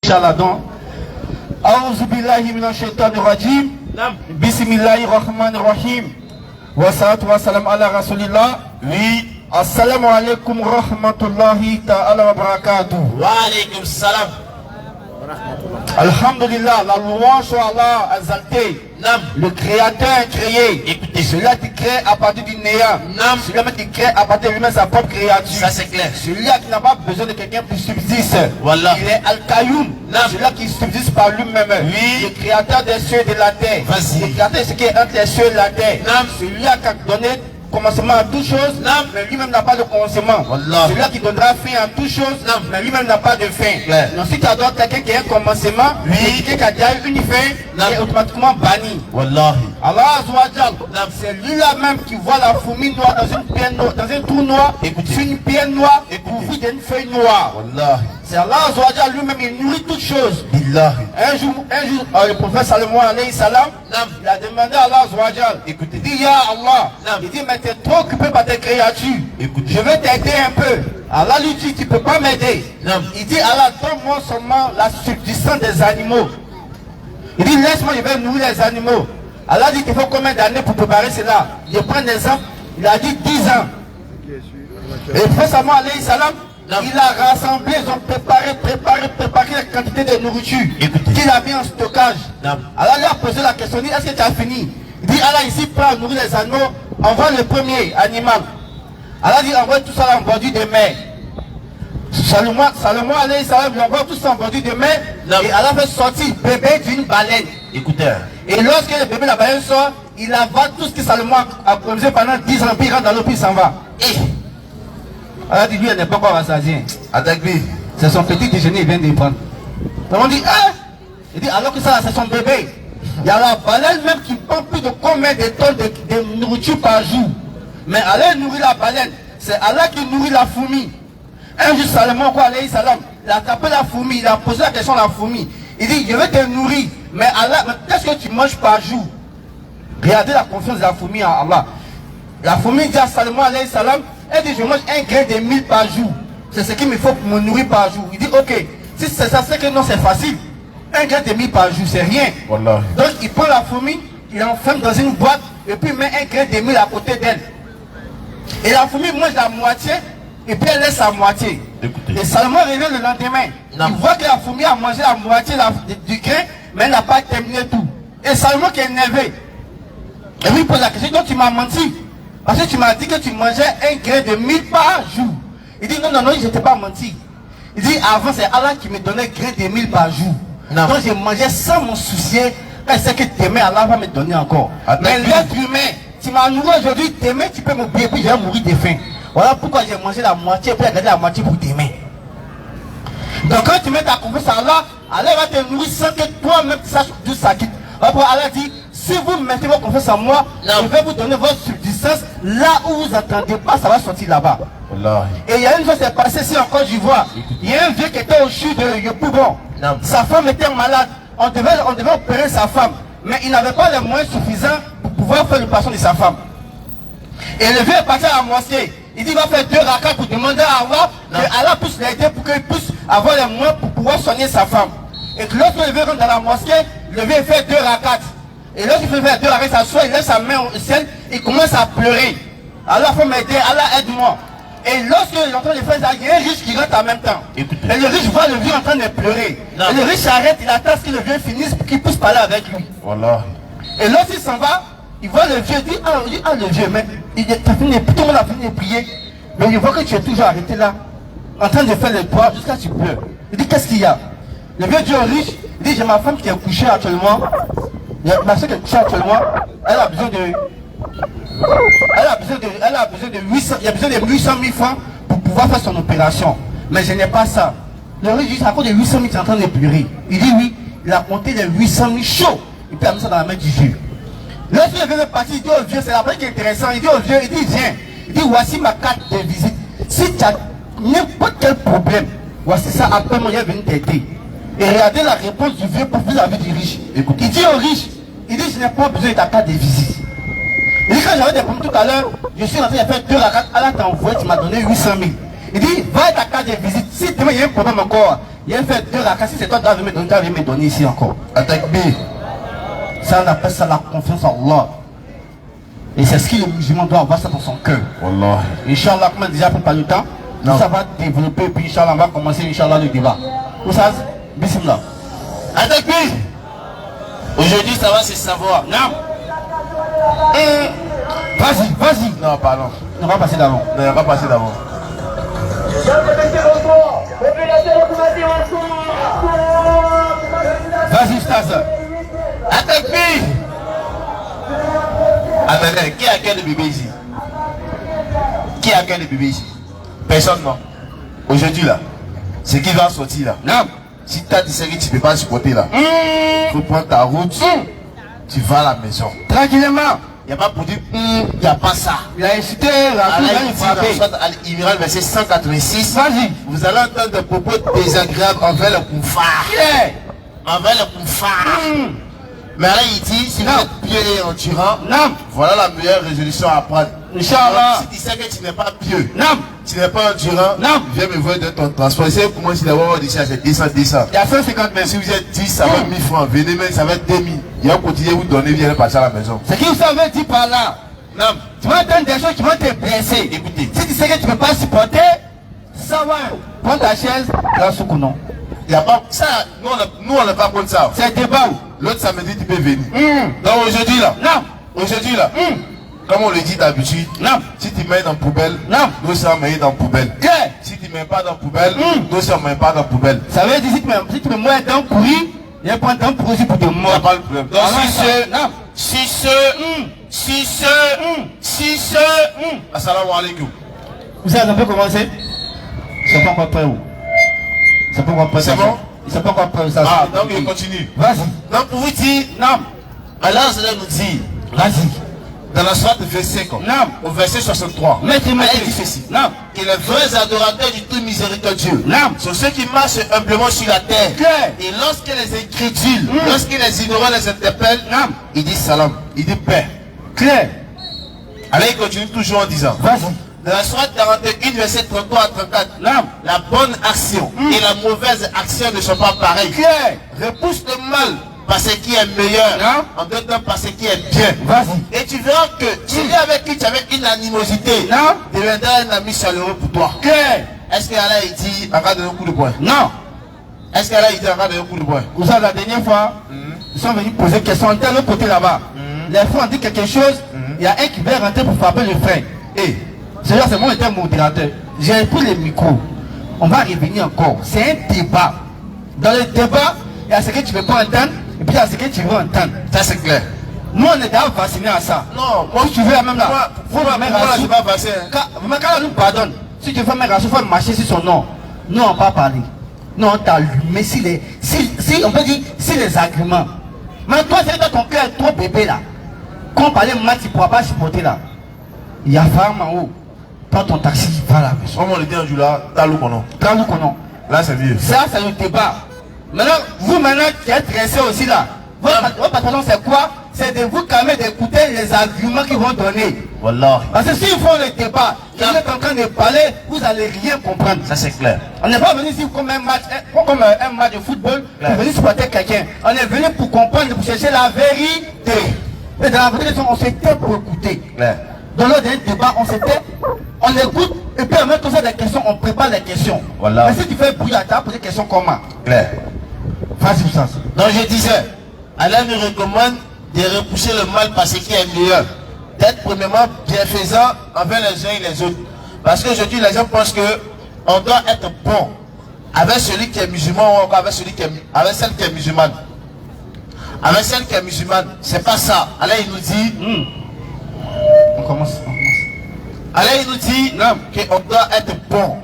Inch'Allah donc. A'udhu billahi minash shaitanir rajim. Bismillahir rahmanir rahim. Wa salatu wa salam ala rasulillah. Oui. Assalamu alaikum rahmatullahi ta'ala wa barakatuh. Wa alaikum salam. Alhamdulillah, la louange soit Allah exalté. Le créateur créé. Écoutez, celui-là qui crée à partir du néant. Celui-là qui crée à partir de lui-même sa propre créature. Ça c'est clair. Celui-là qui n'a pas besoin de quelqu'un pour subsister. Voilà. Il est Al-Qayoum. Celui-là qui subsiste par lui-même. Oui. Le créateur des cieux et de la terre. Le créateur de ce qui est entre les cieux et la terre. Celui-là qui a donné commencement à toute chose, mais lui-même n'a pas de commencement. Celui-là qui donnera fin à toute chose, mais lui-même n'a pas de fin. Donc si tu adores quelqu'un qui a un commencement, quelqu'un qui a déjà une fin, il est automatiquement banni. Allah Azawajal, c'est lui-là même qui voit la fourmi noire dans une pierre noire, dans un trou noir, sur une pierre noire, pourvue d'une feuille noire. C'est Allah Azawajal lui-même, il nourrit toutes choses. Un jour, le prophète Salomon alayhi salam, il a demandé à Allah Azawajal, il dit Ya Allah, il dit mais tu es trop occupé par tes créatures, je vais t'aider un peu. Allah lui dit tu ne peux pas m'aider. Il dit Allah, donne-moi seulement la subsistance des animaux. Il dit laisse-moi, je vais nourrir les animaux. Allah dit qu'il faut combien d'années pour préparer cela? Je prends un exemple, il a dit 10 ans. Et le prophète Salomon alayhi salam, il a rassemblé, ils ont préparé la quantité de nourriture qu'il a mis en stockage. Allah lui a posé la question, est-ce que tu as fini? Il dit Allah ici prend nourrir les animaux, envoie le premier animal. Allah dit envoie tout ça en bordure de mer. Salomon alayhi salam, il envoie tout ça en bordure de mer. Et Allah fait sortir le bébé d'une baleine. Et lorsque le bébé de la baleine sort, il avale tout ce que Salomon a promisé pendant 10 ans, puis il rentre dans l'eau, puis il s'en va. Allah dit lui, il n'est pas encore rassasié. C'est son petit déjeuner, il vient de prendre. On dit, il dit alors que ça c'est son bébé. Il y a la baleine même qui prend plus de combien de tonnes de nourriture par jour. Mais Allah nourrit la baleine. C'est Allah qui nourrit la fourmi. Un jour Salomon, alayhi salam, il a tapé la fourmi, il a posé la question à la fourmi. Il dit, je vais te nourrir. Mais Allah, qu'est-ce que tu manges par jour? Regardez la confiance de la fourmi à Allah. La fourmi dit à Salomon, alayhi salam, elle dit, je mange un grain de mil par jour. C'est ce qu'il me faut pour me nourrir par jour. Il dit, ok, si c'est ça, c'est que non, c'est facile. Un grain de mil par jour, c'est rien. Donc il prend la fourmi, il l'enferme dans une boîte, et puis il met un grain de mil à côté d'elle. Et la fourmi mange la moitié, et puis elle laisse la moitié. Et Salomon revient le lendemain. Il voit que la fourmi a mangé la moitié du grain, mais elle n'a pas terminé tout. Et Salomon qui est énervé. Et lui il pose la question, donc tu m'as menti. Parce que tu m'as dit que tu mangeais un grain de mil par jour. Il dit non, je ne t'ai pas menti. Il dit avant c'est Allah qui me donnait un grain de mil par jour. Donc je mangeais sans mon soucier. Quand je sais que demain Allah va me donner encore. Mais l'être humain, tu m'as nourri aujourd'hui, demain tu peux m'oublier, puis je vais mourir de faim. Voilà pourquoi j'ai mangé la moitié, puis j'ai gardé la moitié pour demain. Donc quand tu mets ta confiance à Allah, Allah va te nourrir sans que toi-même tu saches d'où ça quitte. Allah dit, si vous mettez votre confiance en moi, je vais vous donner votre subsistance là où vous n'attendez pas, ça va sortir là-bas. Et il y a une chose qui s'est passée ici en Côte d'Ivoire. Il y a un vieux qui était au CHU de Yopougon. Sa femme était malade. On devait opérer sa femme. Mais il n'avait pas les moyens suffisants pour pouvoir faire l'opération de sa femme. Et le vieux est parti à la mosquée. Il dit il va faire 2 rakats pour demander à Allah que Allah puisse l'aider pour qu'il puisse avoir les moyens pour pouvoir soigner sa femme. Et que lorsque le vieux rentre dans la mosquée, le vieux fait 2 rakats. Et lorsqu'il fait 2 rakats, il s'assoit, il lève sa main au ciel, il commence à pleurer. Allah, il faut m'aider, Allah aide-moi. Et lorsqu'il est en train de faire ça, il y a un riche qui rentre en même temps. Et le riche voit le vieux en train de pleurer. Et le riche s'arrête, il attend que le vieux finisse pour qu'il puisse parler avec lui. Et lorsqu'il s'en va, il voit le vieux, il dit, le vieux, mais tout le monde a fini de prier. Mais il voit que tu es toujours arrêté là, en train de faire le poids jusqu'à ce que tu pleures. Il dit, qu'est-ce qu'il y a? Le vieux dit au riche, il dit, j'ai ma femme qui est couchée actuellement. Ma soeur qui est couchée actuellement, elle a besoin de 800, il y a besoin de 800 000 francs pour pouvoir faire son opération. Mais je n'ai pas ça. Le riche dit, à cause de 800 000, tu es en train de pleurer. Il dit oui, il a compté les 800 000 chauds. Et puis il a mis ça dans la main du vieux. Lorsque le vieux est parti, il dit au vieux, c'est la vraie qui est intéressant. Il dit au vieux, il dit viens. Il dit voici ma carte de visite. Si tu as n'importe quel problème, voici ça, après moi je vais venir t'aider. Et regardez la réponse du vieux pour la vie du riche. Écoute. Il dit au riche, il dit je n'ai pas besoin de ta carte de visite. Il dit quand j'avais des problèmes tout à l'heure, je suis rentré, j'ai fait 2 rakats, Allah t'a envoyé, tu m'as donné 800 000. Il dit va à ta carte de visite, si demain il y a un problème encore, Il a fait 2 rakas. Si c'est toi qui avais me donner ici encore. Attaque B. Ça, on appelle ça la confiance en Allah. Et c'est ce que le musulman doit avoir ça dans son cœur. Wallah. Inch'Allah, comme déjà pour pas le temps, ça va développer. Et puis Inch'Allah, on va commencer Inch'Allah le débat. Où ça? Bismillah. Attaque B. Aujourd'hui, ça va se savoir. Non. Vas-y. Non, pardon. On va passer d'avant. Non, on va passer d'avant. Vas-y, Stas. Attaque B. Attendez, qui a quel bébé ici? Qui a quel bébé ici? Personne, non. Aujourd'hui, là, ce qui va sortir, là. Non. Si tu as dit que tu ne peux pas supporter, là, faut prendre ta route, tu vas à la maison. Tranquillement. Il n'y a pas pour dire, il n'y a pas ça. Il a incité la Al-Imran, verset 186. Vas-y. Vous allez entendre des propos désagréables envers le koufar. Envers le koufar. Mais là, il dit, si vous êtes pieux et endurant, voilà la meilleure résolution à prendre. Inch'Allah. Si tu sais que tu n'es pas pieux, Non. tu n'es pas endurant, viens me voir de ton transport. C'est comment si d'abord dit ça, c'est 200. Il y a 150 mètres. Si vous êtes 10, ça va être 1000 francs. Venez même, ça va être 2000. Il y a un quotidien, vous donnez, viens passer à la maison. Ce qu'il savait dire par là. Non. Tu vas entendre des choses qui vont te blesser. Écoutez. Si tu sais que tu ne peux pas supporter, ça va. Prends ta chaise, là, sous non. Il n'y a pas ça. Nous, on n'a pas contre ça. C'est débat. L'autre samedi, tu peux venir. Donc aujourd'hui, là. Aujourd'hui, là. Comme on le dit d'habitude, si tu mets dans la poubelle, nous sommes mis dans la poubelle. Si tu ne mets pas dans la poubelle, nous sommes pas dans la poubelle. Ça veut dire si tu me mets dans le pourri, il y a un point dans le pourri pour te mordre. Il n'y a pas de problème. Donc si ce, assalamu alaikum. Vous savez, on peut commencer? C'est pas encore prêt où? C'est pas encore prêt. C'est bon? C'est pas encore prêt. Ah, donc il continue. Vas-y. Donc pour vous dire, Allah nous dit, vas-y. Dans la sourate verset 5, au verset 63, il dit ceci, que les vrais adorateurs du tout miséricordieux sont ceux qui marchent humblement sur la terre. Et lorsque les incrédules, lorsque les ignorants les interpellent, ils disent salam, ils disent paix. Claire. Allez, il continue toujours en disant, dans la sourate 41, verset 33 à 34, la bonne action et la mauvaise action ne sont pas pareilles. Repousse le mal par ce qui est meilleur, en d'autres temps par ce qui est bien. Et tu verras que celui avec qui tu avais une animosité deviendra un ami chaleureux pour toi. Est-ce qu'Allah dit en cas de un coup de poing? Non. Est-ce qu'Allah dit en cas de un coup de poing? Vous savez, la dernière fois, ils sont venus poser une question. On était de l'autre côté là-bas. Les fois on dit quelque chose, il y a un qui veut rentrer pour frapper le frère. Et c'est moi qui étais modérateur. J'ai pris le micro. On va revenir encore. C'est un débat. Dans le débat, il y a ce que tu ne veux pas entendre. Et puis il y a ce que tu veux entendre. Ça c'est clair. Nous on est déjà vaccinés à ça. Non, moi si tu veux même là. Faut la même race. Je pas vacciner. Mais quand on nous pardonne, si tu veux même race, il faut marcher sur son nom. Nous on va pas parler. Nous on t'a allumé si on peut dire si les arguments. Mais toi c'est que ton cœur est trop bébé là. Quand on parlait mal, tu ne pourras pas supporter là. Il y a femme en haut. Prends ton taxi, va là. Comme on le dit un jour là, talou konon. Talou konon. Là c'est vieux. Ça c'est le débat. Maintenant, vous maintenant qui êtes stressé aussi là, votre patron c'est quoi? C'est de vous calmer, d'écouter les arguments qu'ils vont donner. Voilà. Parce que s'ils font le débat, ils sont en train de parler, vous n'allez rien comprendre. Ça c'est clair. On n'est pas venu ici comme un match de football pour venir supporter quelqu'un. On est venu pour comprendre, pour chercher la vérité. Et dans la vérité, on s'était pour écouter. Clair. Dans le dernier débat, on écoute, et puis en même temps, des questions, on prépare les questions. Voilà. Mais si tu fais bruit, tu as posé des questions comment? Clair. Vas-y, ça. Donc je disais, Allah nous recommande de repousser le mal par ce qui est meilleur. D'être premièrement bienfaisant envers les uns et les autres. Parce qu'aujourd'hui, les gens pensent qu'on doit être bon avec celui qui est musulman ou encore avec celle qui est musulmane. Avec celle qui est musulmane, c'est pas ça. Allah il nous dit, on commence. Allah il nous dit qu'on doit être bon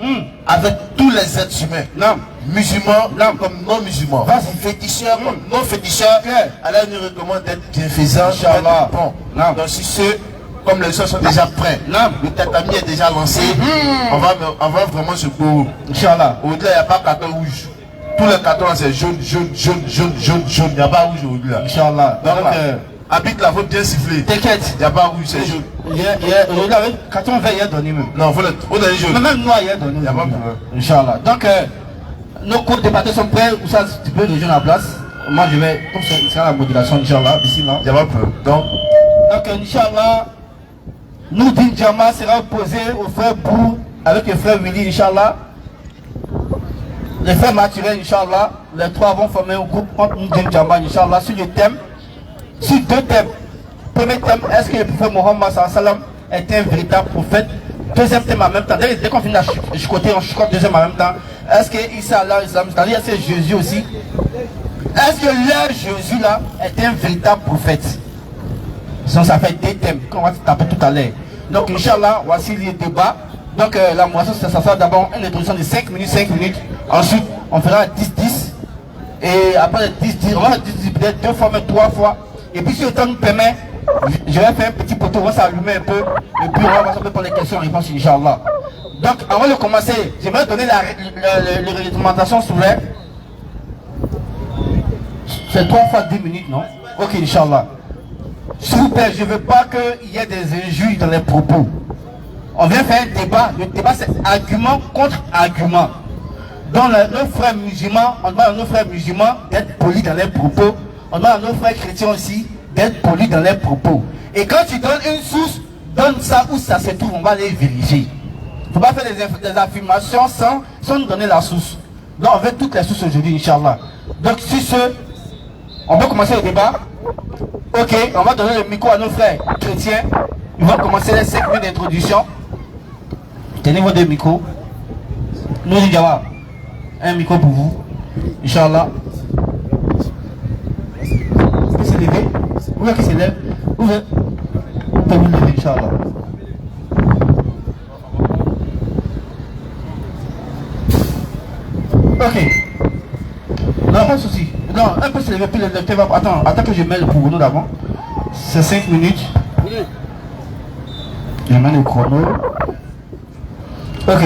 avec tous les êtres humains. Musulmans comme non musulmans. Féticheurs comme non féticheurs. Allah nous recommande d'être bienfaisant, d'être bon. Donc si ceux, comme les gens sont déjà prêts, le tatami est déjà lancé, on va vraiment se courir. Inch'Allah. Au-delà, il n'y a pas carton rouge. Tous les cartons c'est jaune. Il n'y a pas rouge aujourd'hui là. Inch'Allah. Donc habite la faute bien siffler. T'inquiète. Il n'y a pas rouge, c'est jaune. Aujourd'hui, avec carton vert, il y a donné même. Non, il faut donner jaune. Même noir, il y a donné. Il n'y a pas de problème. Inch'Allah. Donc, nos cours de bateau sont prêts. Ou ça, tu peux rejoindre la place. Moi, je vais, comme ça, il sera la modulation, Inch'Allah, ici, là. Donc, Inch'Allah, Nourdine Djama sera opposé au frère Bou avec le frère Willy, Inch'Allah. Les frères Maturel, Inch'Allah. Les trois vont former un groupe contre Nourdine Djama, Inch'Allah, sur le thème, sur deux thèmes. Premier thème, est-ce que le prophète Mohammed sallam est un véritable prophète? Deuxième thème en même temps, dès qu'on finit à chicoter, on chicote deuxième en même temps. Est-ce que Issa Allah, c'est-à-dire c'est Jésus aussi? Est-ce que leur Jésus là est un véritable prophète? Sinon ça fait des thèmes qu'on va taper tout à l'heure. Donc Inch'Allah, voici le débat. Donc la moisson, ça sera d'abord une introduction de 5 minutes. Ensuite, on fera 10-10. Et après 10-10, on va 10 peut-être 2 fois, mais 3 fois. Et puis si le temps nous permet, je vais faire un petit poteau, on va s'allumer un peu. Et puis on va s'appeler pour les questions et réponses, Inch'Allah. Donc avant de commencer, j'aimerais donner la réglementation sur l'air. C'est 3 fois 10 minutes, non? Ok, Inch'Allah. S'il vous plaît, je ne veux pas qu'il y ait des injures dans les propos. On vient faire un débat. Le débat, c'est argument contre argument. Donc, nos frères musulmans, on demande à nos frères musulmans d'être polis dans leurs propos. On demande à nos frères chrétiens aussi d'être polis dans leurs propos. Et quand tu donnes une source, donne ça où ça se trouve, on va aller vérifier. Il ne faut pas faire des affirmations sans nous donner la source. Donc, on veut toutes les sources aujourd'hui, Inch'Allah. Donc, sur ce, on peut commencer le débat. Ok, on va donner le micro à nos frères chrétiens. Ils vont commencer les 5 minutes d'introduction. Tenez vos 2 micros. Nous, Diawa, un micro pour vous. Inch'Allah. Vous pouvez se lever. Où est-ce qu'il se lève? Vous pouvez vous lever, Inch'Allah. Ok. Non, pas de souci. Non, un peu se lever, puis le lecteur va... Attends que je mette le pour nous d'avant. C'est 5 minutes. Je mets le chrono. Ok.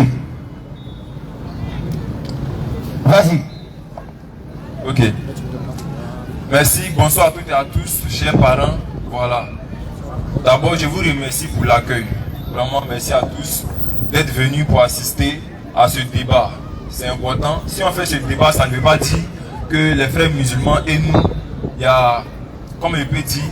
Vas-y. Ok. Merci, bonsoir à toutes et à tous, chers parents. Voilà. D'abord, je vous remercie pour l'accueil. Vraiment, merci à tous d'être venus pour assister à ce débat. C'est important. Si on fait ce débat, ça ne veut pas dire que les frères musulmans et nous, il y a, comme je peux dire,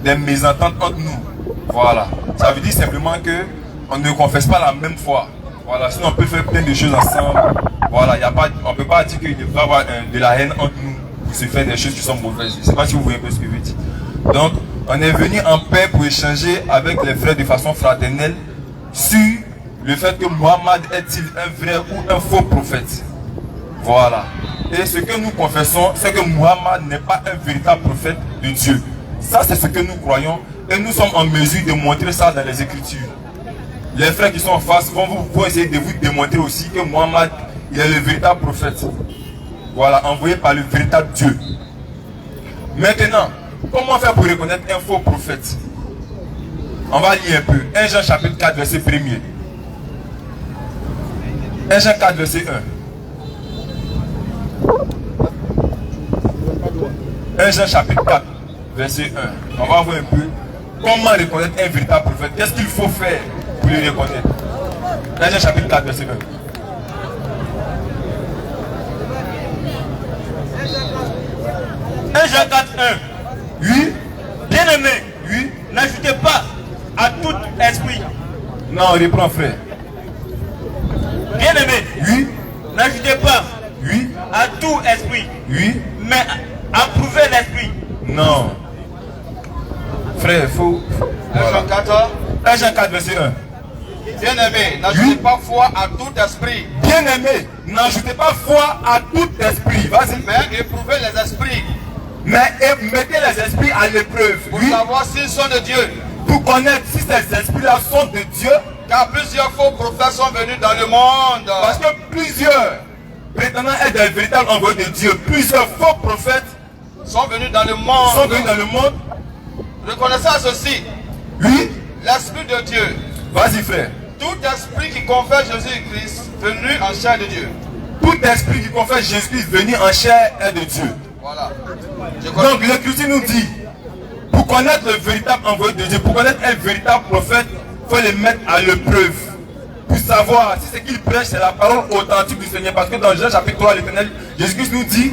des mésententes entre nous. Voilà. Ça veut dire simplement que on ne confesse pas la même foi. Voilà. Sinon, on peut faire plein de choses ensemble. Voilà. On ne peut pas dire qu'il ne va y avoir de la haine entre nous pour se faire des choses qui sont mauvaises. Je ne sais pas si vous voyez un peu ce que je veux dire. Donc, on est venu en paix pour échanger avec les frères de façon fraternelle sur le fait que Mohammed est-il un vrai ou un faux prophète. Voilà. Et ce que nous confessons, c'est que Mohammed n'est pas un véritable prophète de Dieu. Ça, c'est ce que nous croyons. Et nous sommes en mesure de montrer ça dans les Écritures. Les frères qui sont en face vont essayer de vous démontrer aussi que Mohammed, il est le véritable prophète. Voilà, envoyé par le véritable Dieu. Maintenant, comment faire pour reconnaître un faux prophète? On va lire un peu. 1 Jean chapitre 4, verset 1er. 1 Jean 4, verset 1. 1 Jean chapitre 4, verset 1. On va voir un peu comment reconnaître un véritable prophète. Qu'est-ce qu'il faut faire pour le reconnaître? 1 Jean chapitre 4, verset 1. 1 Jean 4, 1. Oui. Bien aimé. Oui. N'ajoutez pas à tout esprit. Non, reprends frère. Bien aimé. Oui. N'ajoutez pas. Oui. À tout esprit. Oui. Mais approuvez l'esprit. Non. Frère, faut. 1 Jean 4. 1 Jean 4, verset 1. Bien aimé, n'ajoutez pas foi à tout esprit. Bien aimé, n'ajoutez pas foi à tout esprit. Vas-y. Mais éprouvez les esprits. Mais mettez les esprits à l'épreuve. Pour savoir s'ils sont de Dieu. Pour connaître si ces esprits-là sont de Dieu. Car plusieurs faux prophètes sont venus dans le monde. Parce que plusieurs prétendant être des véritables envoyés de Dieu, plusieurs faux prophètes sont venus dans le monde. Reconnaissant ceci. Oui. L'esprit de Dieu. Vas-y frère. Tout esprit qui confesse Jésus-Christ venu en chair de Dieu. Tout esprit qui confesse Jésus-Christ venu en chair est de Dieu. Voilà. Donc l'Écriture nous dit, pour connaître le véritable envoyé de Dieu, pour connaître un véritable prophète, il faut les mettre à l'épreuve. pour savoir si ce qu'il prêche c'est la parole authentique du Seigneur. Parce que dans Jean chapitre 3, l'Éternel, Jésus-Christ nous dit,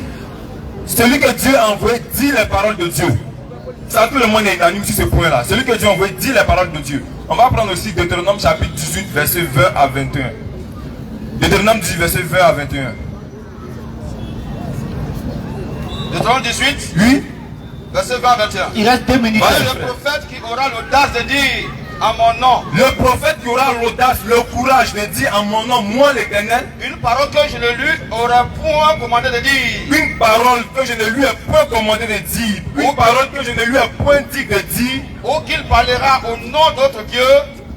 celui que Dieu a envoyé dit les paroles de Dieu. Ça, tout le monde est unanime sur ce point-là. Celui que Dieu a envoyé dit les paroles de Dieu. On va prendre aussi Deutéronome chapitre 18, verset 20 à 21. Deutéronome 18, verset 20 à 21. Deutéronome 18, Oui. verset 20 à 21. Il reste 2 minutes. Voilà le prophète qui aura l'audace de dire à mon nom. Le prophète qui aura l'audace, le courage de dire en mon nom, moi l'Éternel, Une parole que je ne lui aurais point commandé de dire. une parole que je ne lui ai point commandé de dire, une parole que je ne lui ai point dit de dire, Ou qu'il parlera au nom d'autre Dieu.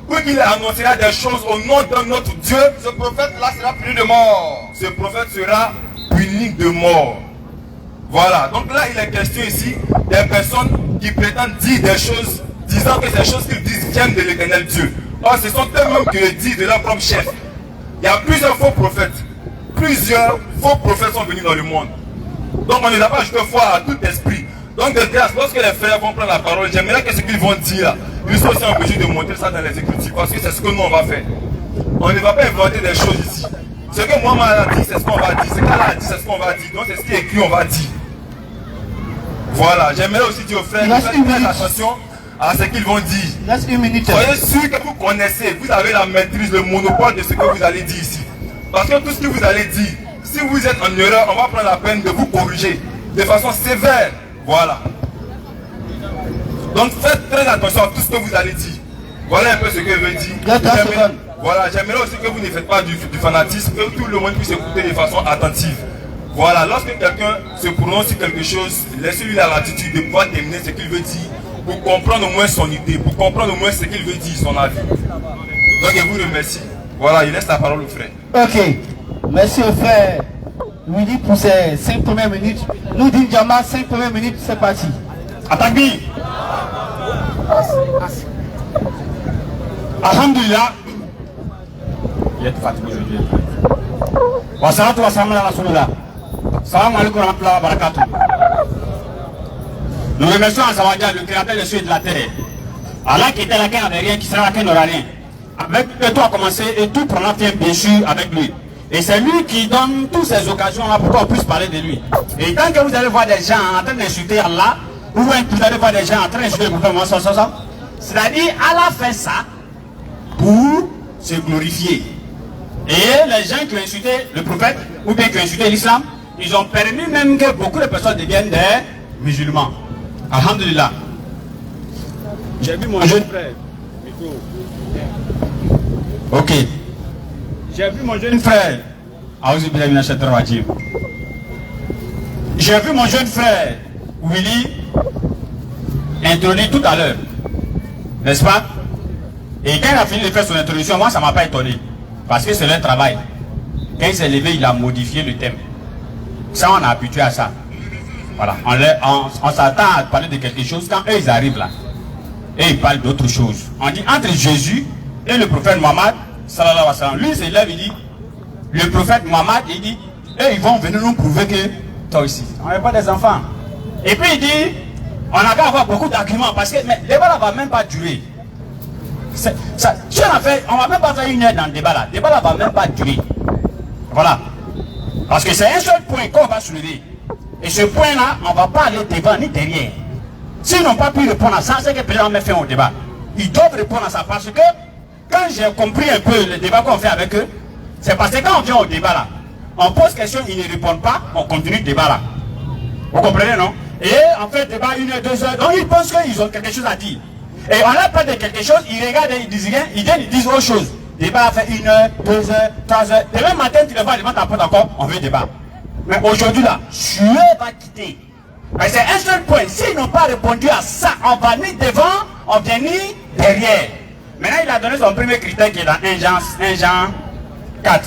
ou qu'il annoncera des choses au nom de notre Dieu, Ce prophète-là sera puni de mort. ce prophète sera puni de mort. Voilà, donc là il est question ici des personnes qui prétendent dire des choses, disant que ces choses qu'ils disent viennent de l'Éternel Dieu. Or ce sont eux-mêmes qui le disent de leur propre chef. Il y a plusieurs faux prophètes. Plusieurs faux prophètes sont venus dans le monde. Donc on ne doit pas ajouter foi à tout esprit. Donc de grâce, lorsque les frères vont prendre la parole, j'aimerais que ce qu'ils vont dire, ils sont aussi en mesure de montrer ça dans les Écritures. Parce que c'est ce que nous on va faire. On ne va pas inventer des choses ici. Ce que Mohamed a dit, c'est ce qu'on va dire. Ce qu'Allah a dit, c'est ce qu'on va dire. Donc c'est ce qui est écrit, on va dire. Voilà, j'aimerais aussi dire aux frères de faire très attention à ce qu'ils vont dire. Il reste 1 minute. Soyez sûr que vous connaissez, vous avez la maîtrise, le monopole de ce que vous allez dire ici. Parce que tout ce que vous allez dire, si vous êtes en erreur, on va prendre la peine de vous corriger de façon sévère. Voilà. Donc faites très attention à tout ce que vous allez dire. Voilà un peu ce que je veux dire. Voilà, j'aimerais aussi que vous ne faites pas du fanatisme, que tout le monde puisse écouter de façon attentive. Voilà, lorsque quelqu'un se prononce sur quelque chose, laissez-lui la latitude de pouvoir terminer ce qu'il veut dire, pour comprendre au moins son idée, pour comprendre au moins ce qu'il veut dire, son avis. Donc je vous remercie. Voilà, il laisse la parole au frère. Ok. Merci au frère Willy pour ces 5 premières minutes. Nous disons Djama, 5 premières minutes, c'est parti. Attaque bien. Alhamdulillah. Il est fatigué aujourd'hui. Wa salatu wa salam ala rasulillah. Salam alaikum wa rahmatullahi wa barakatuh. Nous remercions Azawadia, le créateur des cieux et de la terre. Allah qui était là, qui n'avait rien, qui sera là, qui n'aura rien. Avec que tout a commencé et tout prendra fin bien sûr avec lui. Et c'est lui qui donne toutes ces occasions là pour qu'on puisse parler de lui. Et tant que vous allez voir des gens en train d'insulter Allah, ou bien que vous allez voir des gens en train d'insulter le prophète Mohammed, c'est-à-dire Allah fait ça pour se glorifier. Et les gens qui ont insulté le prophète, ou bien qui ont insulté l'islam, ils ont permis même que beaucoup de personnes deviennent des musulmans. Alhamdulillah. J'ai vu mon jeune frère. Ok. J'ai vu mon jeune frère. J'ai vu mon jeune frère Willy introduire tout à l'heure. N'est-ce pas? Et quand il a fini de faire son introduction, moi ça ne m'a pas étonné. Parce que c'est leur travail. Quand il s'est levé, il a modifié le thème. Ça, on est habitué à ça. Voilà. On s'attend à parler de quelque chose quand eux, ils arrivent là. Et ils parlent d'autre chose. On dit entre Jésus et le prophète Mohammed, sallallahu alayhi wa sallam. Lui, il se lève, il dit, le prophète Mohammed, il dit, et ils vont venir nous prouver que toi aussi, on n'est pas des enfants. Et puis il dit, on a qu'à avoir beaucoup d'arguments parce que le débat ne va même pas durer. Si on a fait, on ne va même pas faire 1 heure dans le débat là. Le débat là ne va même pas durer. Voilà. Parce que c'est un seul point qu'on va soulever. Et ce point là, on ne va pas aller devant ni derrière. S'ils n'ont pas pu répondre à ça, c'est que le président m'a fait au débat. Ils doivent répondre à ça parce que quand j'ai compris un peu le débat qu'on fait avec eux, c'est parce que quand on vient au débat là, on pose question, ils ne répondent pas, on continue le débat là. Vous comprenez, non? Et on fait le débat 1 heure, 2 heures, donc ils pensent qu'ils ont quelque chose à dire. Et on a pas de quelque chose, ils regardent, ils disent rien, ils viennent, ils disent autre chose. Le débat a fait 1 heure, 2 heures, 3 heures. Demain matin, tu le vois, devant ta porte encore, on veut débat. Mais aujourd'hui là, Dieu va quitter. Mais c'est un seul point. S'ils n'ont pas répondu à ça, on va ni devant, on vient ni derrière. Maintenant, il a donné son premier critère qui est dans 1 Jean 4.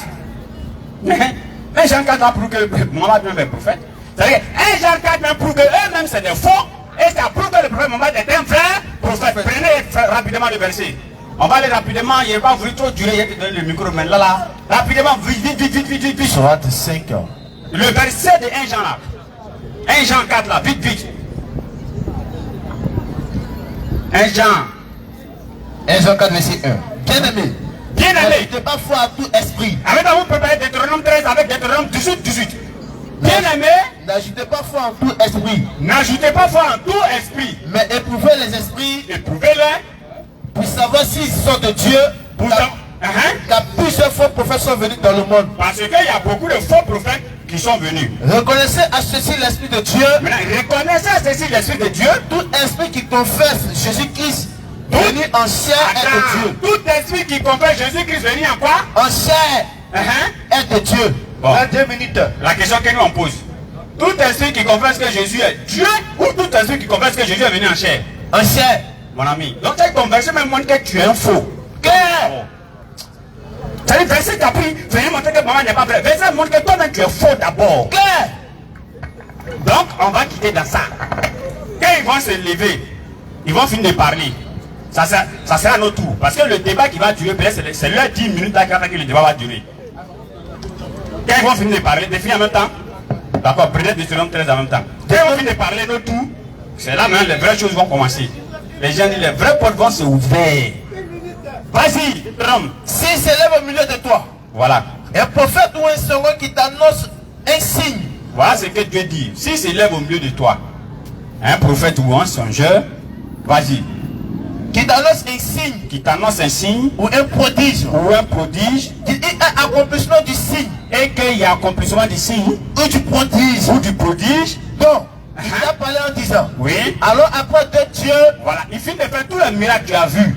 1 Jean 4 a prouvé que Mohammed même est prophète. C'est-à-dire que 1 Jean 4 même prouve qu'eux-mêmes c'est des faux. Et ça prouve que le prophète Mohammed est un frère prophète. Prenez rapidement le verset. On va aller rapidement, il va vous trop durer, il va te donner le micro, mais là, rapidement, vite. Surat 5 ans. Le verset de 1 Jean là. 1 Jean 4 là, vite. 1 Jean 1 Jean 4 verset 1. Bien-aimé. aimé. N'ajoutez pas foi à tout esprit. Avec vous préparez Deutéronome 13 avec Deutéronome 18. Bien aimé. N'ajoutez pas foi en tout esprit. N'ajoutez pas foi en tout esprit. Mais éprouvez les esprits. Éprouvez-les. Pour savoir s'ils sont de Dieu. Car plusieurs faux prophètes sont venus dans le monde. Parce qu'il y a beaucoup de faux prophètes qui sont venus. Reconnaissez à ceci l'esprit de Dieu. Reconnaissez à ceci l'esprit de Dieu. Tout esprit qui confesse Jésus-Christ venu en chair est de Dieu. Tout esprit qui confesse Jésus-Christ venu en quoi? En chair est de Dieu. Bon. 2 minutes. La question que nous on pose. Tout esprit qui confesse que Jésus est Dieu ou tout esprit qui confesse que Jésus est venu en chair? En chair. Mon ami. Donc cette conversion même montre que tu es un faux. Ça dit, verset qui a pris, venez montrer que maman n'est pas vrai. Verset montre que toi-même tu es faux d'abord. Donc on va quitter dans ça. Quand ils vont se lever, ils vont finir de parler. Ça sera notre tour. Parce que le débat qui va durer, c'est leur 10 minutes là que le débat va durer. Quand ils vont finir de parler, des filles en même temps. D'accord, prenez Deutéronome 13 en même temps. Quand ils vont finir de parler notre tour, c'est là maintenant les vraies choses vont commencer. Les gens disent, les vraies portes vont se ouvrir. Vas-y, Rome. S'il s'élève au milieu de toi, voilà. Un prophète ou un second qui t'annonce un signe. Voilà ce que Dieu dit. S'il s'élève au milieu de toi, un prophète ou un songeur, vas-y. Qui t'annonce un signe. Qui t'annonce un signe. Ou un prodige. Ou un prodige. Qui dit un accomplissement du signe. Et qu'il y a accomplissement du signe. Ou du prodige. Ou du prodige. Donc, il t'a parlé en disant. Oui. Alors après de Dieu. Voilà. Il finit de faire tout le miracle que tu as vu.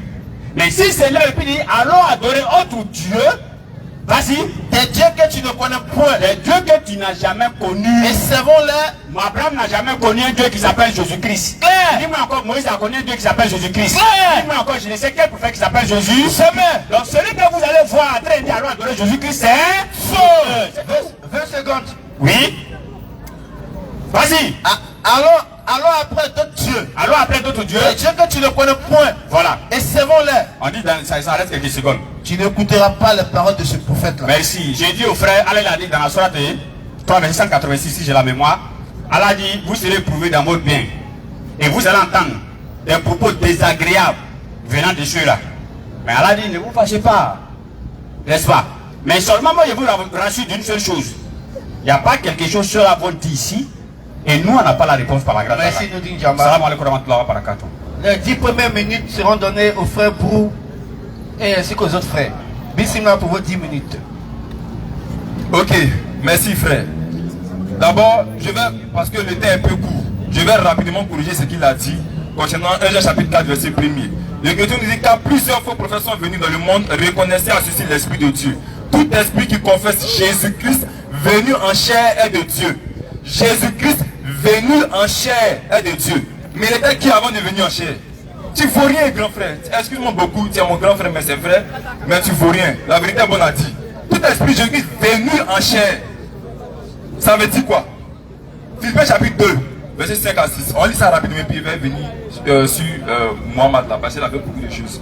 Mais si c'est là et puis dit, allons adorer autre Dieu, vas-y. Des dieux que tu ne connais point. Des dieux que tu n'as jamais connus. Et servons-les. Abraham n'a jamais connu un Dieu qui s'appelle Jésus-Christ. Dis-moi encore, Moïse a connu un Dieu qui s'appelle Jésus-Christ. Dis-moi encore, je ne sais quel prophète qui s'appelle Jésus. Donc celui que vous allez voir en train de dire allons adorer Jésus-Christ, c'est faux. 20 secondes. Oui. Vas-y. Allons après d'autres dieux. Allons après d'autres dieux. Des dieux que tu ne connais point. Voilà. Et servons-les. On dit ça reste quelques secondes. Tu n'écouteras pas les paroles de ce prophète-là. Merci. J'ai dit au frère, Allah l'a dit dans la sourate 3, verset 186, si j'ai la mémoire. Allah dit, vous serez prouvés dans votre bien. Et vous allez entendre des propos désagréables venant de ceux-là. Mais Allah dit, ne vous fâchez pas. N'est-ce pas? Mais seulement moi, je vous rassure d'une seule chose. Il n'y a pas quelque chose sur la vôtre ici. Et nous, on n'a pas la réponse par la grâce. Merci, Noudine Djamba. Salam alaikum wa rahmatullahi wa barakatuh. Les 10 premières minutes seront données aux frères Brou et ainsi qu'aux autres frères. Bismillah pour vos 10 minutes. Ok, merci frère. D'abord, je vais, parce que le temps est un peu court, je vais rapidement corriger ce qu'il a dit concernant 1 Jean chapitre 4 verset 1er. L'Écriture nous dit qu'à plusieurs faux prophètes sont venus dans le monde, reconnaissez à ceci l'Esprit de Dieu. Tout esprit qui confesse Jésus-Christ venu en chair est de Dieu. Jésus-Christ venu en chair est de Dieu. Mais il était qui avant de venir en chair? Tu ne vaux rien, grand frère. Excuse-moi beaucoup, tu es mon grand frère, mais c'est vrai. Mais tu ne vaux rien. La vérité est bonne à dire. Tout esprit Jésus-Christ venu en chair. Ça veut dire quoi? Philippiens chapitre 2, verset 5 à 6. On lit ça rapidement et puis il va venir sur Mohamed là, parce qu'il a fait beaucoup de choses.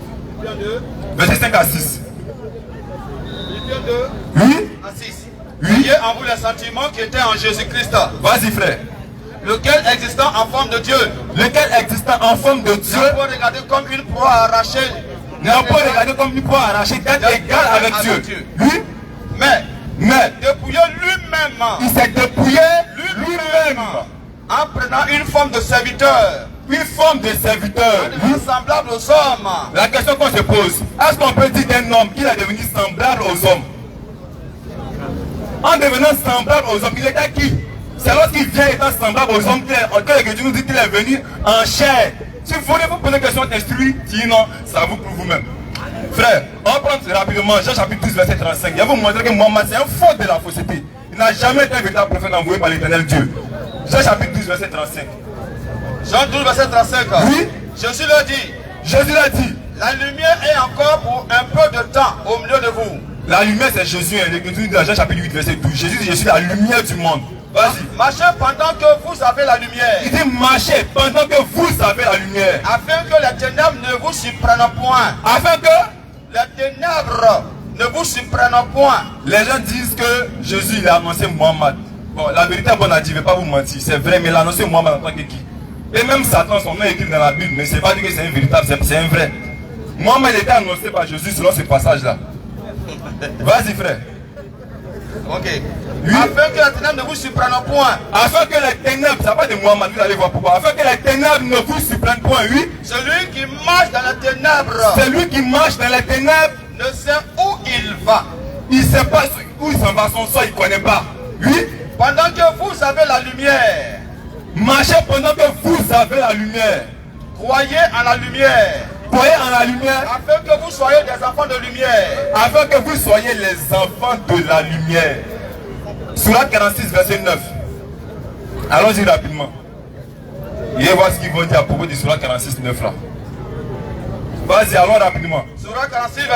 Verset 5 à 6. Philippiens 2, Oui? à 6. Oui? Ayez en vous les sentiments qui étaient en Jésus-Christ. Vas-y frère. Lequel existant en forme de Dieu. Lequel existant en forme de Dieu. Ne peut regarder comme une proie arrachée. Ne peut regarder comme une proie arrachée d'être égal avec Dieu. Oui? Mais dépouillé lui-même. Il s'est dépouillé lui-même. En prenant une forme de serviteur. Une forme de serviteur. Semblable aux hommes. La question qu'on se pose, est-ce qu'on peut dire d'un homme qu'il est devenu semblable aux hommes? En devenant semblable aux hommes, il était qui? C'est lorsqu'il vient étant semblable aux hommes que Dieu nous dit qu'il est venu en chair. Si vous voulez vous poser une question d'instruit, dis non, ça vous pour vous-même. Frère, on va prendre rapidement Jean chapitre 12 verset 35. Il va vous montrer que Mohammed c'est un faux de la fausseté. Il n'a jamais été un véritable prophète envoyé par l'éternel Dieu. Jean chapitre 12 verset 35. Jean 12 verset 35. Oui. Jésus leur dit. Jésus l'a dit. La lumière est encore pour un peu de temps au milieu de vous. La lumière c'est Jésus. L'Écriture dit dans Jean chapitre 8 verset 12. Jésus dit je suis la lumière du monde. Vas-y. Marchez pendant que vous avez la lumière. Il dit marchez pendant que vous avez la lumière. Afin que les ténèbres ne vous surprennent point. Afin que les ténèbres ne vous surprennent point. Les gens disent que Jésus il a annoncé Mohammed. Bon, la vérité est bonne à dire, je ne vais pas vous mentir. C'est vrai, mais il a annoncé Mohammed en tant que qui? Et même Satan, son nom est écrit dans la Bible, mais c'est pas dit que c'est un véritable, c'est un vrai. Mohammed était annoncé par Jésus selon ce passage-là. Vas-y, frère. Ok. Afin que la ténèbre ne vous surprenne point. Afin que les ténèbres, ça va de Mohammed, vous allez voir pourquoi. Afin que les ténèbres ne vous surprennent point, oui. Celui qui marche dans les ténèbres. Celui qui marche dans les ténèbres ne sait où il va. Il ne sait pas où il s'en va, son sort, il ne connaît pas. Oui. Pendant que vous avez la lumière. Marchez pendant que vous avez la lumière. Croyez en la lumière. Croyez en la lumière. Afin que vous soyez des enfants de lumière. Afin que vous soyez les enfants de la lumière. Sourate 46, verset 9. Allons-y rapidement. Et voir ce qu'ils vont dire à propos du Sourate 46, 9 là. Vas-y, allons rapidement. Sourate 46,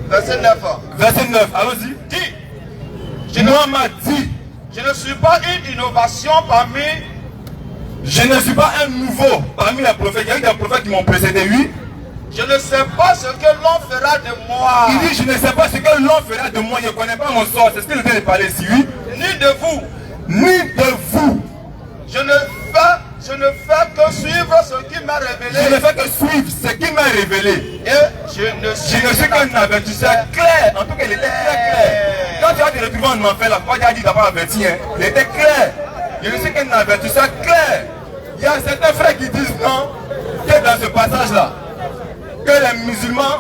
verset 9. Verset 9, allons-y. Dis. Mohammed dit. Je ne suis pas une innovation parmi. Je ne suis pas un nouveau parmi les prophètes. Il y a eu des prophètes qui m'ont précédé, oui. Je ne sais pas ce que l'on fera de moi. Il dit, je ne sais pas ce que l'on fera de moi. Je ne connais pas mon sort. C'est ce qu'il vient de parler ici, oui. Ni de vous. Ni de vous. Je ne fais que suivre ce qui m'a révélé. Je ne fais que suivre ce qui m'a révélé. Et je ne suis qu'un avertisseur clair. En tout cas, il était très clair. Quand tu as te retrouvé en enfer, là, pourquoi tu as dit d'avoir averti, hein? Il était clair. Je ne suis qu'un avertisseur clair. Il y a certains frères qui disent non, que dans ce passage-là, que les musulmans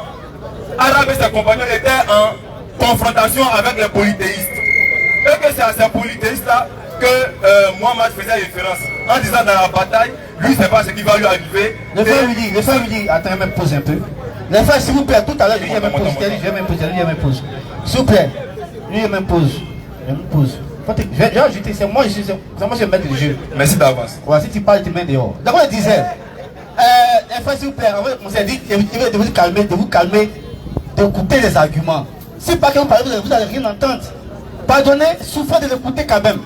arabes et ses compagnons étaient en confrontation avec les polythéistes. Et que c'est à ces polythéistes-là que Mohammed faisait référence. En disant dans la bataille, lui ne sait pas ce qui va lui arriver. Le frère lui dit, attends, même pause un peu. Les frères, s'il vous plaît, tout à l'heure, je lui ai même pause. S'il vous plaît, lui il même pause. Je vais ajouter, c'est moi, je vais mettre le jeu. Merci d'avance. Ouais, si tu parles, tu mets dehors. D'abord, il disait, les frères, s'il vous plaît, on s'est dit de vous calmer, d'écouter les arguments. Si pas que vous parlez, vous n'allez rien entendre. Pardonnez, souffrez de l'écouter quand même.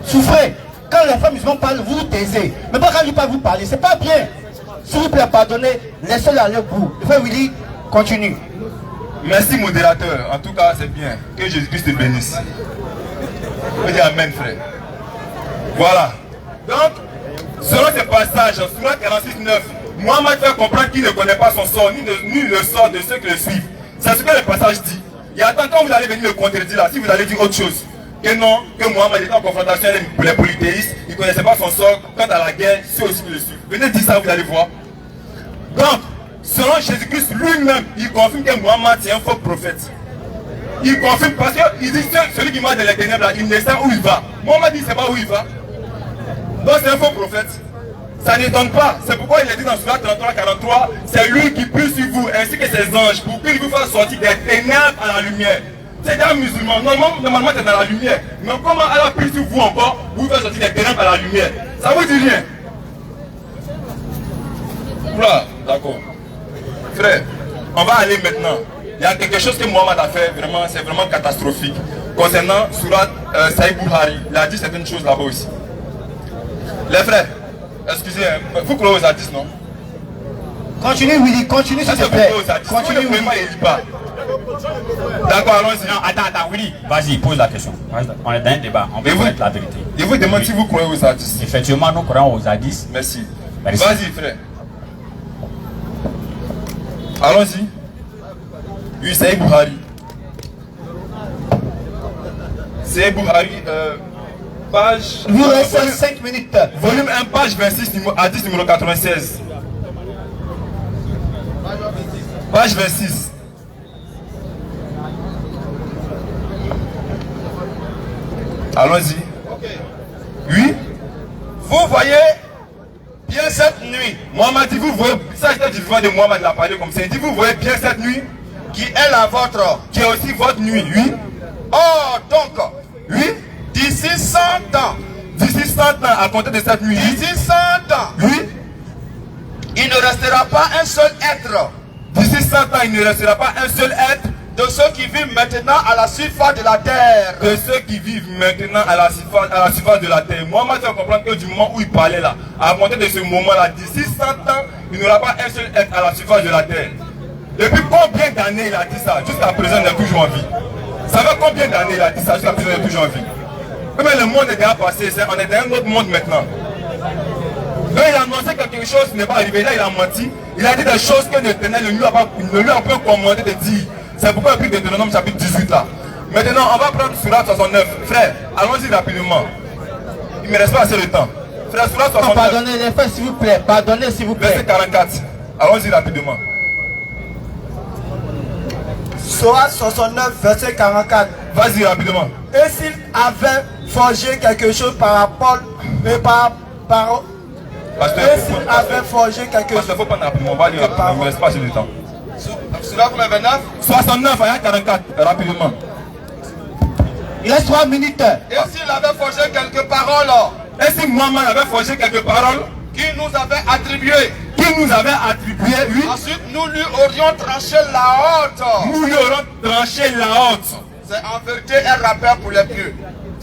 Souffrez. Quand les femmes musulmanes parlent, vous vous taisez. Mais pas quand ils parlent, vous parlez. C'est pas bien. S'il vous plaît, pardonnez, laissez-le aller au bout. Le frère Willy, continue. Merci, modérateur. En tout cas, c'est bien. Que Jésus-Christ te bénisse. Je dis amen, frère. Voilà. Donc, selon ce passage, en Sourate 46, 9, Mohammed fait comprendre qu'il ne connaît pas son sort, ni le sort de ceux qui le suivent. C'est ce que le passage dit. Et attends, quand vous allez venir le contredire là, si vous allez dire autre chose, que non, que Mohammed était en confrontation avec les polythéistes, il ne connaissait pas son sort, quant à la guerre, ceux aussi qui le suivent. Venez dire ça, vous allez voir. Donc, selon Jésus-Christ lui-même, il confirme que Mohammed est un faux prophète. Il confirme parce qu'il dit celui qui marche dans les ténèbres là, il ne sait où il va. Mohammed dit il ne sait pas où il va. Donc c'est un faux prophète. Ça n'étonne pas. C'est pourquoi il a dit dans Sourate 33-43, c'est lui qui prie sur vous ainsi que ses anges pour qu'il vous fasse sortir des ténèbres à la lumière. C'est un musulman. Normalement c'est dans la lumière. Mais comment Allah prie sur vous encore pour vous faire sortir des ténèbres à la lumière? Ça vous dit rien? Voilà, d'accord. Frère, on va aller maintenant. Il y a quelque chose que Mohammed a fait, vraiment, c'est vraiment catastrophique. Concernant Sourate Sahih Bukhari, il a dit certaines choses là-bas aussi. Les frères, excusez, vous croyez aux hadiths, non? Continue, Willy, continue s'il te plaît. Continue, Willy. D'accord, allons-y. Non, attends, Willy, vas-y, pose la question. On est dans un débat, on peut connaître la vérité. Je vous demande si vous croyez aux hadiths. Effectivement, nous croyons aux hadiths. Merci. Vas-y, frère. Allons-y. Oui, Sahih Bukhari. Sahih Bukhari, page... Il vous reste 5 minutes. Volume 1, page 26, hadith numéro 96. Page 26. Allons-y. Oui. Vous voyez bien cette nuit. Mohammed dit, vous voyez, ça c'est du vivant de Mohammed, il a parlé comme ça. Il dit, vous voyez bien cette nuit qui est la vôtre, qui est aussi votre nuit, oui. Oh, donc, oui, d'ici 100 ans, d'ici 100 ans, à compter de cette nuit, d'ici 100 ans, oui, il ne restera pas un seul être. D'ici 100 ans, il ne restera pas un seul être de ceux qui vivent maintenant à la surface de la terre. De ceux qui vivent maintenant à la surface de la terre. Mohammed fait comprendre que du moment où il parlait là, à compter de ce moment-là, d'ici 100 ans, il n'y aura pas un seul être à la surface de la terre. Depuis combien d'années il a dit ça? Jusqu'à présent, il est toujours en vie. Ça fait combien d'années il a dit ça? Jusqu'à présent, il est toujours en vie. Mais le monde est déjà passé, on est dans un autre monde maintenant. Donc il a annoncé que quelque chose n'est pas arrivé. Là, il a menti. Il a dit des choses que ne lui a pas commandé de dire. C'est pourquoi il y a pris Deutéronome chapitre 18 là. Maintenant, on va prendre Surat 69. Frère, allons-y rapidement. Il ne me reste pas assez de temps. Frère, Surat 69. Pardonnez les frères, s'il vous plaît. Pardonnez, s'il vous plaît. Verset 44. Allons-y rapidement. Surat 69, verset 44. Vas-y rapidement. Et s'il avait forgé quelque chose par Paul, mais par parole. Et s'il avait forgé quelque chose. Il faut prendre rapidement. On va lire rapidement. Il ne me reste pas assez de temps. Surat combien 29? 69, ayat 44. Rapidement. Il reste 3 minutes. Et s'il avait forgé quelques paroles Et si Mohamed avait forgé quelques paroles qui nous avait attribuées, oui, ensuite nous lui aurions tranché la honte. nous lui aurons tranché la honte. C'est en vérité un rappel pour les pieux.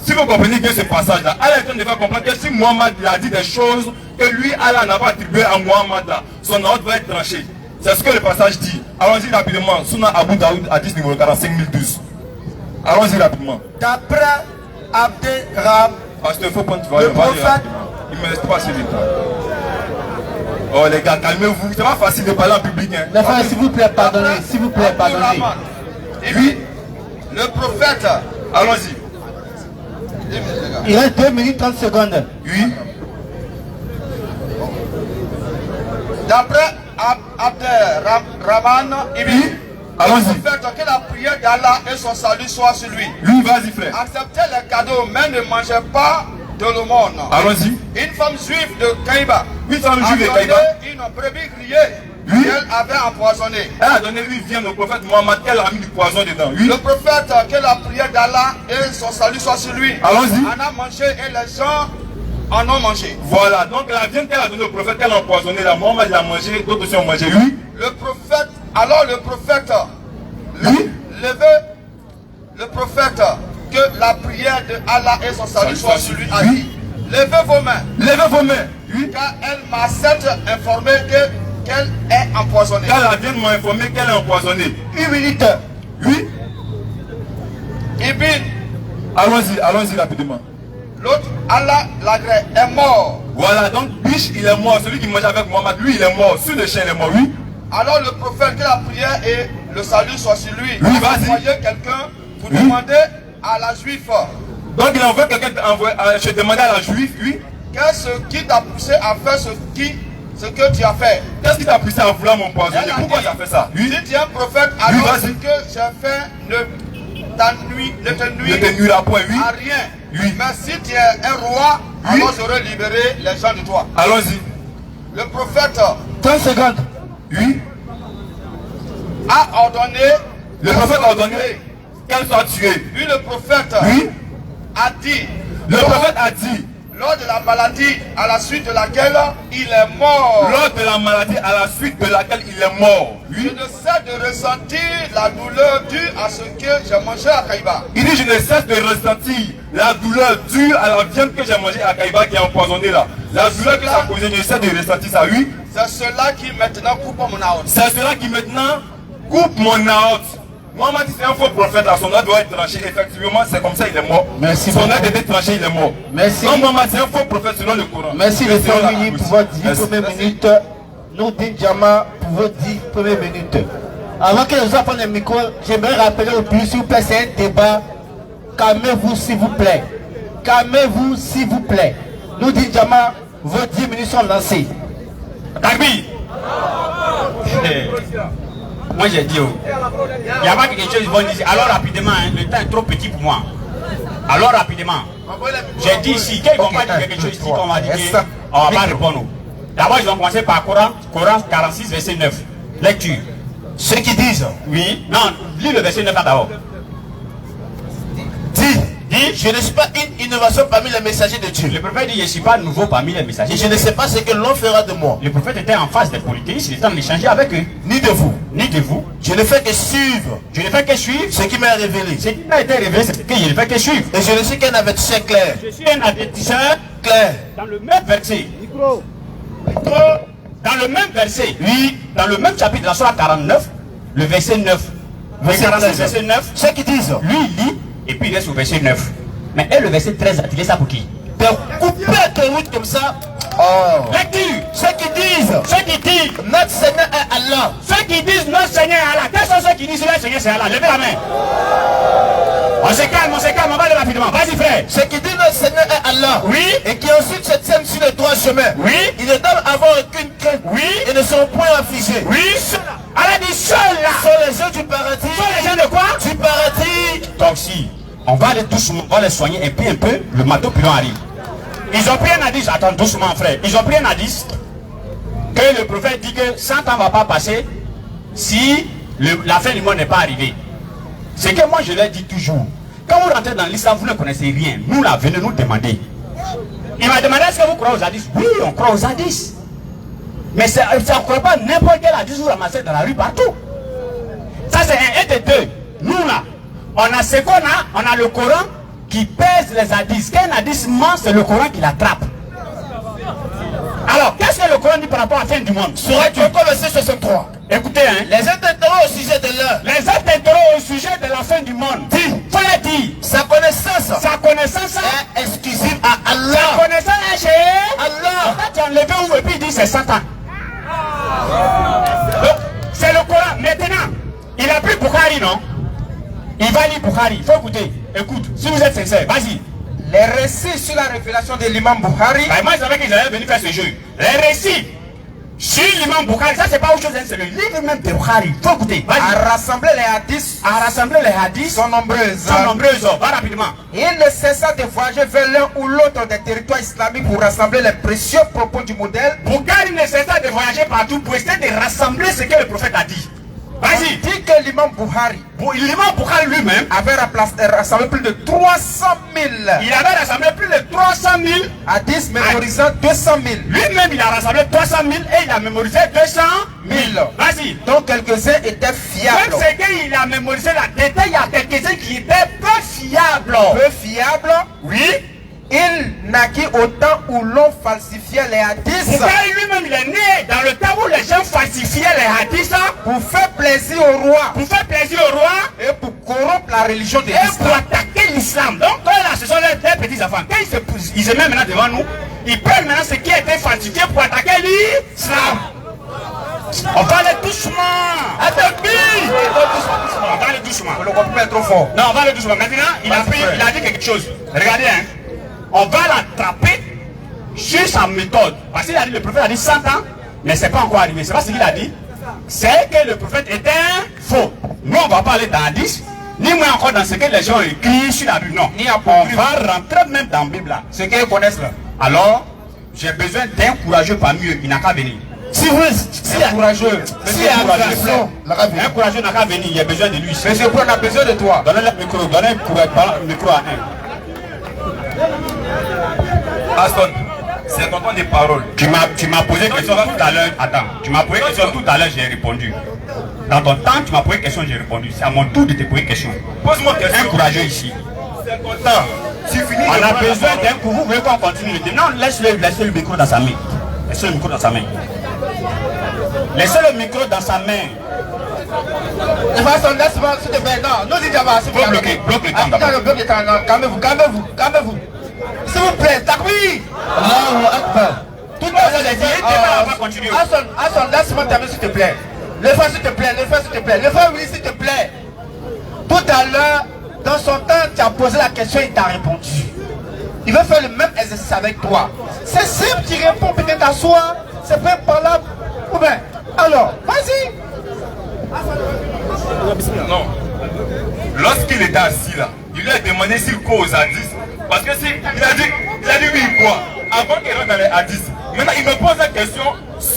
Si vous comprenez bien ce passage-là, Allah est en train de faire comprendre que si Mohamed a dit des choses que lui, Allah n'a pas attribuées à Mohamed, là, son honte va être tranchée. C'est ce que le passage dit. Allons-y rapidement. Sunan Abu Daoud, hadith numéro 45012. Allons-y rapidement. D'après Abderrahman, Parce qu'il faut prendre le prophète. Il ne me reste pas assez de temps. Oh les gars, calmez-vous. C'est pas facile de parler en public. Hein. Les frères, s'il vous plaît, pardonnez. S'il vous plaît, pardonnez. Et puis, le prophète, Allons-y. Il reste 2 minutes 30 secondes. Oui. d'après Abderrahman, Allons-y. le prophète, que la prière d'Allah et son salut soient sur lui. Oui, vas-y frère. Acceptez les cadeaux, mais ne mangez pas de l'aumône. Allons-y. Une femme juive de Kaïba Oui, femme a juive de donné Kaïba. une brebis grillée Oui. qu'elle avait empoisonnée. Elle a donné une viande au prophète Mohammed qu'elle a mis du poison dedans. Oui. Le prophète, que la prière d'Allah et son salut soient sur lui, Allons-y. en a mangé et les gens en ont mangé. Voilà, donc la viande qu'elle a donnée au prophète, qu'elle a empoisonnée, la Mohammed l'a mangé, d'autres aussi ont mangé. Oui. Le prophète, alors le prophète, Oui. le prophète, que la prière de Allah et son salut soient sur lui, a Oui. dit, levez vos mains, Levez vos mains. Oui. car elle m'a certes informé qu'elle est empoisonnée. Quand la viande m'a informé qu'elle est empoisonnée. 1 minute. Oui. Ibn, Allons-y rapidement. l'autre, Allah l'agrée, est mort. Voilà, donc Biche, il est mort. Celui qui mange avec Mohammed, lui, il est mort. Sur le chien, il est mort. Oui. Alors le prophète, que la prière et le salut soient sur lui, Oui, a vas-y. envoyé quelqu'un pour Oui. demander à la juive, Donc il envoie quelqu'un je demandais à la juive, oui. qu'est-ce qui t'a poussé à faire ce que tu as fait? Qu'est-ce qui t'a poussé à vouloir m'empoisonner? Elle a Pourquoi dit, tu as fait ça? Oui. Si tu es un prophète, Oui, alors vas-y. ce que j'ai fait ne te Ne te nuira point, oui. à rien. Oui. Mais si tu es un roi, Oui. alors j'aurais libéré les gens de toi. Allons-y. Le prophète 30 secondes. Oui. a ordonné. Le prophète a ordonné qu'elle soit tuée. Puis le prophète Oui. a dit, Le prophète a dit, lors de la maladie à la suite de laquelle il est mort, lors de la maladie à la suite de laquelle il est mort. je Oui. ne cesse de ressentir la douleur due à ce que j'ai mangé à Kaïba. Il dit, je ne cesse de ressentir la douleur due à la viande que j'ai mangée à Kaïba qui est empoisonnée là. La douleur que ça a causé, je ne cesse de ressentir ça, oui. C'est cela qui maintenant coupe mon aorte. C'est cela qui maintenant coupe mon aorte. Mohamed dit c'est un faux prophète là, son âge doit être tranché. Effectivement, c'est comme ça il est mort. Merci Son beaucoup. âge était tranché, il est mort. Merci. Donc Mohamed c'est un faux prophète selon le Coran. Merci les Selon la familles Bible. pour votre 10 Merci. premières minutes. Nourdin Djama pour vos 10 premières minutes. Avant que nous apprenions le micro, j'aimerais rappeler au plus, s'il vous plaît, c'est un débat. Calmez-vous s'il vous plaît. Calmez-vous s'il vous plaît. Nourdin Djama, vos 10 minutes sont lancées. Takbir. Moi j'ai dit, il y a pas quelque chose, ils vont dire, alors rapidement, hein, le temps est trop petit pour moi. Alors rapidement, j'ai dit ici, qu'ils vont pas dire quelque chose ici qu'on va dire, on va pas répondre. D'abord ils vont commencer par Coran 46 verset 9. Lecture. Ceux qui disent, Oui, non, lis le verset 9 là d'abord. dis, je ne suis pas une innovation parmi les messagers de Dieu. Le prophète dit, je ne suis pas nouveau parmi les messagers. Et je ne sais pas ce que l'on fera de moi, Le prophète était en face des polythéistes, il était en train d'échanger avec eux. ni de vous. Ni de vous. Je ne fais que suivre Je ne fais que suivre. ce qui m'est révélé. Ce qui m'a été révélé, c'est que je ne fais que suivre. Et je ne suis qu'un avertisseur clair. Je suis un avertisseur Clair. dans le même verset. Dans le même verset, oui, dans le même chapitre, dans Surah 49, le verset 9. Verset 46, 49. verset 9. Ceux qui disent, Lui, il lit, et puis il reste au verset 9. Mais et le verset 13, a tiré ça pour qui? de couper ton route comme ça. Oh. Lecture. Ceux Ceux qui disent notre Seigneur est Allah. Ceux qui disent notre Seigneur est Allah. Quels sont ceux qui disent notre Seigneur c'est Allah? Levez la main. On se calme, on va aller rapidement. Vas-y frère. Ceux qui disent notre Seigneur est Allah. Oui. Et qui ensuite se tiennent sur les trois chemins. Oui. Ils ne doivent avoir aucune crainte. Oui. Et ne sont point affligés. Oui. Allah dit ceux-là sont les gens du paradis. Sont les gens de quoi? Du paradis. Donc si on va aller doucement, on va les soigner un peu, le matin pilon arrive. Ils ont pris un indice, attends doucement frère. Ils ont pris un indice que le prophète dit que 100 ans ne va pas passer si la fin du monde n'est pas arrivée. C'est que moi je leur dis toujours, quand vous rentrez dans l'islam, vous ne connaissez rien. Nous là, venez nous demander. Il m'a demandé est-ce que vous croyez aux hadiths? Oui, on croit aux hadiths. Mais ça ne croit pas n'importe quel hadith vous ramassez dans la rue partout. Ça c'est un des deux. Nous là, on a ce qu'on a, on a le Coran qui pèse les hadiths. Quand un hadith ment, c'est le Coran qui l'attrape. Alors, qu'est-ce que le Coran dit par rapport à la fin du monde? Surat verset 63. Écoutez, hein. Les êtres interrogent au sujet de l'heure. Les êtres interrogent au sujet de la fin du monde. Faut le dire. Sa connaissance est exclusive à Allah. Sa connaissance est chez Allah. En fait, tu as enlevé où et puis il dit c'est Satan. Donc, c'est le Coran. Maintenant, il a pris Bukhari, non? Il va lire Bukhari. Il faut écouter. Écoute, si vous êtes sincère, vas-y. Les récits sur la révélation de l'imam Bukhari. Bah, moi, je savais qu'ils allaient venir faire ce jeu. Les récits sur l'imam Bukhari, ça c'est pas autre chose, c'est le livre même de Bukhari. Il faut écouter. À rassembler les hadiths. Sont nombreuses. Va rapidement. Il ne cessa de voyager vers l'un ou l'autre des territoires islamiques pour rassembler les précieux propos du modèle. Bukhari ne cessa de voyager partout pour essayer de rassembler ce que le prophète a dit. Vas-y. Dit que l'imam Bukhari lui-même avait rassemblé plus de 300 000. Il avait rassemblé plus de 300 000 hadiths mémorisant 200 000. Lui-même il a rassemblé 300 000 et il a mémorisé 200 000. Vas-y. Donc quelques-uns étaient fiables. Même ce qu'il a mémorisé la détail, il y a quelques-uns qui étaient peu fiables. Peu fiables? Oui. Il naquit au temps où l'on falsifiait les hadiths. Bukhari lui-même il est né dans le temps où les gens falsifiaient les hadiths pour faire plaisir au roi. Et pour corrompre la religion de l'islam. Et pour attaquer l'islam. Donc là, ce sont les petits enfants. Quand ils se mettent maintenant devant nous, ils prennent maintenant ce qui a été falsifié pour attaquer l'islam. On va aller doucement. On va aller doucement. Le groupe est trop fort. Non, on va aller doucement. Maintenant, il a dit quelque chose. Regardez, hein. On va l'attraper sur sa méthode. Parce qu'il a dit, le prophète a dit 100 ans, mais c'est pas encore arrivé. C'est pas ce qu'il a dit. C'est que le prophète était faux. Nous, on va pas aller dans 10, ni moins encore dans ce que les gens écrivent sur la Bible. Non. On va rentrer même dans la Bible là. Ce qu'ils connaissent là. Alors, j'ai besoin d'un courageux parmi eux. Il n'a qu'à venir. Si un courageux, un courageux n'a qu'à venir. Il a besoin de lui. Monsieur Pro, on a besoin de toi. Donnez le micro. Donnez le micro à un. Aston, c'est ton temps de parole. Tu m'as posé question tout à l'heure. Attends, tu m'as posé question tout à l'heure, j'ai répondu. Dans ton temps, tu m'as posé question, j'ai répondu. C'est à mon tour de te poser question. Pose-moi question. Un courageux ici. C'est ton temps. On a besoin d'un coup. Vous voulez qu'on continue? Non, laissez le micro dans sa main. Laissez le micro dans sa main. Laissez le micro dans sa main. Laisse-moi, s'il te plaît. Non, nous disons d'abord. Bloque le temps d'abord. Calmez-vous. S'il vous plaît, Takbir. Allahu Akbar. Tout à l'heure, j'ai dit, on va continuer. Hassan, laisse-moi terminer, s'il te plaît. Le frère, s'il te plaît. Le frère, oui, s'il te plaît. Tout à l'heure, dans son temps, tu as posé la question, il t'a répondu. Il veut faire le même exercice avec toi. C'est simple, tu réponds peut-être à soi. C'est pas par là. Ou bien, alors, vas-y. Non. Lorsqu'il était assis là, il lui a demandé s'il croit aux hadiths. Parce que si, il a dit oui, quoi. Avant qu'il rentre dans les hadiths. Maintenant, il me pose la question.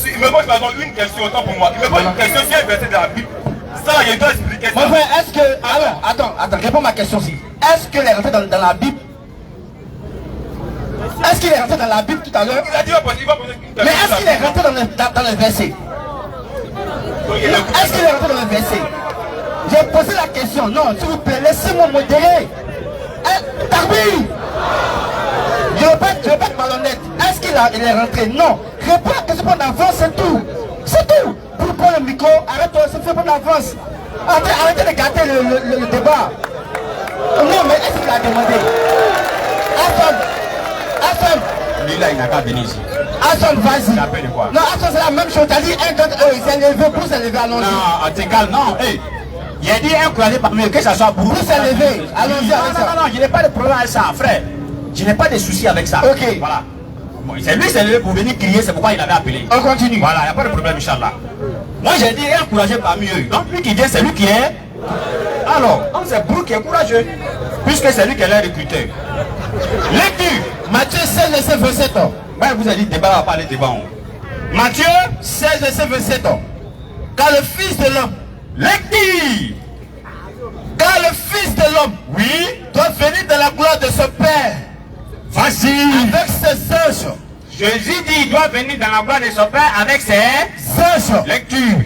Il me pose pardon, une question autant pour moi. Il me pose une question sur un verset de la Bible. Ça, il doit expliquer ça. Mon frère, est-ce que. Alors, attends, réponds ma question aussi. Est-ce qu'il est rentré dans la Bible? Est-ce qu'il est rentré dans la Bible tout à l'heure? Il a dit il va poser une question. Mais est-ce qu'il est rentré dans le verset? Est-ce qu'il est rentré dans le verset? J'ai posé la question. Non, s'il vous plaît, laissez-moi modérer. Takbir. Je ne veux pas être malhonnête. Est-ce qu'il est rentré? Non. Réponds à la question en avance, c'est tout. C'est tout. Pour prendre le micro, arrête-toi, c'est fait en avance. Arrêtez de gâter le débat. Non, mais est-ce qu'il a demandé? Hassan, Lui-là, il n'a qu'à venir ici. Hassan, vas-y. Tu appelles quoi? Non, Hassan, c'est la même chose. T'as dit un d'entre eux, il s'est levé pour s'élever, allons-y. Non, t'es calme, non. Hey. Il a dit un courageux parmi eux, que ça soit pour s'élever. Allons-y avec ça. Non, je n'ai pas de problème avec ça, frère. Je n'ai pas de soucis avec ça. Ok. Voilà. Bon, c'est lui qui s'est levé pour venir crier, c'est pourquoi il avait appelé. On continue. Voilà, il n'y a pas de problème, Inch'Allah. Moi, j'ai dit un courageux parmi eux. Donc, lui qui vient, c'est lui qui est. Alors, c'est Brou qui est courageux. Puisque c'est lui qui est le recruteur. Lecture. Matthieu 16, verset 27 ans. Ouais, vous avez dit débat, on va parler débat. Matthieu 16, verset 27 ans. Car le Fils de l'homme. Lecture. Car le Fils de l'homme, Oui. doit venir dans la gloire de son Père. Vas-y. Avec ses anges. Jésus dit il doit venir dans la gloire de son Père avec ses Anges. lectures.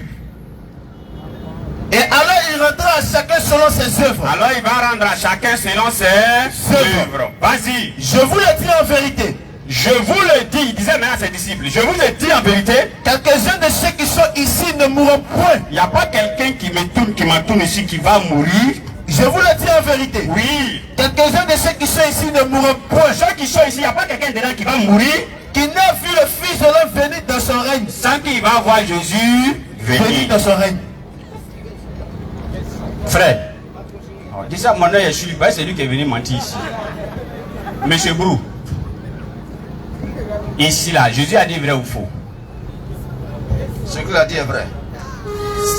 Et alors il rendra à chacun selon ses œuvres. Alors il va rendre à chacun selon ses œuvres. Vas-y. Je vous le dis en vérité. Je vous le dis, il disait maintenant à ses disciples, je vous le dis en vérité, Quelques-uns de ceux qui sont ici ne mourront point. il n'y a pas quelqu'un qui m'entoure ici qui va mourir. Je vous le dis en vérité. Oui. Quelques-uns de ceux qui sont ici ne mourront point. Ceux qui sont ici, il n'y a pas quelqu'un dedans qui va mourir Qui n'a vu le Fils de l'homme venir dans son règne. sans qu'il va voir Jésus Venir venir. dans son règne. Frère, dis ça, mon œil est sur lui, c'est lui qui est venu mentir ici. Monsieur Brou, ici là, Jésus a dit vrai ou faux? Ce qu'il a dit est vrai.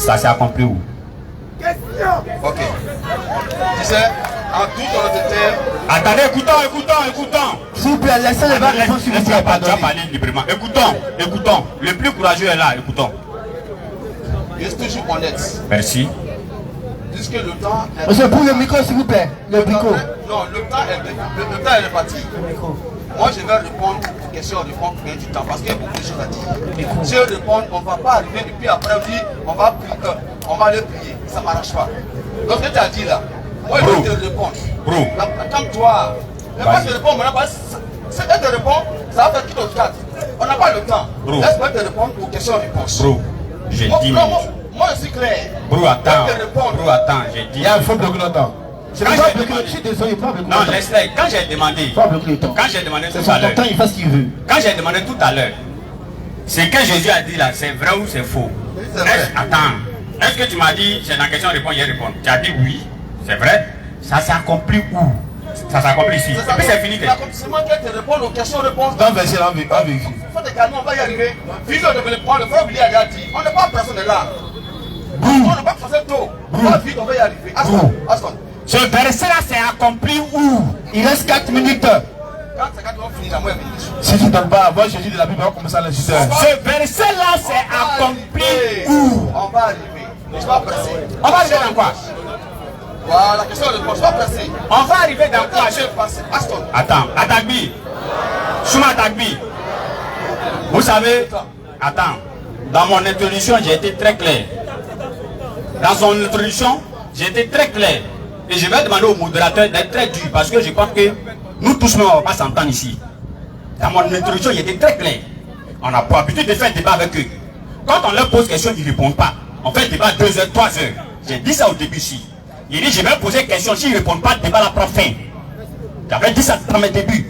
Ça s'est accompli où? Ok. Tu sais, en toute honnêteté, Attendez, écoutons. S'il vous plaît, laissez les barres répondre s'il vous plaît. Tu vas Pardonnez. parler librement. Écoutons. Le plus courageux est là, écoutons. je suis toujours honnête. Merci. Puisque le temps est... Monsieur, pour le micro s'il vous plaît. Le micro. Non, le temps est reparti. Moi, je vais répondre aux questions, répondre bien du temps, parce qu'il y a beaucoup de choses à dire. Si je réponds, on ne va pas arriver, et puis après, on dit, on va aller prier. Ça ne marche pas. Donc, ce que tu as dit là, moi, je vais te répondre. Bro. Attends-toi. Je vais te répondre maintenant, parce que si elle te répond, ça va faire quitte au cadre. On n'a pas le temps. Bro. Laisse-moi te répondre aux questions-réponses. Bro, j'ai dit. Moi, je suis clair. Bro, attends. Je vais te répondre. Bro, attends, j'ai dit. Il y a un faux bloqué longtemps. Je suis désolé, pas bloqué Non, longtemps. laisse-le. Quand j'ai demandé. Pas bloqué longtemps. Quand j'ai demandé C'est tout son à l'heure. temps, il fait ce qu'il veut. Quand j'ai demandé tout à l'heure, ce que Jésus a dit là, c'est vrai ou c'est faux? C'est vrai. Attends. Est-ce que tu m'as dit, c'est la question-réponse, il répond. Tu as dit oui, c'est vrai. Ça s'est accompli où? Ça s'est accompli ici. Et puis c'est fini. L'accomplissement qu'elle te répond aux questions-réponses. Dans verset, on vérifie. Faut te calmer, on va y arriver. Vu que le développement, le frère Billy a dit, on n'est pas personne là. On n'est pas passé tôt. On va vite, on va y arriver. Aston. Ce verset-là s'est accompli où? Il reste 4 minutes. Quand c'est quand on finit, la moi, Si tu ne donnes pas avant Jésus de la Bible, on va commencer à l'insulter. Ce verset-là s'est accompli où? On va arriver. Je ne suis pas pressé. On va arriver dans quoi? Voilà, question-réponse. Je ne suis pas pressé. On va arriver dans quoi? Je vais passer. Aston. Attends, Atagbi. Souma Atagbi. Vous savez, attends, dans mon introduction, j'ai été très clair. Dans son introduction, j'ai été très clair. Et je vais demander au modérateur d'être très dur parce que je pense que nous tous, on ne va pas s'entendre ici. Dans mon introduction, j'ai été très clair. On n'a pas l'habitude de faire un débat avec eux. Quand on leur pose question, ils ne répondent pas. On fait le débat 2 heures, 3 heures. J'ai dit ça au début ici. Il dit, je vais poser question. S'ils ne répondent pas, le débat la prend fin. J'avais dit ça dans mes débuts.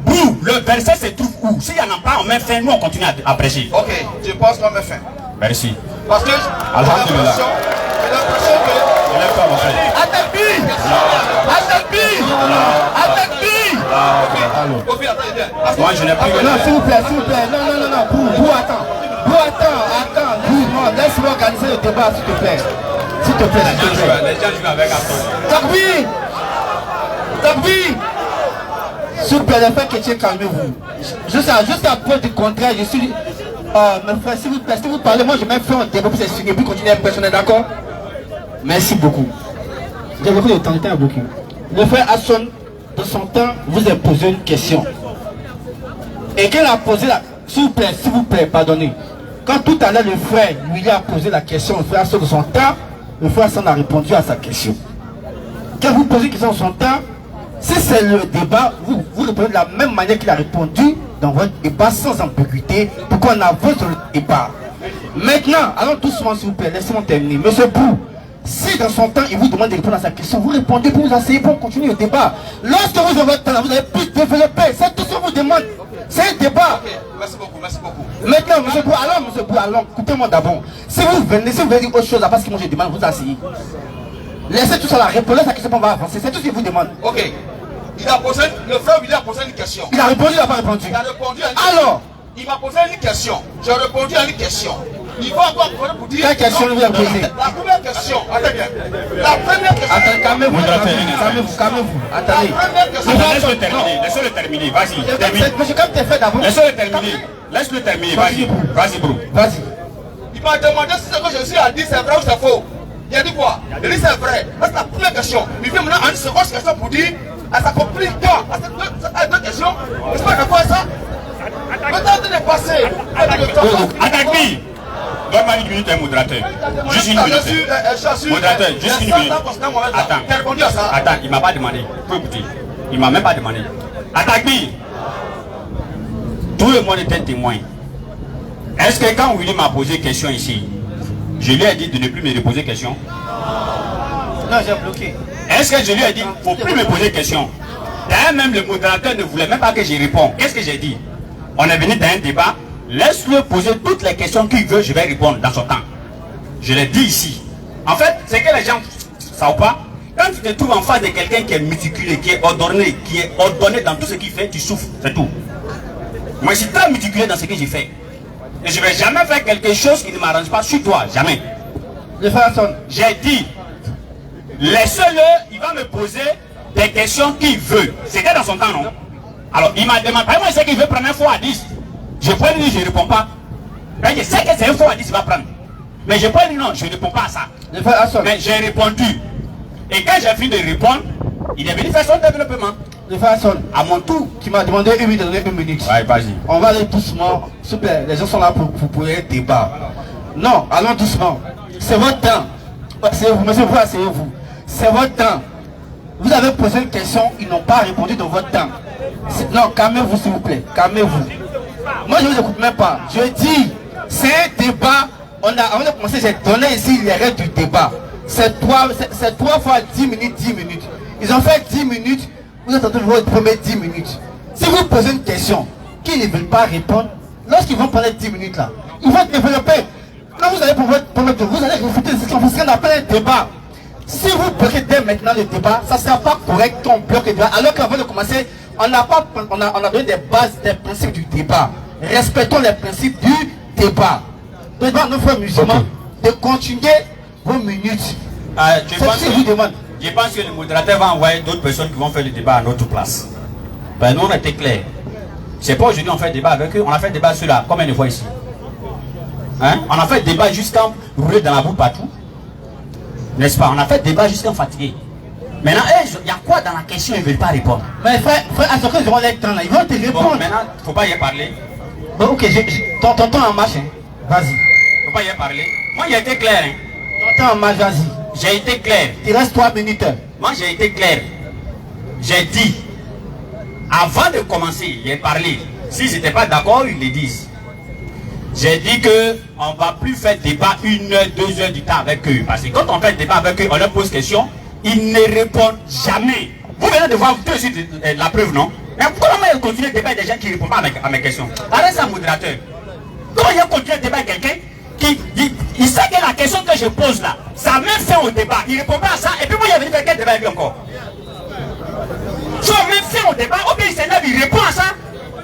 Bouh, le verset se trouve où? S'il n'y en a pas, on met fin, nous on continue à prêcher. Ok, je pense qu'on met fin. Merci. Parce que j'ai Alhamdulillah. l'impression que... Lève-toi, mon frère. Attaque-lui. Kofi, attends, il vient. Moi, je n'ai plus que Non, s'il vous plaît. Non. Bou, attends. Doucement, laisse-moi organiser le débat, s'il te plaît. les gens jouent avec Aston. Takbir. S'il vous plaît, les frères chrétiens, calmez-vous. Juste à preuve du contraire, je suis... mes frères, s'il vous plaît, si vous parlez, moi je vais faire un débat pour s'expliquer, puis continuer à impressionner, d'accord? Merci beaucoup. J'ai beaucoup de temps, à beaucoup. Le frère Hassan, de son temps, vous a posé une question. Et qu'elle a posé la... S'il vous plaît, pardonnez. Quand tout à l'heure le frère lui a posé la question, le frère Hassan de son temps, le frère Hassan a répondu à sa question. Quand vous posez une question de son temps, si c'est le débat, vous répondez de la même manière qu'il a répondu dans votre débat sans ambiguïté pour qu'on avance sur le débat. Maintenant, allons doucement s'il vous plaît, laissez-moi terminer. Monsieur Bou, Si dans son temps, il vous demande de répondre à sa question, vous répondez pour vous asseoir pour continuer le débat. Lorsque vous avez votre temps, vous allez plus développer. C'est tout ce qu'on vous demande. C'est un débat. Ok, merci beaucoup, merci beaucoup. Maintenant, monsieur Boualon, écoutez-moi d'abord. Si vous venez dire autre chose à part ce que moi je demande, vous asseyez. Laissez tout ça là, répondez à sa question, on va avancer. C'est tout ce qu'il vous demande. Ok. Il a posé, le frère William a posé une question. Il a répondu, il n'a pas répondu. Il a répondu à une question. Alors, il m'a posé une question. J'ai répondu à une question. Il va encore pour dire. Quelle question vous avez posée? La première question. Attendez bien. La première question. attendez, calmez-vous. Attendez. La première question. Laisse-le terminer, laisse-le terminer, vas-y, termine. Monsieur, comme tu es fait d'abord. Laisse-le terminer, laisse-le terminer, vas-y, vas-y, bro. Vas-y. Il m'a demandé si ce que je suis à dire c'est vrai ou c'est faux. Il a dit quoi? Il a dit c'est vrai. C'est la première question. Il vient maintenant à une seconde question pour dire, elle s'accomplit quand? À deux questions. N'est-ce pas quoi ça? Le temps est passé. Attaque-lui. Donne-moi une minute, un modérateur. Juste une minute. Modérateur, juste une minute. Attends, il m'a pas demandé. Faut écouter. Il m'a même pas demandé. Attaque-lui. Tout le monde était témoin. Est-ce que quand Willy m'a posé question ici, je lui ai dit de ne plus me reposer question? Non, j'ai bloqué. Est-ce que je lui ai dit, il ne faut plus me poser question? D'ailleurs, même le modérateur ne voulait même pas que j'y réponde. Qu'est-ce que j'ai dit? On est venu dans un débat, laisse-le poser toutes les questions qu'il veut, je vais répondre dans son temps. Je l'ai dit ici. En fait, c'est que les gens ne savent pas. Quand tu te trouves en face de quelqu'un qui est méticuleux, qui est ordonné dans tout ce qu'il fait, tu souffres, c'est tout. Moi, je suis très méticuleux dans ce que j'ai fait. Et je ne vais jamais faire quelque chose qui ne m'arrange pas sur toi, jamais. De façon. J'ai dit, laisse-le, il va me poser des questions qu'il veut. C'était dans son temps, non? Alors, il m'a demandé, moi, je sais qu'il veut prendre un faux à 10. Je peux lui dire, je ne réponds pas. Mais je sais que c'est un faux à 10 qu'il va prendre. Mais je peux lui dire, non, je ne réponds pas à ça. De façon. Mais j'ai répondu. Et quand j'ai fini de répondre, il est venu faire son développement. De façon. À mon tour. Qui m'a demandé une minute. Ouais, vas-y. On va aller doucement. S'il vous plaît, les gens sont là pour un débat. Non, allons doucement. C'est votre temps. Asseyez-vous, monsieur, vous asseyez-vous. C'est votre temps. Vous avez posé une question, ils n'ont pas répondu dans votre temps. Non, calmez-vous s'il vous plaît. Calmez-vous. Moi, je ne vous écoute même pas. Je dis, c'est un débat. Avant de commencer, j'ai donné ici les règles du débat. C'est 3 fois 10 minutes, 10 minutes. Ils ont fait 10 minutes. Vous êtes en train de voir les premières 10 minutes. Si vous posez une question qu'ils ne veulent pas répondre, lorsqu'ils vont parler 10 minutes là, ils vont développer. Quand vous allez vous allez réfuter ce qu'on appelle un débat. Si vous bloquez dès maintenant le débat, ça ne sera pas correct qu'on bloque le débat. Alors qu'avant de commencer, on a donné des bases, des principes du débat. Respectons les principes du débat. Devant nos frères musulmans, de continuer vos minutes. Je pense que le modérateur va envoyer d'autres personnes qui vont faire le débat à notre place. Ben, nous, on était clairs. C'est pas aujourd'hui on fait le débat avec eux, on a fait le débat sur là, combien de fois ici? Hein? On a fait le débat jusqu'à rouler dans la boue partout. N'est-ce pas? On a fait le débat jusqu'à fatiguer. Maintenant, il y a quoi dans la question, ils ne veulent pas répondre? Mais frère, à ce qu'ils auront les temps là, ils vont te répondre. Bon, maintenant, il ne faut pas y parler. Bon, ok, ton temps en marche, hein. Vas-y. Il ne faut pas y parler. Moi, j'ai été clair. Hein. Ton temps en marche, vas-y. J'ai été clair. Il reste 3 minutes. Moi, j'ai été clair. J'ai dit, avant de commencer, j'ai parlé. S'ils n'étaient pas d'accord, ils le disent. J'ai dit qu'on ne va plus faire débat 1 heure, 2 heures du temps avec eux. Parce que quand on fait débat avec eux, on leur pose question, ils ne répondent jamais. Vous venez de voir tout de suite la preuve, non? Mais comment ils continuent le débat avec des gens qui ne répondent pas à mes questions? Arrête ça, modérateur. Comment ils continuent le débat avec quelqu'un qui il sait que la question que je pose là, ça met fin au débat. Il ne répond pas à ça. Et puis moi, il y avait quelqu'un débat avec lui encore. Si on met fin au débat, ok, il s'énerve, il répond à ça.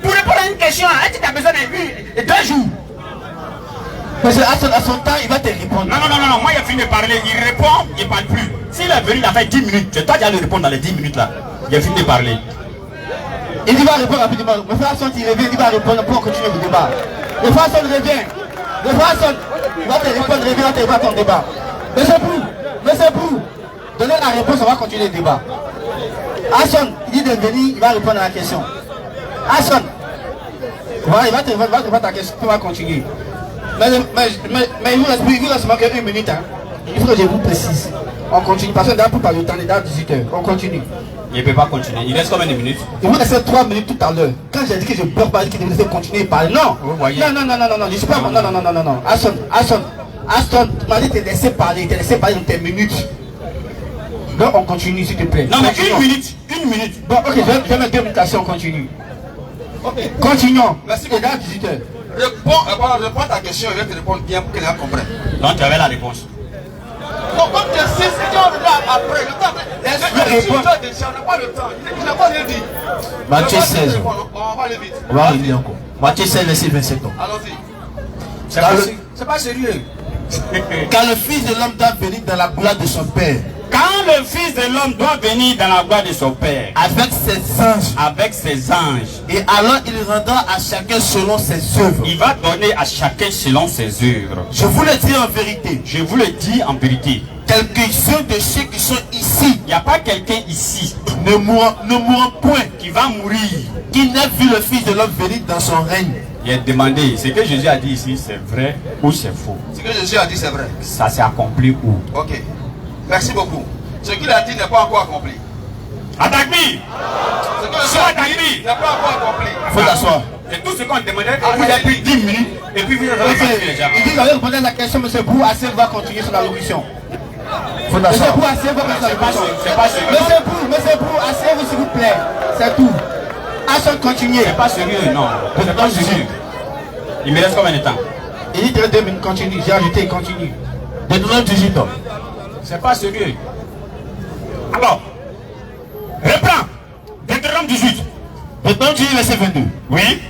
Pour répondre à une question, est-ce que tu as besoin de 2 jours? Parce qu'à son temps, il va te répondre. Non, moi il a fini de parler, il répond, il ne parle plus. S'il est venu, il a fait 10 minutes, c'est toi qui allais répondre dans les 10 minutes là. Il a fini de parler. Il va répondre rapidement. Le frère Son, il revient, il va répondre pour continuer le débat. Le frère Son revient. Le frère Son, il va te répondre, revient, il va te répondre à ton débat. Monsieur Brou, donnez la réponse, on va continuer le débat. Hassan, il dit de venir, il va répondre à la question. Hassan, voilà, il va te répondre à ta question, tu vas continuer. Mais il vous reste seulement que 1 minute. Hein. Il faut que je vous précise. On continue, parce que là, pour parler du temps, il est à 18h. On continue. Il ne peut pas continuer. Il reste combien de minutes? Il vous reste 3 minutes tout à l'heure. Quand j'ai dit que je ne bloque pas, qu'il devait continuer à parler. Non. Non. Je ne suis pas. Non. Hassan, Aston, tu m'as dit de te laisser parler dans tes minutes. Donc on continue s'il te plaît. Non mais une minute. Bon ok, je vais mettre 2 minutes on continue. Ok. Continuons. Merci beaucoup. 18h. Réponds à ta question, je vais te répondre bien pour que les gens comprennent. Donc tu avais la réponse. Donc comme tu sais ce qu'on a après, le temps. On n'a pas le temps. Il n'a pas rien dit. Matthieu 16. On va aller vite. On va arriver encore. Matthieu 16, verset 27 ans. Allons-y. C'est pas sérieux. Car le Fils de l'homme doit venir dans la gloire de son Père. Quand le Fils de l'homme doit venir dans la gloire de son Père, avec ses anges. Avec ses anges. Et alors il rendra à chacun selon ses œuvres. Il va donner à chacun selon ses œuvres. Je vous le dis en vérité. Je vous le dis en vérité. Quelques-uns de ceux qui sont ici. Il n'y a pas quelqu'un ici. Ne mourront point. Qui va mourir. Qui n'a vu le Fils de l'homme venir dans son règne. Il a demandé, ce que Jésus a dit ici, c'est vrai ou c'est faux? Ce que Jésus a dit, c'est vrai. Ça s'est accompli où? Ok. Merci beaucoup. Ce qu'il a dit n'est pas encore accompli. Attaque-lui! Ce que Jésus a dit n'est pas encore accompli. Il faut t'asseoir. C'est tout ce qu'on demandait. Vous avez pris 10 minutes et puis vous avez fait les gens. Il dit qu'il avait répondu à la question, M. Bou, assez va continuer sur la locution. Faut M. t'asseoir. Bou, assez va continuer sur la locution. C'est pas sérieux. M. Bou, asseyez-vous s'il vous plaît. C'est tout. Asson, continuez. C'est pas sérieux, non. C'est pas sérieux. Il me reste combien de temps? Il dit 2 minutes, continue. J'ai ajouté, continue. Deutéronome 18 ans. C'est pas sérieux. Alors, reprends. Deutéronome 18. Deutéronome 18, verset 22. Oui.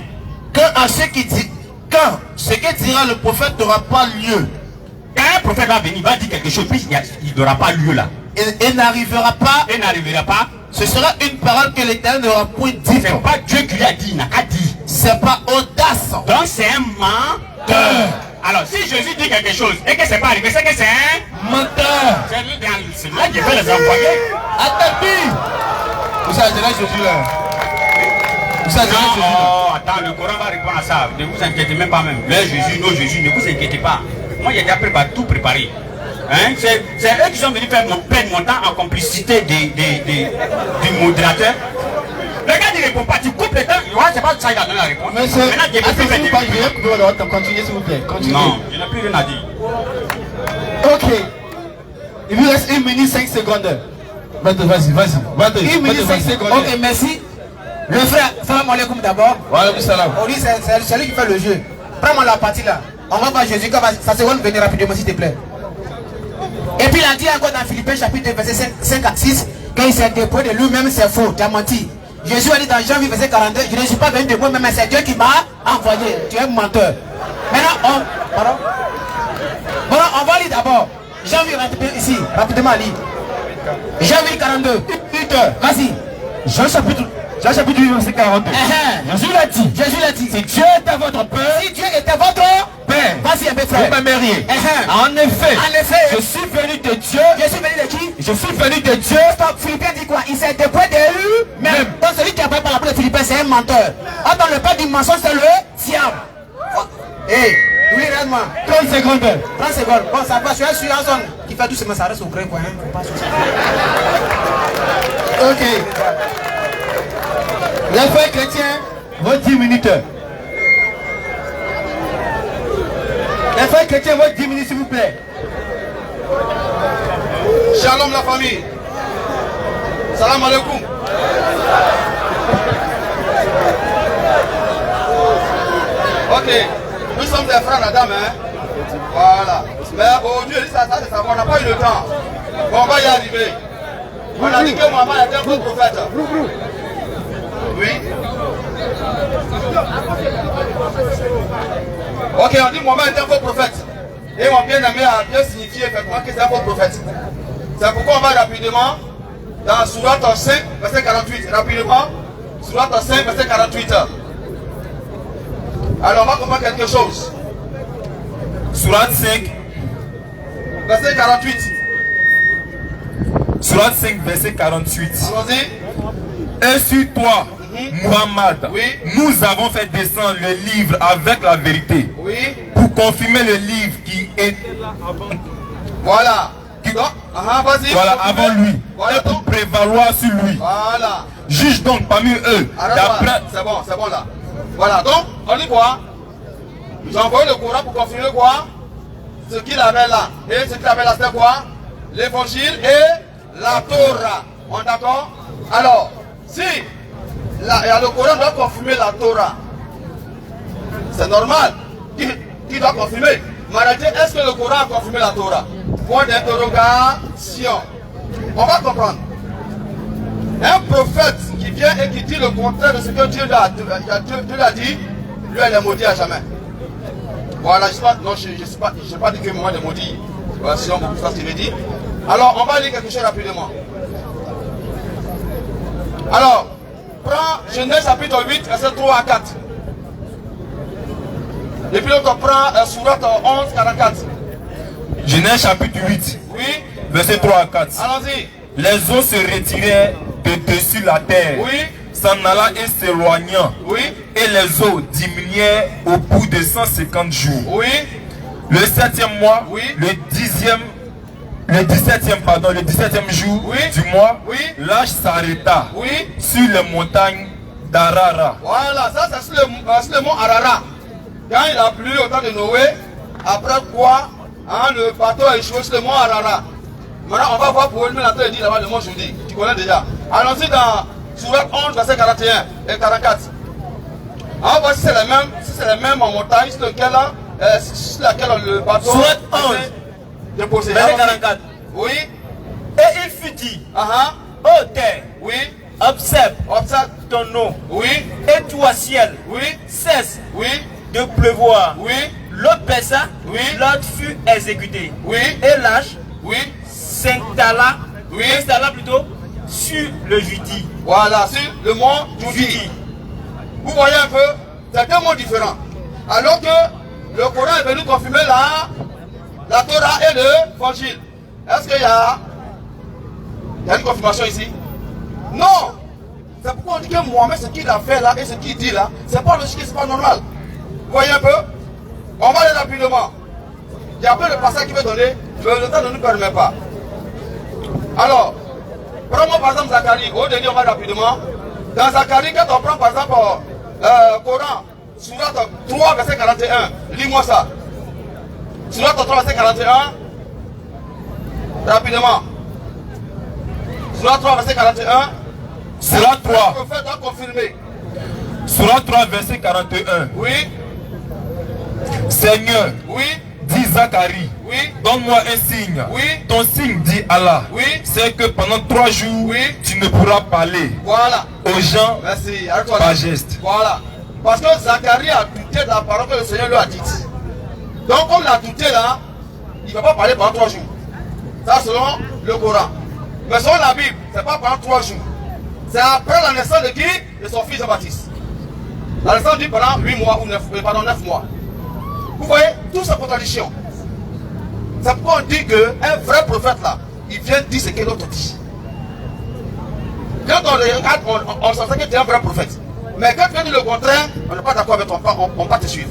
Quand ce que dira le prophète n'aura pas lieu. Quand un prophète va venir, il va dire quelque chose, puis il n'aura pas lieu là. Et n'arrivera pas. Et n'arrivera pas. Ce sera une parole que l'Éternel n'aura point dit. C'est pas Dieu qui lui a dit, il n'a qu'à dire. C'est pas audace. Donc c'est un menteur. Alors si Jésus dit quelque chose et que c'est pas arrivé, c'est que c'est un menteur. C'est là qu'il veut les envoyer. Attaque-lui. Vous savez, là Jésus là. Vous savez, non, attends, le Coran va répondre à ça. Ne vous inquiétez même pas même. Le Jésus, nos Jésus, ne vous inquiétez pas. Moi, il y a déjà tout préparé. Hein? C'est eux qui sont venus faire mon temps en complicité du modérateur. Le gars ne répond pas, tu coupes le temps. C'est pas ça, il a donné la réponse. Monsieur, continuez s'il vous plaît. Continuez. Non, je n'ai plus rien à dire. Ok. Il vous reste 1 minute 5 secondes. Vas-y. 1 minute 5 secondes. Ok, merci. Le frère, salam alaikum d'abord. Wa alaikum salam. On dit c'est lui qui fait le jeu. Prends-moi la partie là. On va voir Jésus, sa seconde venir rapidement s'il te plaît. Et puis il a dit encore dans Philippiens chapitre 2 verset 5 à 6 qu'il s'est dépouillé de lui-même, c'est faux, tu as menti. Jésus a dit dans Jean 8 verset 42, je ne suis pas venu de moi-même, mais c'est Dieu qui m'a envoyé. Tu es un menteur. Maintenant, on va lire d'abord. Jean 8 ici, rapidement lis. Jean 8 42. Vas-y. Jean chapitre 8 verset 42. Jésus l'a dit. Si Dieu était votre père. Si Dieu était votre père. Vas-y un peu frère. Vous m'aimeriez. En effet. Je suis venu de Dieu. Je suis venu de qui? Je suis venu de Dieu. Stop, Philippiens dit quoi? Il s'est dépouillé de lui-même. Donc celui qui a parlé par la parole de Philippiens, c'est un menteur. Or dans le père du mensonge, c'est le diable. Hé, oui, réellement. 30 secondes. 30 secondes. Bon, ça va, je suis sur la zone qui fait doucement, ça reste au gré, quoi. Faut pas ok. Les frères chrétiens, vos 10 minutes. Les frères chrétiens, vos 10 minutes, s'il vous plaît. Shalom la famille. Salam alaikum. Ok, nous sommes des frères la dame, hein. Voilà. Mais aujourd'hui, ça, on n'a pas eu le temps. Bon, on va y arriver. On a dit que Mohamed était un bon prophète. Oui. Ok, on dit Mohamed est un faux prophète. Et mon bien-aimé a bien signifié effectivement que c'est un faux prophète. C'est pourquoi on va rapidement dans Surat 5, verset 48. Rapidement, Surat 5, verset 48. Alors on va comprendre quelque chose. Surat 5, verset 48. Surat 5, verset 48. Allons-y. Et sur toi, Muhammad, Oui. nous avons fait descendre le livre avec la vérité. Oui. Pour confirmer le livre qui est Voilà. Vas-y. voilà, avant lui. Voilà, Et pour prévaloir sur lui. Voilà. Juge donc parmi eux. D'après. C'est bon là. Voilà, donc, on dit quoi? J'ai envoyé le Coran pour confirmer quoi? ce qu'il avait là. Et ce qu'il avait là, c'était quoi? L'évangile et la Torah. On est d'accord? Alors, si le Coran doit confirmer la Torah, c'est normal. Qui doit confirmer? Mais est-ce que le Coran a confirmé la Torah? Point d'interrogation. On va comprendre. Un prophète qui vient et qui dit le contraire de ce que Dieu l'a dit, lui elle est maudit à jamais. Voilà, je n'ai pas dit que moi est maudit. Voilà, sinon beaucoup ça ce qu'il veut dire. Alors, on va lire quelque chose rapidement. Alors, prends Genèse chapitre 8, verset 3 à 4. Et puis l'autre prend Sourate 11, 44. Genèse chapitre 8, Oui. verset 3 à 4. Allons-y. Les eaux se retiraient de dessus la terre, Oui. s'en allant et s'éloignant. Oui. Et les eaux diminuaient au bout de 150 jours. Oui. Le 7e mois, Oui. le 17e jour Oui. du mois, Oui. l'âge s'arrêta Oui. sur les montagnes d'Arara. Voilà, ça c'est sur le mont Arara. Quand il a plu au temps de Noé, après quoi, le bateau a échoué sur le mont Arara. Maintenant, on va voir pour lui l'entrée dit là-bas le mont Jodi. Tu connais déjà. Allons-y dans Sourate 11, verset 41 et 44. On va voir si c'est les mêmes en montagne sur laquelle le bateau. Sourate 11, déposé. verset 44. Oui. Et il fut dit, ô terre, Oui. observe Ton ton eau, Oui. et toi ciel, Oui. cesse Oui. de pleuvoir. Oui. L'eau baissa, Oui. l'ordre fut exécuté. Oui. Et l'âge Oui. s'installa, Oui. plutôt sur le Judi. Voilà, sur le mont Judi. Vous voyez un peu, c'est deux mots différents. Alors que le Coran est venu confirmer la Torah et l'évangile. Est-ce qu'il y a une confirmation ici? Non. C'est pourquoi on dit que Mohamed, ce qu'il a fait là et ce qu'il dit là, c'est pas logique, c'est pas normal. Vous voyez un peu? On va aller rapidement. Il y a un peu le passage qui veut donner, le temps ne nous permet pas. Alors, prends-moi par exemple Zacharie. Au début, on va rapidement. Dans Zacharie, quand on prend par exemple Coran, Sourate 3, verset 41, lis-moi ça. Sourate 3, verset 41, rapidement. Sourate 3, verset 41. Sourate 3. Le prophète doit confirmer. Sourate 3, verset 41. Oui. Seigneur, Oui. dit Zacharie, Oui. donne-moi un signe. Oui. Ton signe, dit Allah, Oui. c'est que pendant 3 jours, Oui. tu ne pourras parler Voilà. aux gens Merci. Arrête-toi là. par geste. Voilà. Parce que Zacharie a douté de la parole que le Seigneur lui a dite. Donc, comme il a douté là, il ne va pas parler pendant 3 jours. Ça, selon le Coran. Mais selon la Bible, ce n'est pas pendant 3 jours. C'est après la naissance de qui? De son fils Jean-Baptiste. La naissance dit pendant 8 mois ou 9 mois. Vous voyez, tout c'est contradiction. C'est pourquoi on dit qu'un vrai prophète là, il vient dire ce que l'autre dit. Quand on le regarde, on sent que tu es un vrai prophète. Mais quand tu dis le contraire, on n'est pas d'accord avec toi, on va te suivre.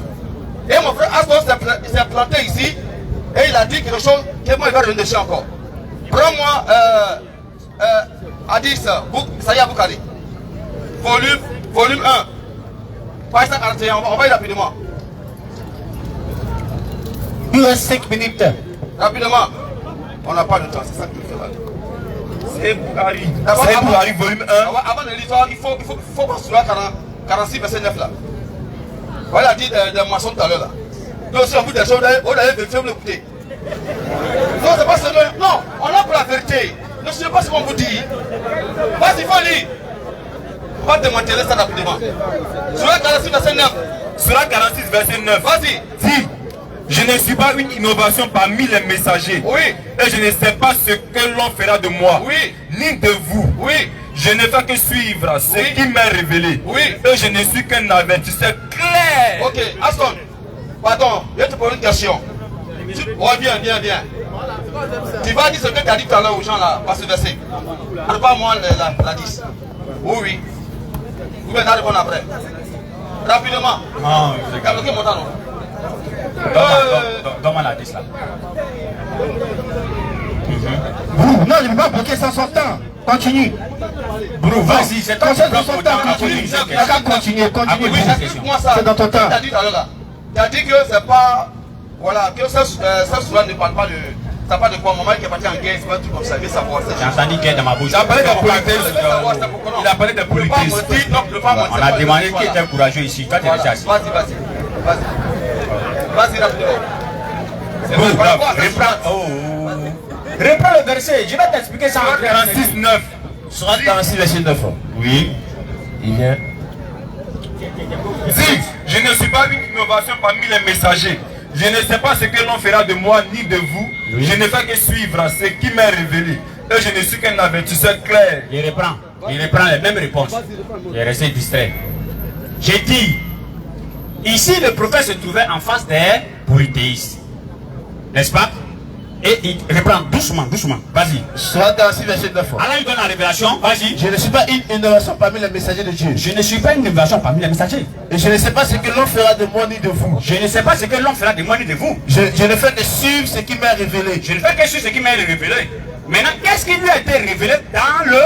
Et mon frère Astos s'est planté ici et il a dit quelque chose que moi il va revenir dessus encore. Prends-moi Hadith, Sahih Bukhari, volume 1, page 141, on va y rapidement. Il reste 5 minutes. Rapidement. On n'a pas de temps, c'est ça qu'il fait là. C'est Bukhari. D'abord, C'est avant- Bukhari, volume 1. Avant de l'histoire, il faut voir sur la 46 verset 9 là. Voilà, il a dit des maçons tout à l'heure là. Donc si on vous dit des choses, on allait vérifier, vous l'écoutez. Non, c'est pas sérieux. Non, on a pour la vérité. Ne sais pas ce qu'on vous dit. Vas-y, il faut lire. On va démanteler ça rapidement. Sur la 46 verset 9. Sourate 46, verset 9. Vas-y. Dit, je ne suis pas une innovation parmi les messagers. Oui. Et je ne sais pas ce que l'on fera de moi. Oui. Ni de vous. Oui. Je ne fais que suivre ce Oui. qui m'est révélé. Oui. Et je ne suis qu'un avertisseur clair. Ok, Aston. Pardon, je vais te poser une question. Ouais, viens. Tu vas dire ce que tu as dit tout à l'heure aux gens là, par ce verset. Alors pas moi la 10. Oui. Vous venez répondre après. Rapidement. Non, je Calme mon temps. Donne-moi la 10 là. Non, je ne peux pas bloquer sans son temps. Continue. Bro, vas-y, c'est ton Continue temps dans son temps. Continue. Continue. Oui, Continue. explique-moi ça. C'est dans ton temps. Tu as dit tout à l'heure là. Tu as dit que c'est pas Voilà, que ça souvent ne parle pas de. Ça parle de quoi? Maman qui est partie en guerre, c'est pas tout comme ça, mais savoir. J'ai entendu qu'il est dans ma bouche. Il a parlé de politisme. Il a parlé de politisme. On a demandé qui était courageux ici. Toi, tu es resté assis. Vas-y, rapidement. C'est Bon, bon, reprends le verset. Je vais t'expliquer ça en 46-9. Surat 46, verset 9. Oui. Il vient. Dis, je ne suis pas une innovation parmi les messagers. Je ne sais pas ce que l'on fera de moi ni de vous. Oui. Je ne fais que suivre ce qui m'est révélé. Et je ne suis qu'un avertisseur clair. Il reprend les mêmes réponses. Il est resté distrait. J'ai dit, ici le prophète se trouvait en face des polythéistes. N'est-ce pas? Et il reprend doucement. Vas-y. Surat 46, verset 9. Allah lui donne la révélation. Vas-y. Je ne suis pas une innovation parmi les messagers de Dieu. Je ne suis pas une innovation parmi les messagers. Et je ne sais pas ce que l'on fera de moi ni de vous. Je ne sais pas ce que l'on fera de moi ni de vous. Je ne fais que suivre ce qui m'est révélé. Je ne fais que sur ce qui m'est révélé. Maintenant, qu'est-ce qui lui a été révélé dans le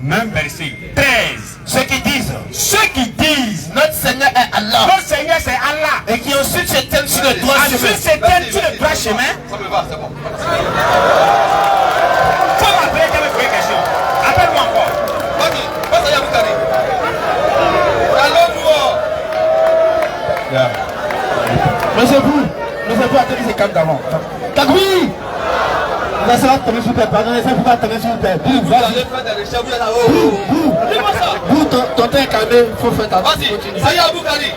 même verset 13? Ceux qui disent Notre Seigneur est Allah. Notre Seigneur c'est Allah. Et qui ensuite se tiennent sur le droit chemin. Ensuite se tiennent sur le droit chemin. Ça me va, c'est bon. Faut m'appeler quand même pour une question. Appelle-moi encore. Vas-y, Yaboukari. Allons-nous. Monsieur vous, attendez, c'est calme d'avant. Tagoui! Laissez-moi tomber sur le père, pardon, laissez-moi tomber sur le père. Vous allez faire des recherches, vous allez là-haut. Dis-moi ça. Vous, ton temps est calmé, il faut faire ta Vas-y, ça y est, Yaboukari.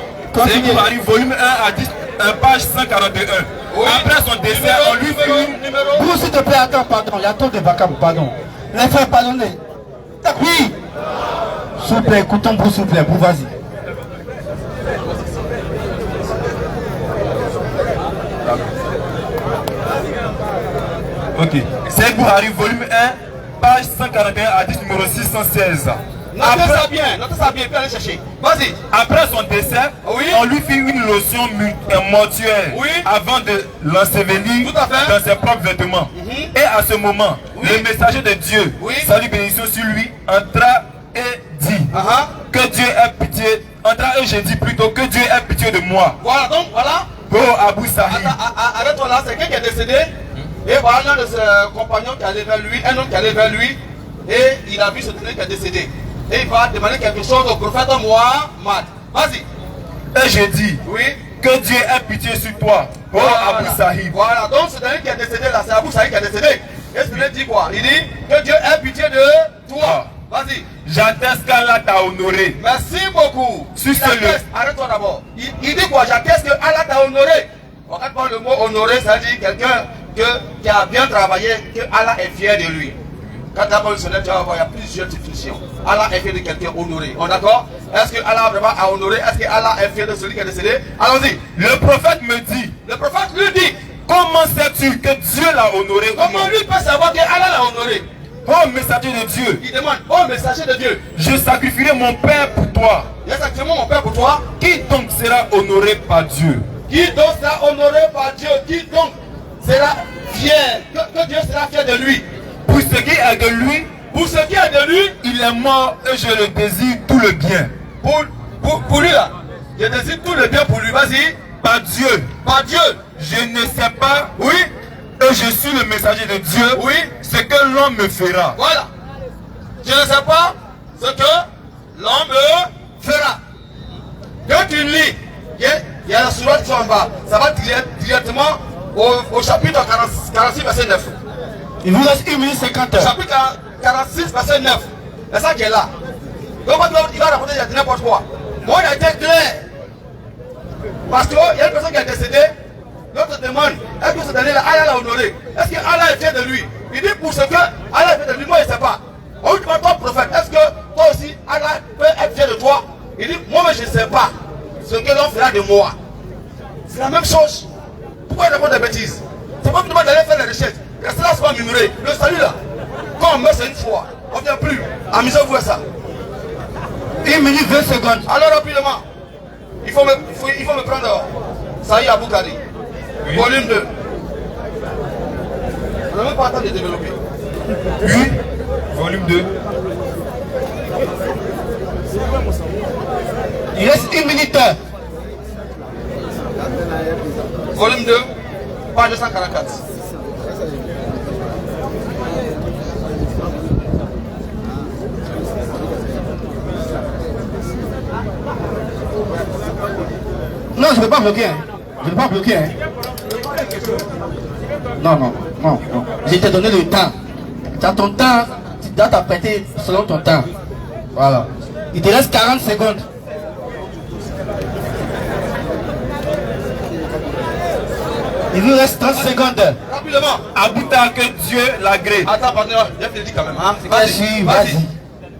C'est Buhari, volume 1 à 10, page 141. Oui. Après son décès, on lui fit une... numéro. Vous, s'il te plaît, attends, pardon, il y a trop de vacances, pardon. Les frères, pardonnez. Oui! S'il vous plaît, écoutons vous, s'il vous plaît, vous, vas-y. Ok. C'est Buhari, volume 1, page 141 à 10, numéro 616. Notez ça bien, puis allez chercher. Vas-y. Après son décès, Oui. on lui fit une lotion mortuaire Oui. avant de l'ensevelir Tout à fait. dans ses propres vêtements. Et à ce moment, Oui. le messager de Dieu, Oui. salut bénédiction sur lui, entra et dit que Dieu ait pitié. Entra et j'ai dit plutôt que Dieu ait pitié de moi. Voilà, donc voilà. Oh Abou Sahib. Arrête-toi là, c'est quelqu'un qui est décédé. Et voilà l'un de ses compagnons qui allait vers lui, un homme qui allait vers lui. Et il a vu ce tenant qui est décédé. Et il va demander quelque chose au prophète Mohammed. Vas-y. Et j'ai dit Oui. que Dieu ait pitié sur toi. Oh Abou Sahib. Voilà, donc ce dernier qui est décédé là, c'est Abou Sahib qui est décédé. Et ce dernier dit quoi? Il dit que Dieu ait pitié de toi. Vas-y. J'atteste qu'Allah t'a honoré. Merci beaucoup. Sur ce lieu. Arrête-toi d'abord. Il dit quoi? J'atteste que Allah t'a honoré. Regarde pas le mot honoré, ça dit quelqu'un qui a bien travaillé, que Allah est fier de lui. Quand tu as pas le sonnet, tu vas voir, il y a plusieurs définitions. Allah est fier de quelqu'un honoré. On est d'accord? Est-ce que Allah vraiment a honoré? Est-ce que Allah est fier de celui qui est décédé? Allons-y. Le prophète me dit, Le prophète lui dit, comment sais-tu que Dieu l'a honoré ou comment non? lui peut savoir que Allah l'a honoré? Oh messager de Dieu, Il demande, oh messager de Dieu, je sacrifierai mon Père pour toi. il y a sacrément mon Père pour toi. Qui donc sera honoré par Dieu? Qui donc sera honoré par Dieu? Qui donc sera fier? Que Dieu sera fier de lui? Pour ce qui est de lui, Pour ce qui est de lui, il est mort et je le désire tout le bien. pour lui là, je désire tout le bien pour lui. Vas-y. Par Dieu, Par Dieu. je ne sais pas, Oui. et je suis le messager de Dieu, Oui. ce que l'homme me fera. Voilà. Je ne sais pas ce que l'homme fera. Quand tu lis, il y a la sourate qui est en bas. Ça va directement au chapitre 46, verset 9. Il vous reste 1 minute 50 heures. Chapitre 46, verset 9. C'est ça qui est là. Donc il va raconter n'importe quoi. Moi, il a été clair. Parce qu'il y a une personne qui est décédée. L'autre demande, est-ce que ce dernier-là, Allah l'a honoré? Est-ce que Allah est fier de lui? Il dit pour ce que Allah est fier de lui, moi je ne sais pas. On lui demande, toi prophète, est-ce que toi aussi Allah peut être fier de toi? Il dit, moi je ne sais pas ce que l'on fera de moi. C'est la même chose. Pourquoi il répond des bêtises? C'est pas que tu demandes d'aller faire les recherches. Restez là, c'est pas murmurer. Le salut là, quand on meurt c'est une fois, on ne vient plus. Amusez-vous à ça. 1 minute 20 secondes. Alors rapidement, il faut me prendre Saïd Aboukari, volume 2. On n'a même pas le temps de développer. Oui, volume 2. Il reste 1 minute. Volume 2. Page 244. Non, je ne peux pas bloquer. Hein. Je ne peux pas bloquer. Hein. Non, non, non, non. Je t'ai donné le temps. Tu as ton temps. Tu dois t'apprêter selon ton temps. Voilà. Il te reste 40 secondes. Il vous reste 30 secondes. Rapidement. Abouta que Dieu l'agrée. Attends, pardon, je te dis quand même. Hein. Vas-y, vas-y.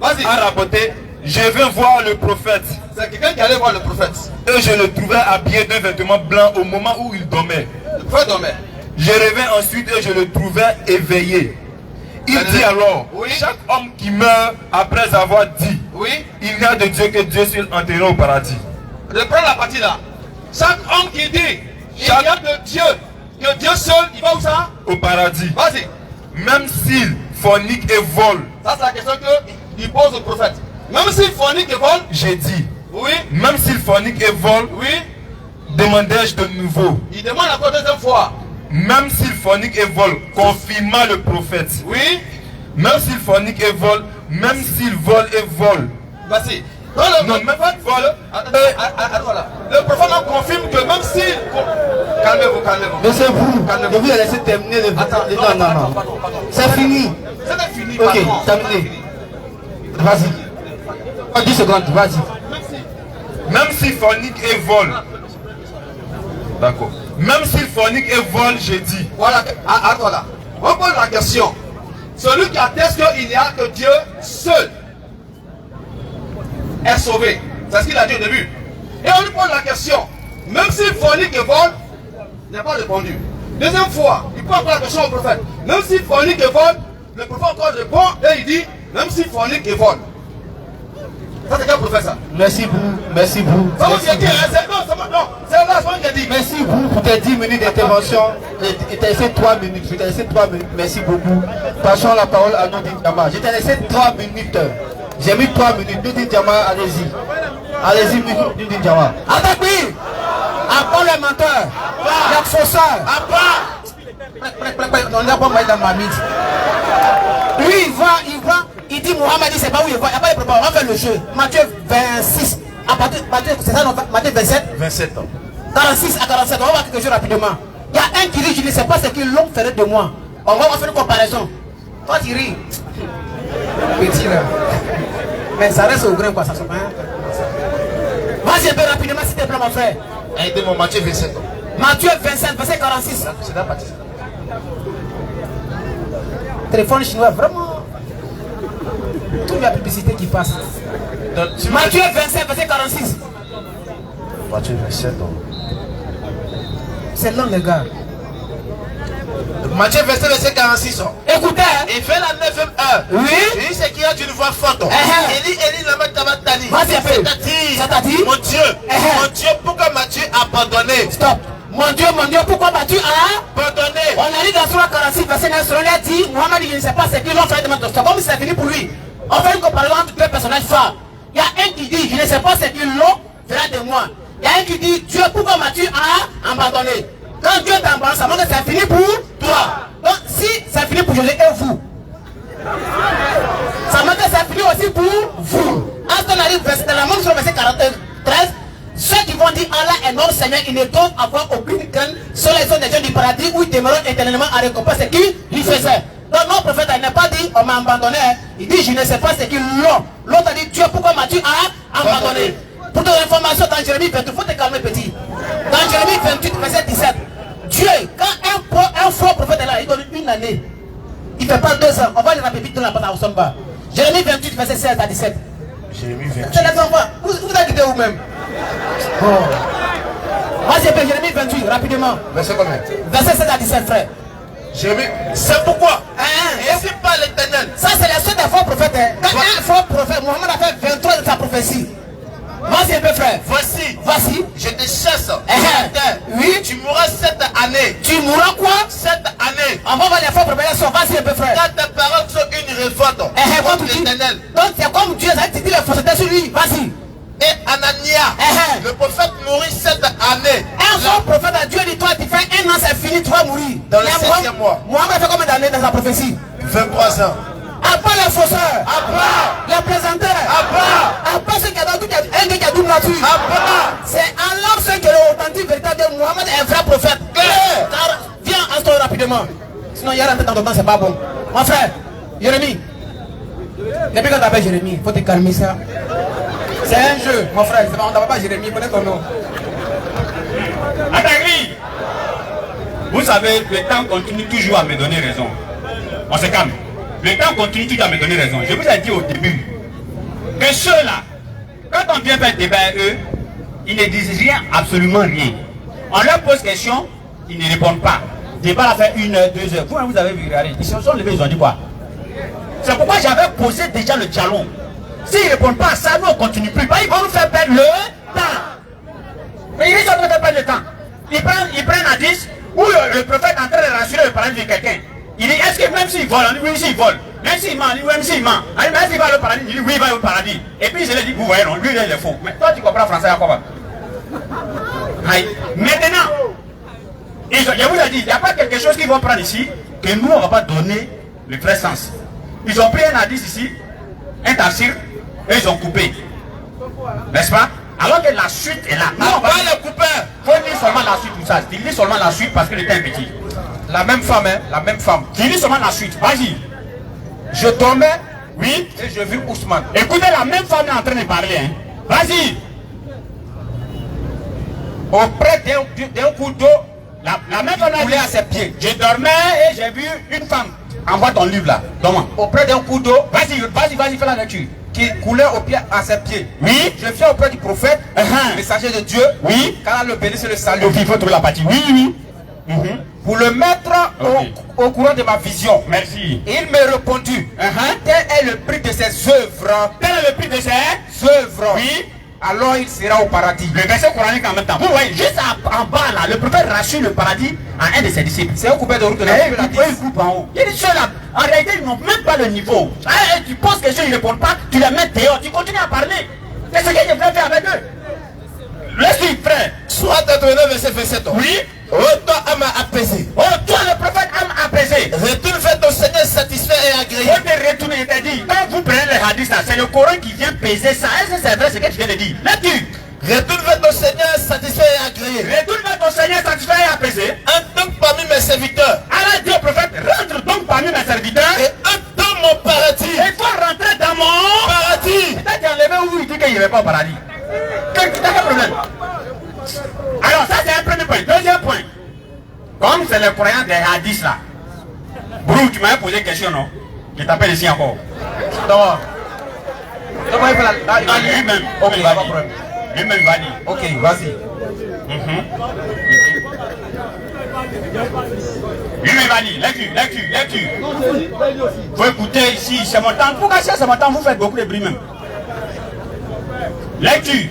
Vas-y. A rapporté, je vais voir le prophète. C'est quelqu'un qui allait voir le prophète. Et je le trouvais habillé d'un vêtement blanc au moment où il dormait. Le prophète dormait. Je revins ensuite et je le trouvais éveillé. Il dit alors, oui. Chaque homme qui meurt après avoir dit, Oui. il n'y a de Dieu que Dieu seul enterré au paradis. Reprends la partie là. Chaque homme qui dit, il y a que Dieu seul, il va où ça? Au paradis. Vas-y. Même s'il fornique et vole. Ça c'est la question qu'il pose au prophète. Même s'il fornique et vole. J'ai dit, Oui. même s'il fornique et vole, Oui. demandai-je de nouveau. Il demande encore deuxième fois. Même s'il fornique et vole, confirma le prophète. Oui. Même s'il fornique et vole, même s'il vole et vole. Vas-y. Le prophète vole. Voilà. Le prophète confirme que même s'il. Calmez-vous, calmez-vous. Mais c'est vous. Je vous ai laissé terminer le. Attends, Non. C'est fini. C'est fini. Ok, pardon. terminé. Vas-y. 10 secondes, vas-y. Même s'il fornique et vole. D'accord. Même s'il fornique et vole, j'ai dit. Voilà. Attends là. On pose la question. Celui qui atteste qu'il n'y a que Dieu seul est sauvé. C'est ce qu'il a dit au début. Et on lui pose la question. Même s'il fornique et vole, il n'a pas répondu. Deuxième fois, il pose la question au prophète. Même s'il fornique et vole, le prophète encore répond et il dit, même s'il fornique et vole. Ça c'est quel prophète ça? Merci beaucoup. Merci beaucoup. Ça vous dit, non, c'est là ce qu'il dit. Merci beaucoup pour tes 10 minutes d'intervention. Je t'ai laissé 3 minutes. Je t'ai laissé 3 minutes. Merci beaucoup. Passons la parole à Nodin Djama. Je t'ai laissé 3 minutes. J'ai mis 3 minutes. Nodin Djama, allez-y. Allez-y, Nodin Djama. Attaque-lui. Apprends le menteur. Le fausseur. On n'a pas mal dans ma mythe. Lui, il va. Il dit Mohamed, c'est pas où il va. Il n'y a pas de problème. On va faire le jeu. Matthieu 26. À partir, c'est ça, non, Matthieu 27. 27 ans. 46 à 47. On va voir quelque chose rapidement. Il y a un qui dit, je ne sais pas ce qu'ils l'ont fait de moi. On va faire une comparaison. Toi, tu ris. Petit là. Mais ça reste au grain, quoi. Ça se passe. Vas-y un peu rapidement, s'il te plaît, mon frère. Aidez-moi, Matthieu 27 ans. Matthieu 27, verset 46. C'est la partie. Téléphone chinois, vraiment. Toute la publicité qui passe. Matthieu 27, verset 46. Matthieu 27 ans. C'est long, les gars. Matthieu 27, verset 46 ans. Écoutez, hein. Et fait la 9e heure. Oui. Il dit c'est qu'il y a d'une voix forte. Élie, lama tabatani. Vas-y, un peu. C'est-à-dire, mon Dieu, pourquoi m'as-tu abandonné? Stop. Mon Dieu, pourquoi m'as-tu Abandonné. On a lu dans Surah 46, verset 9, Surah dit, Mohamed, je ne sais pas ce qu'ils ont fait de moi. C'est comme si c'est fini pour lui. On fait une comparaison entre deux personnages phares. Il y a un qui dit, je ne sais pas ce qu'ils l'ont fait de moi. Il y a un qui dit, Dieu, pourquoi m'as-tu abandonné? Quand Dieu t'a abandonné, ça montre que c'est fini pour toi. Donc, si c'est fini pour Jésus et vous, ça montre que c'est fini aussi pour vous. Quand on arrive dans la même sur verset 13, ceux qui vont dire Allah est notre Seigneur, ils ne doivent avoir aucune crainte sur les zones des gens du paradis où ils demeurent éternellement à récompenser qui lui faisait. Donc notre prophète n'a pas dit on m'a abandonné. Il dit je ne sais pas ce qu'ils l'ont. L'autre a dit Dieu pourquoi m'as-tu abandonné? Pour ton information dans Jérémie 28, il faut te calmer petit. Dans Jérémie 28 verset 17, Dieu quand un faux prophète est là, il donne une année. Il ne fait pas 2 ans. On va le rappeler vite dans la parole à bas. Jérémie 28 verset 16 à 17. Jérémie 28. C'est les enfants. Vous habitez où-même? Bon. Vas-y, Jérémie 28, rapidement. Verset combien? Verset 16 à 17, frère. Jérémie, c'est pourquoi? Et c'est pas l'Éternel. Ça, c'est la suite des faux prophètes. Quand un faux prophète, Mohamed a fait 23 de sa prophétie. Vas-y un peu, frère. Voici. Je te chasse. Oui. Tu mourras cette année. Tu mourras quoi? Cette année. On va voir les faux prophètes. Vas-y un peu, frère. Quand tes paroles sont une révolte contre l'Éternel. Donc, c'est comme Dieu, ça dit les faussetés sur lui. Vas-y. Et Anania, le prophète mourit cette année. Un faux prophète à Dieu dit toi, tu fais 1 an, c'est fini, tu vas mourir. mourir. Dans le 7e mois. Mohamed fait combien d'années dans sa prophétie? 23 ans. À part les fausseurs, À part. les présenteurs, À part ceux qui ont un gars qui a double nature. C'est alors ceux qui ont authentique véritable de Mohamed est un vrai prophète. Viens, instaure rapidement. Sinon, il y a rentré dans ton temps, c'est pas bon. Mon frère, Jérémie. Depuis quand t'appelles Jérémie, il faut te calmer ça. C'est un jeu, mon frère. On t'appelle pas Jérémie, connais ton nom. Attendez. Vous savez, le temps continue toujours à me donner raison. On se calme. Le temps continue toujours à me donner raison. Je vous ai dit au début que ceux-là, quand on vient faire débat à eux, ils ne disent rien, absolument rien. On leur pose question, ils ne répondent pas. Débat a fait 1 heure, 2 heures. Vous avez vu, regardez, ils se sont levés, ils ont dit quoi? C'est pourquoi j'avais posé déjà le jalon. S'ils ne répondent pas à ça, nous on ne continue plus. Ils vont nous faire perdre le temps. Mais ils risquent de nous faire perdre le temps. Ils prennent à 10, où le prophète est en train de rassurer le paradis de quelqu'un. Il dit, est-ce que même s'il vole, on dit oui, s'il vole. Même s'il ment, on dit oui, même s'il ment. On dit, même s'il va au paradis, il dit oui, il va au paradis. Et puis je lui dis, vous voyez, non, lui, il est faux. Mais toi, tu comprends français à quoi? Maintenant, je vous ai dit, il n'y a pas quelque chose qu'ils vont prendre ici, que nous, on ne va pas donner le vrai sens. Ils ont pris un hadith ici, un tafsir, et ils ont coupé. N'est-ce pas? Alors que la suite est là. Non, on va le couper. Il faut lire seulement la suite, tout ça. Tu lis seulement la suite parce que le temps est petit. La même femme, hein, la même femme. Tu lis seulement la suite, vas-y. Je dormais, Oui. et je vis Ousmane. Écoutez, la même femme est en train de parler. Hein. Vas-y. Auprès d'un coup d'eau, La même femme a coulait dit à ses pieds. je dormais et j'ai vu une femme. Envoie ton livre là. Donne-moi. Auprès d'un coup d'eau Vas-y, fais la lecture. qui coulait au pied à ses pieds. Oui. Je viens auprès du prophète, messager de Dieu, Oui. car le bénisse et le salue. Donc il faut trouver la partie. Oui. Pour le mettre au courant de ma vision. Merci. Il me répondit, tel est le prix de ses œuvres. Quel est le prix de ces œuvres. Oui. Alors il sera au paradis. Le verset coranique en même temps. Vous voyez, juste en bas là, le prophète rassure le paradis à un de ses disciples. C'est un coupé de route de la Et Bible. il coupe en haut. Il dit ceux-là, en réalité, ils n'ont même pas le niveau. Tu poses question, ils ne répondent pas, tu les mets dehors, tu continues à parler. C'est ce que je voulais faire avec eux. Laisse-lui, frère. Soit 89, verset 27. Oui. Oh, toi, âme apaisée. Oh, toi, le prophète âme apaisée. Retourne vers ton Seigneur satisfait et agréé. Faut te retourner, il t'a dit. Quand vous prenez les hadiths là, c'est le Coran qui vient peser ça. Est-ce que c'est vrai ce que tu viens de dire? Là-dessus. Retourne vers ton Seigneur satisfait et agréé. Retourne vers ton Seigneur satisfait et apaisé. Entre donc parmi mes serviteurs. Allah dit au prophète, rentre donc parmi mes serviteurs. Et entre dans mon paradis. Et toi rentrer dans mon Paradis. t'as enlevé où il dit qu'il n'y avait pas au paradis. Quel problème? Alors ça c'est un premier point. Deuxième point. Comme c'est le croyant des hadiths là. Brou, tu m'avais posé une question, non? Je t'appelle ici encore. Non, il faut la... Lui-même. Ok, il pas va de dire. problème. Lui-même va dire. Ok, vas-y. Lui-même va dire. Lecture. Faut écouter ici, c'est mon temps. Pourquoi c'est mon temps? Vous faites beaucoup de bruit même. Lecture.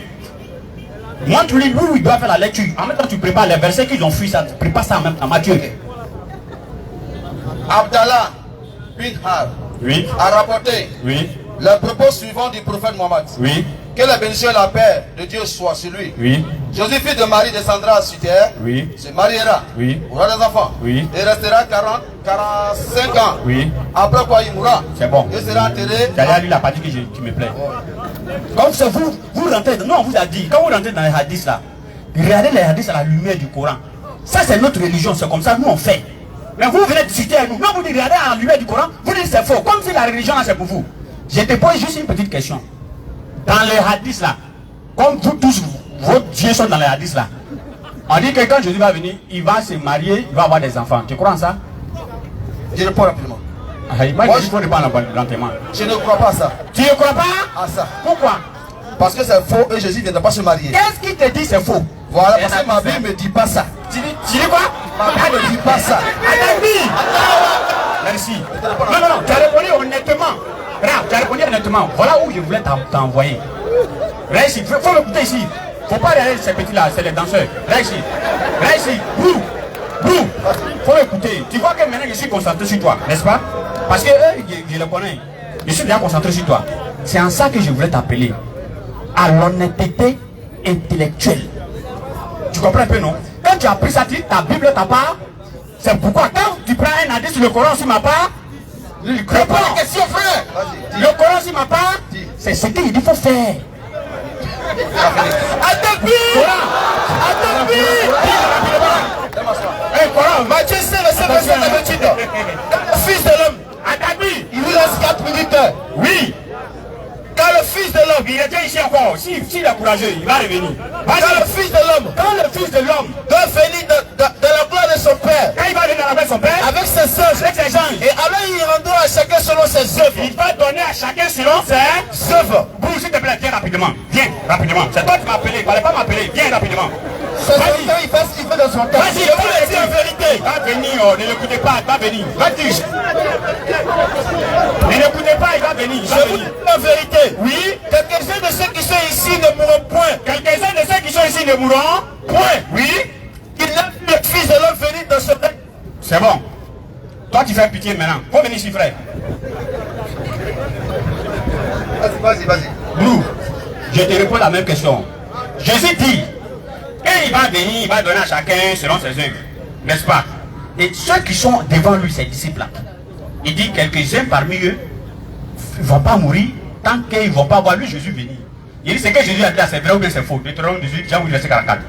Montre-lui, lui, il doit faire la lecture. En même temps, tu prépares les versets qu'ils ont fui, ça, tu prépares ça en même temps. Matthieu. Abdallah bin Har Oui. a rapporté Oui. le propos suivant du prophète Mohammed. Oui. Que la bénédiction et la paix de Dieu soient sur lui. Oui. Joseph, fils de Marie, descendra sur terre, Oui. se mariera, Oui. aura des enfants, Oui. et restera 45 ans. Oui. Après quoi il mourra. C'est bon. Il sera enterré. D'ailleurs, lui, la partie qui me plaît. Comme c'est vous rentrez, nous on vous a dit, quand vous rentrez dans les hadiths là, regardez les hadiths à la lumière du Coran. Ça c'est notre religion, c'est comme ça, nous on fait. Mais vous venez discuter avec nous, non vous dites regardez à la lumière du Coran, vous dites c'est faux, comme si la religion là c'est pour vous. Je te pose juste une petite question. Dans les hadiths là, comme vous tous, vos dieux sont dans les hadiths là, on dit que quand Jésus va venir, il va se marier, il va avoir des enfants. Tu crois en ça? Je réponds rapidement. Moi je faut répondre lentement. Je ne crois pas à ça. Tu ne crois pas? À ça. Pourquoi? Parce que c'est faux et Jésus ne viendra pas se marier. Qu'est-ce qui te dit c'est faux? Voilà, parce que ma Bible ne me dit pas ça. Tu dis quoi? Ma Bible ne dit pas ça. Merci. Non, tu as répondu honnêtement. Regarde, tu as répondu honnêtement. Voilà où je voulais t'envoyer. Reste ici, faut m'écouter ici. Faut pas regarder ces petits-là, c'est les danseurs. Reste ici. Brou. Faut m'écouter. Tu vois que maintenant je suis concentré sur toi, n'est-ce pas? Parce que je le connais. Je suis bien concentré sur toi. C'est en ça que je voulais t'appeler. À l'honnêteté intellectuelle. Tu comprends un peu, non? Quand tu as pris ça, ta Bible t'a pas C'est pourquoi quand tu prends un hadith sur le Coran sur ma part, réponds à la question, frère. Le Coran sur ma part, c'est ce qu'il dit faut faire. Matthieu 5, verset 27. Le Fils de l'homme, il vous laisse 4 minutes. Oui. Quand le Fils de l'homme, Il était ici encore. S'il est courageux, il va revenir. quand le Fils de l'homme Quand le Fils de l'homme, doit venir dans la gloire de son Père, quand il va venir avec son Père, avec ses anges, avec ses anges, et alors il rendra à chacun selon ses œuvres. il va donner à chacun selon ses œuvres. Bouge, s'il te plaît, viens rapidement. Viens rapidement. C'est toi qui m'as appelé. Il ne fallait pas m'appeler. Viens rapidement. C'est son temps, il fait ce qu'il fait dans son temps. Vas-y, Je vous le dis en vérité. Il va venir, oh, ne l'écoutez pas, il va venir. Va-tu. Ne l'écoutez pas, il va venir. Il va Je vous venir. dis en vérité. Oui, Quelques-uns de ceux qui sont ici ne mourront point. quelques-uns de ceux qui sont ici ne mourront. Point. Oui, Qu'il n'a vu le Fils de l'homme venir dans ce temps. c'est bon. Toi, tu fais pitié maintenant. Faut venir ici, frère. Vas-y. Brou, je te réponds la même question. Jésus dit, et il va venir, il va donner à chacun selon ses œuvres. N'est-ce pas? Et ceux qui sont devant lui, ses disciples, il dit quelques-uns parmi eux ne vont pas mourir tant qu'ils ne vont pas voir lui, Jésus, venir. Il dit ce que Jésus a dit, c'est vrai ou bien c'est faux. Deutéronome 18, Jean 8, verset 44.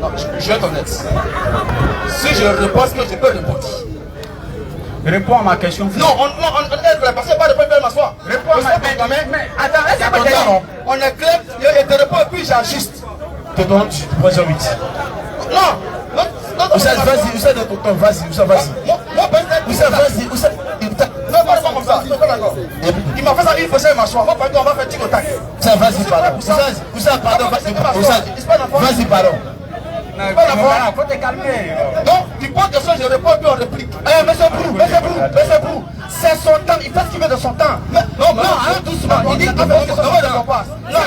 Non, je vais être honnête. Si je réponds, que je peux répondre. Réponds à ma question. Non, on est parce que pas de problème m'asseoir. Réponds à ma question. Mais attends, est-ce que Attends, on est clair, il te répond et puis j'ajuste. Deutéronome 18. Non, Vas-y, Oussa de ton temps, vas-y. Moi, peut-être. Oussa, vas-y. Non, pas comme ça, je suis pas d'accord. Il m'a fait ça une fois, ça m'asseoir. Moi, on va faire tic au tac. Ça, vas-y, pardon. Oussa, pardon, vas-y, pardon. Faut te calmer. Donc, tu poses question, je réponds puis on réplique. Mais c'est Brou. C'est son temps, il fait ce qu'il veut de son temps. Non, arrête doucement. Il dit qu'il fait ce qu'il veut de son temps. Non,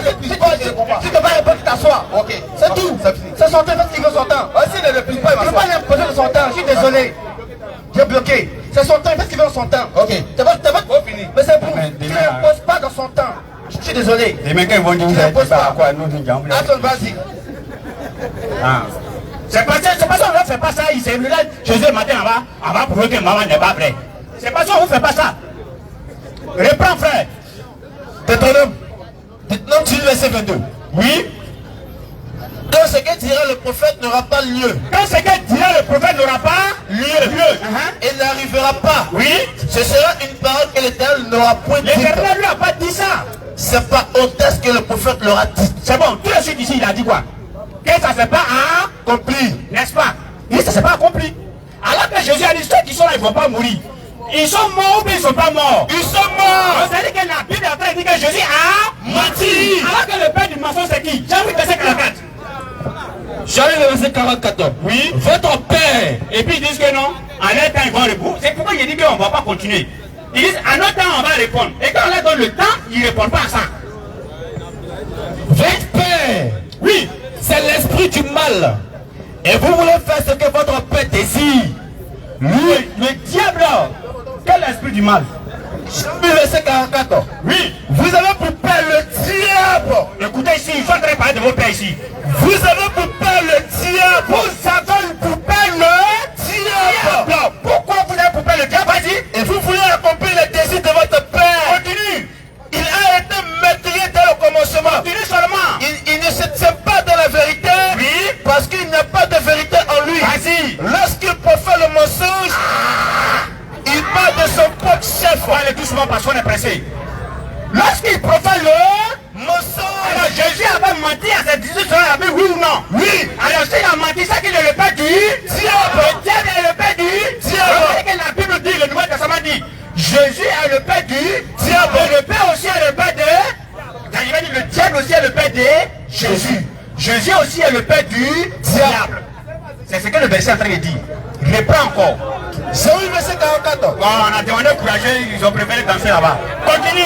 si tu ne vas répondre, tu t'assois. Ok, C'est tout. C'est son temps, il fait ce qu'il veut de son temps. Vas-y, ne réplique pas, il Je ne peux pas l'imposer de son temps, je suis désolé. J'ai bloqué. C'est son temps, il fait ce qu'il veut de son temps. Ok. T'as pas fini. Mais c'est Brou. Mais Tu demain, n'imposes pas dans son temps. Je suis désolé. Les mecs, ils vont dire, vous êtes pas à quoi nous nous disons. Attends, vas-y. C'est pas ça, on ne fait pas ça. Il s'est là, Jésus le matin, on va prouver que maman n'est pas prête. C'est pas ça, on ne fait pas ça. Reprends, frère. Deutéronome 18, verset 22. Oui. Quand ce que dira le prophète n'aura pas lieu. Quand ce que dira le prophète n'aura pas lieu. Et n'arrivera pas. Oui. Ce sera une parole que l'Éternel n'aura point dite. L'Éternel lui a pas dit ça. C'est pas hôtesse que le prophète leur a dit. C'est bon, tout de suite ici, il a dit quoi? Que ça ne s'est pas accompli, n'est-ce pas? Il dit ça ne s'est pas accompli. Alors que Jésus a dit, ceux qui sont là, ils ne vont pas mourir. Ils sont morts ou bien ils ne sont pas morts? Ils sont morts. C'est-à-dire que la Bible est en train de dire que Jésus a menti. Alors que le père du mensonge, c'est qui? Jean 8, verset 44. J'arrive au verset 44. Oui. Votre père. Et puis ils disent que non, en leur temps ils vont répondre. C'est pourquoi il dit qu'on ne va pas continuer. Ils disent, à notre temps on va répondre. Et quand on leur donne le temps, ils ne répondent pas à ça. Votre père. Oui. C'est l'esprit du mal. Et vous voulez faire ce que votre père désire. Lui, le diable, quel esprit du mal? Verset 44. Oui. Vous avez pour père le diable. Écoutez ici, je suis en train de parler de vos pères ici. Vous avez pour père le diable. Vous avez pour père le diable. Pourquoi vous avez pour père le diable? Vas-y. Et vous voulez accomplir les désirs de votre père. Continue. Il a été meurtrier dès le commencement. Continue seulement. Il ne se tient pas dans la vérité. Oui. Parce qu'il n'y a pas de vérité en lui. Vas-y. Lorsqu'il profère le mensonge, il parle de son propre chef. Faut aller doucement parce qu'on est pressé. Lorsqu'il profère le Mensonge. alors Jésus avait menti à ses disciples, oui ou non? Oui. Alors s'il a menti, c'est qu'il est le père du diable. Le diable est le père du diable. C'est que la Bible dit, le Nouveau Testament dit, Jésus est le père du diable. Et le père aussi est le père de... Quand il va dire le diable aussi est le père de Jésus. Jésus aussi est le père du diable. C'est ce que le verset est en train de dire. Reprends encore. C'est oui, verset 44. Bon, on a demandé au courageux, ils ont préféré danser là-bas. Continue.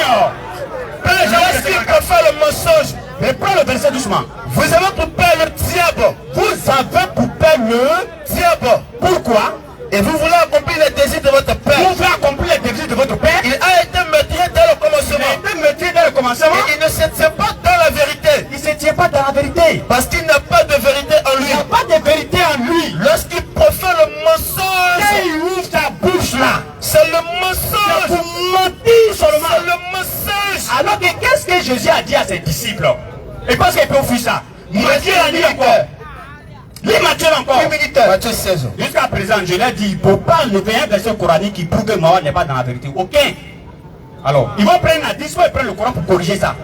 Lorsqu'il profère le mensonge, Reprends le verset doucement. vous avez pour père le diable. Vous avez pour père le Diable. pourquoi? Et vous voulez accomplir les désirs de votre père. Vous voulez accomplir les désirs de votre père. Il a été meurtrier dès le Il commencement. a été meurtrier dès le commencement. Et il ne se tient pas dans la vérité. Il ne se tient pas dans la vérité. Parce qu'il n'a pas de vérité en Il lui. n'y a pas de vérité en lui. Lorsqu'il Cite Matthieu 16. Jusqu'à présent, je l'ai dit, il ne faut pas lever un verset coranique qui prouve que Mahomet n'est pas dans la vérité. Aucun. Alors, ils vont prendre la discours et prendre le Coran pour corriger ça.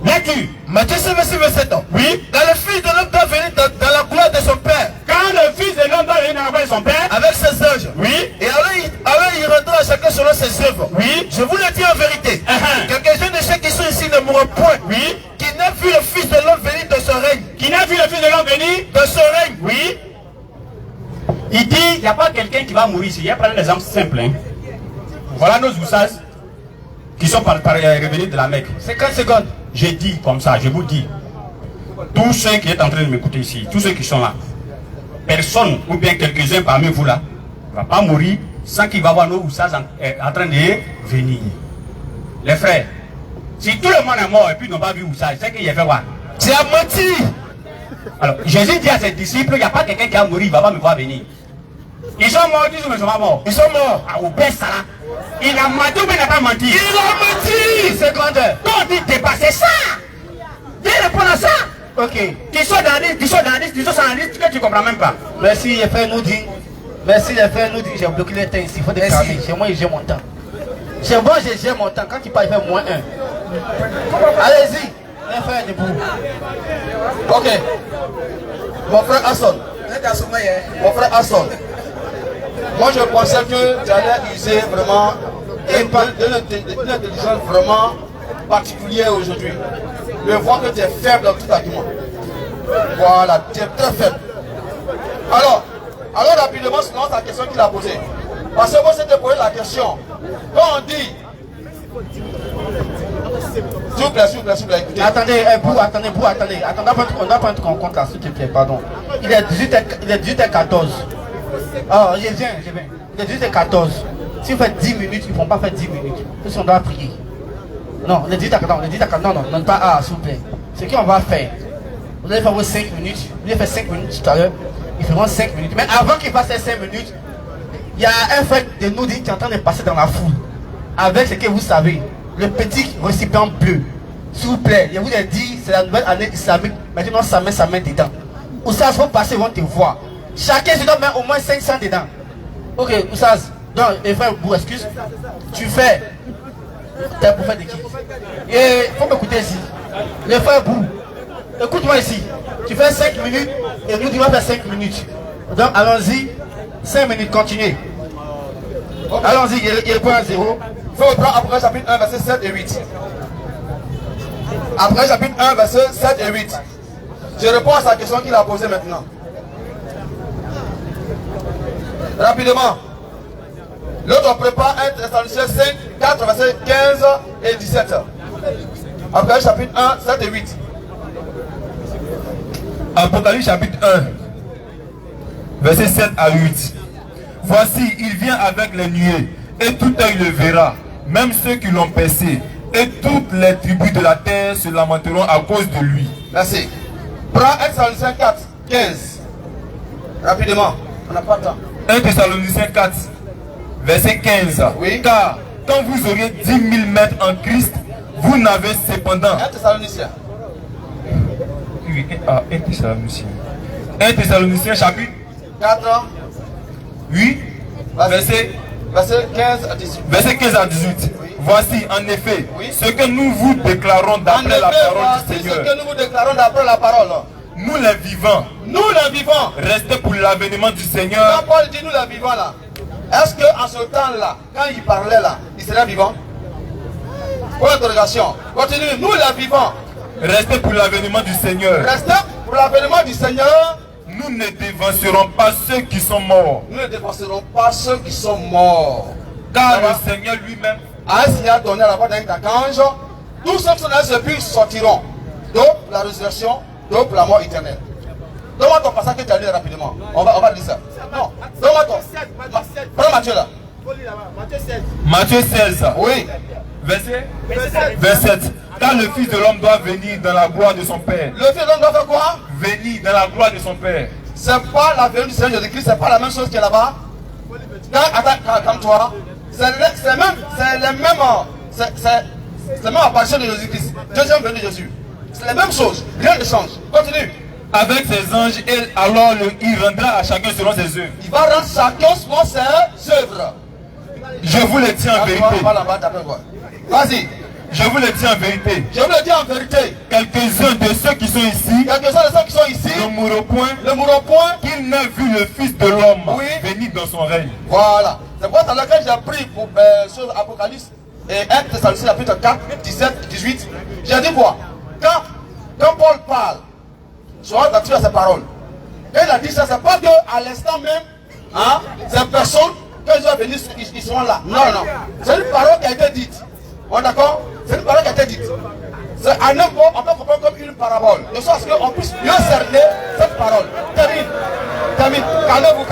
Lecture. Matthieu 16, verset 27. Oui. Quand le Fils de l'homme doit venir dans la gloire de son Père. Quand le Fils de l'homme doit venir dans la gloire de son Père. Avec ses anges. Oui. Et alors il rendra à chacun selon ses œuvres. Oui. Je vous le dis en vérité. Quelques-uns de ceux qui sont ici ne mourront point. Oui. Qui n'a vu le Fils de l'homme venir dans son règne. Qui n'a vu le Fils de l'homme venir dans son règne. Oui. Il dit, il n'y a pas quelqu'un qui va mourir ici. Il y a plein d'exemples simples. Hein. Voilà nos ousages qui sont revenus de la Mecque. 50 secondes. J'ai dit comme ça, je vous dis. Tous ceux qui sont en train de m'écouter ici, tous ceux qui sont là, personne ou bien quelques-uns parmi vous là, ne va pas mourir sans qu'il va voir nos ousages en train de venir. Les frères, si tout le monde est mort et puis n'ont pas vu oussage, c'est qu'il y a fait quoi? Tu as menti. Alors, Jésus dit à ses disciples, il n'y a pas quelqu'un qui a mouru, il ne va pas me voir venir. Ils sont morts, ils ne sont pas morts. Ils sont morts. Ah, au baisse ça là. Il a menti ou il n'a pas menti? Il a menti. Secondaire. Quand on dit dépasser ça, viens répondre à ça. Ok. Tu sors dans la liste, tu sors dans la liste, tu sors dans la liste que tu ne comprends même pas. Merci, les frères nous dit. Merci, les frères nous dit. J'ai bloqué les temps ici. Il faut déclarer. Chez moi, j'ai mon temps. Chez moi, j'ai mon temps. Quand il parle, il fait moins 1. Allez-y. Les frères debout. Ok. Mon frère Hassan. Mon frère Hassan. Moi, je pensais que tu allais user vraiment d'une intelligence vraiment particulière aujourd'hui. Je vois que tu es faible dans tout argument. Voilà, tu es très faible. Alors rapidement, selon la question qu'il a posée. Parce que moi, c'était posé la question. Quand on dit... S'il vous plaît, écoutez. Attendez, attendez. On doit prendre en compte là, s'il te plaît, pardon. Il est 18h14. Oh, je viens. Il est 18h14. Si vous faites 10 minutes, ils ne vont pas faire 10 minutes. Parce qu'on doit prier. Non, les 18h14, non, pas ah, s'il vous plaît. Ce qu'on va faire, vous allez faire vos 5 minutes. Vous allez faire 5 minutes tout à l'heure. Ils feront 5 minutes. Mais avant qu'ils fassent ces 5 minutes, il y a un frère de nous qui est en train de passer dans la foule. Avec ce que vous savez, le petit récipient bleu. S'il vous plaît, je vous ai dit, c'est la nouvelle année islamique. Maintenant, ça met sa main dedans. Oussaz, faut passer, ils vont te voir. Chacun se doit mettre au moins 500 dedans. Ok, Oussaz, donc, les frères, vous excuse. Tu fais. T'es pour faire de qui? Et faut m'écouter ici. Les frères Bou, écoute-moi ici. Tu fais 5 minutes et nous, tu vas faire 5 minutes. Donc, allons-y. 5 minutes, continuez. Allons-y, il est point à 0. Il faut reprendre après chapitre 1, verset 7 et 8. Après chapitre 1, verset 7 et 8. Je réponds à sa question qu'il a posée maintenant. Rapidement. L'autre prépare 1 Thessaloniciens 5, 4, verset 15 et 17. Après chapitre 1, 7 et 8. Apocalypse chapitre 1, verset 7 à 8. Voici, il vient avec les nuées, et tout œil le verra, même ceux qui l'ont percé, et toutes les tribus de la terre se lamenteront à cause de lui. Merci. Prends 1 Thessaloniciens 4, 15. Rapidement, on n'a pas de temps. 1 Thessaloniciens 4, verset 15. Oui. Car quand vous auriez 10 000 mètres en Christ, vous n'avez cependant... 1 Thessaloniciens. Oui, 1 Thessaloniciens. 1 Thessaloniciens chapitre 4. Oui, verset 15 à 18. Verset 15 à 18. Oui. Voici en effet ce que nous vous déclarons d'après la parole du Seigneur. Ce que nous vous déclarons d'après la parole. Nous les vivants. Nous les vivants. Restez pour l'avènement du Seigneur. Quand Paul dit nous les vivants là, est-ce qu'en ce temps-là, quand il parlait là, il serait vivant? Pour l'interrogation. Continue, nous les vivants. Restez pour l'avènement du Seigneur. Restez pour l'avènement du Seigneur. Nous ne dévancerons pas ceux qui sont morts. Nous ne dévancerons pas ceux qui sont morts. Car le Seigneur lui-même a un signal donné à la voix d'un archange. Tous ceux qui sont dans ce puits sortiront. Donc la résurrection, donc la mort éternelle. Donne-moi ton passage que tu as lu rapidement. On va lire ça. Non, donne-moi ton. Prends Matthieu là. Matthieu 16. Oui. Verset 7. Car le Fils de l'homme doit venir dans la gloire de son Père. Le Fils de l'homme doit faire quoi? Venir dans la gloire de son Père. C'est pas la venue du Seigneur Jésus-Christ, c'est pas la même chose qui est là-bas. Attends, calme-toi. C'est la même apparition de Jésus-Christ. Deuxième venue de Jésus. C'est la même chose. Rien ne change. Continue. avec ses anges, et alors il rendra à chacun selon ses œuvres. Il va rendre chacun selon ses œuvres. Je vous le dis en vérité. Vas-y. Je vous le dis en vérité. Je vous le dis en vérité. Quelques-uns de ceux qui sont ici ne mourront point qu'il n'a vu le Fils de l'homme venir dans son règne. Voilà. C'est pour ça que j'ai pris pour sur Apocalypse et 1 Thessaloniciens chapitre 4, 17, 18. J'ai dit quoi? Quand Paul parle, sois attentif à ses paroles. Quand il a dit ça, c'est pas qu'à l'instant même, hein, ces personnes, quand ils sont venus, ils sont là. Non, non. C'est une parole qui a été dite. On est d'accord? C'est une parole qui a été dite. C'est un homme, on peut comprendre comme une parabole. De sorte qu'on puisse mieux cerner cette parole. Termine. Calmez-vous.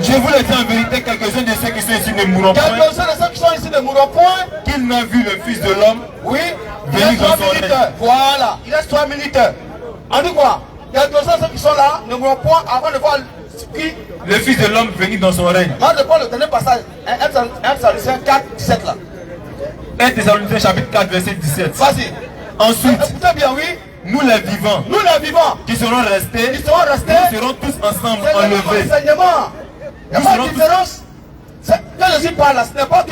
Je vous le dis en vérité, quelques-uns de ceux qui sont ici ne mourront point. Quelques-uns de ceux qui sont ici ne mourront point. Qu'il n'a vu le Fils de l'homme. Oui. Venir dans son règne. Voilà. Il reste 3 minutes. On dit quoi? Quelques-uns de ceux qui sont là ne mourront point avant de voir qui? Le Fils de l'homme venir dans son règne. Moi je prends le dernier passage. 1 Thessaloniciens 4, 17 là. 1 Thessaloniciens chapitre 4 verset 17. Vas-y. Ensuite, écoutez bien, oui. nous les vivants qui seront restés, nous serons tous ensemble enlevés. Il n'y a pas de différence. Quand Jésus parle là, ce n'est pas que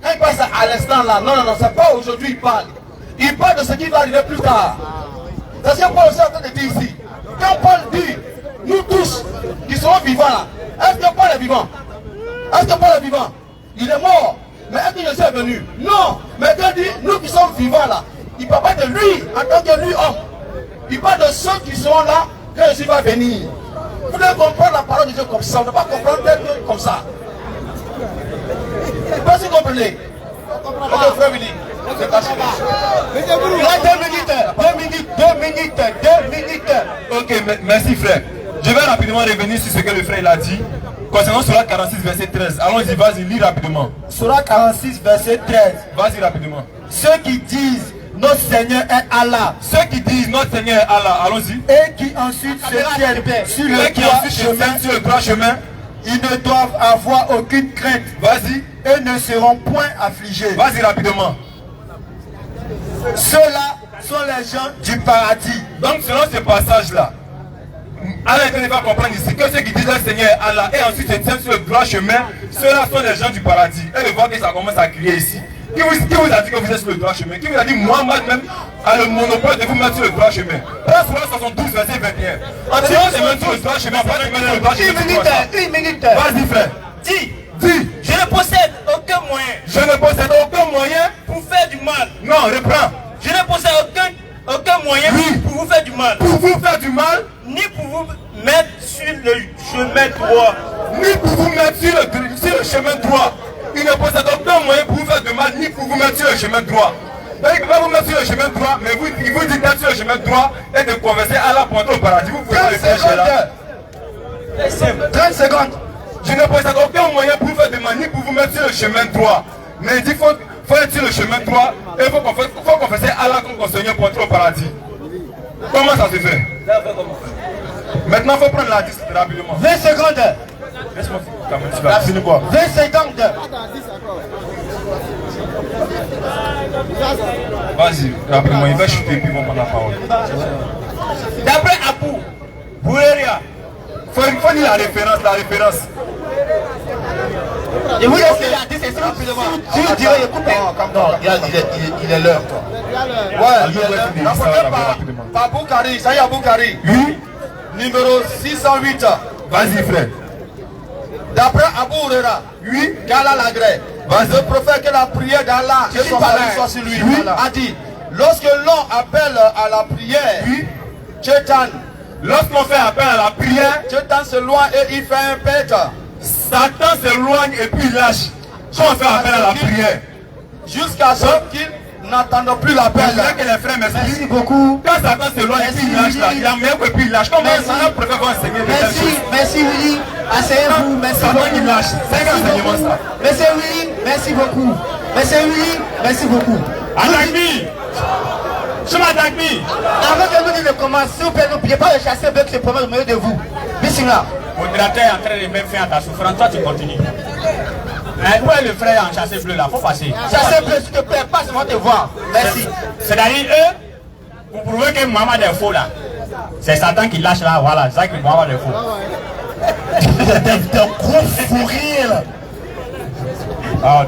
quand il passe à l'instant là. Non, c'est pas aujourd'hui il parle. Il parle de ce qui va arriver plus tard. C'est ce que Paul aussi est en train de dire ici. Quand Paul dit, nous tous qui serons vivants là, est-ce que Paul est vivant? Il est mort. Mais est-ce que Jésus est venu? Non. Mais quand il dit, nous qui sommes vivants là, il ne parle pas de lui en tant que lui homme. Il parle de ceux qui sont là quand Jésus va venir. Vous devez comprendre la parole de Dieu comme ça. On ne peut pas comprendre Dieu comme ça. Je ne sais pas si vous comprenez. Ok, frère Willy. Il a 2 minutes. Ok, merci frère. Je vais rapidement revenir sur ce que le frère il a dit. Concernant Sourate 46 verset 13. Allons-y, vas-y, lis rapidement. Sourate 46 verset 13. Vas-y rapidement. Ceux qui disent notre Seigneur est Allah. Ceux qui disent notre Seigneur est Allah, allons-y. Et qui ensuite se tiennent sur le droit chemin, ils ne doivent avoir aucune crainte. Vas-y. Et ne seront point affligés. Vas-y rapidement. Ceux-là sont les gens du paradis. Donc selon ce passage-là, Allah ne va comprendre ici que ceux qui disent le Seigneur est Allah et ensuite se tiennent sur le droit chemin, ceux-là sont les gens du paradis. Et de voir que ça commence à crier ici. Qui vous a dit que vous êtes sur le droit chemin? Qui vous a dit Mohammed même a le monopole de vous mettre sur le droit chemin? Sourate 72 verset 21. En disant que même sur le droit chemin, pas de mettre sur le droit chemin. Une minute. Vas-y frère. Dis. Je ne possède aucun moyen. Je ne possède aucun moyen pour faire du mal. Non, reprends. Je ne possède aucun moyen pour vous faire du mal. Pour vous faire du mal. Ni pour vous mettre sur le chemin droit. Ni pour vous mettre sur le chemin droit. Il ne possède aucun moyen pour vous faire de mal, ni pour vous mettre sur le chemin droit. Donc il ne peut pas vous mettre sur le chemin droit, mais il vous dit d'être sur le chemin droit et de converser à la pointe au paradis. Vous pouvez le faire là. 30 secondes. Je ne possède aucun moyen pour vous faire de mal, ni pour vous mettre sur le chemin droit. Mais il dit qu'il faut être sur le chemin droit et il faut confesser Allah comme ton Seigneur pour entrer au paradis. Comment ça se fait? Maintenant il faut prendre la liste rapidement. 20 secondes. Laisse-moi finir quoi? 20 secondes. Vas-y, rapidement, il va chuter et puis ils vont prendre la parole. D'après Abu Huraira. Faut dire la référence. Je vous laisse la discussion rapidement. Si vous direz, écoutez. Il est l'heure, toi. Ouais, il est l'heure. Par Boukari, ça y est, Boukari. Oui. Numéro 608. Vas-y, frère. D'après Abu Huraira, oui, qu'Allah l'agrée, le prophète que la prière d'Allah, que son salut soit sur lui, a dit, lorsque l'on appelle à la prière, Tchétan, lorsqu'on fait appel à la prière, Tchétan se loin et il fait un pète. Satan s'éloigne et puis il lâche. Quand on fait appel à la prière, jusqu'à ce qu'il n'entende plus l'appel. Que les frères merci beaucoup. Quand Satan s'éloigne et puis il lâche là, il a meilleur et puis il lâche. Comment un prophète va enseigner les choses? Merci Willy. Asseyez-vous, merci Satan beaucoup. il lâche. C'est un enseignement ça. Monsieur Willy, merci beaucoup. Monsieur Willy, merci beaucoup. Attaque-mi. Je m'attaque-mi. Avant que nous disions commencer, s'il vous plaît, n'oubliez pas de chasser avec ce problème au milieu de vous. Bismillah. Le modérateur est en train de mettre fin à ta souffrance, toi tu continues. Où est le frère en chassé bleu là? Faut passer. Chasser bleu, s'il te plaît, passe-moi te voir. Merci. C'est-à-dire eux, vous prouvez que Mohamed est faux là. C'est Satan qui lâche là, voilà, c'est ça qu'ils vont avoir le faux. T'es un gros fou rire là. Oh,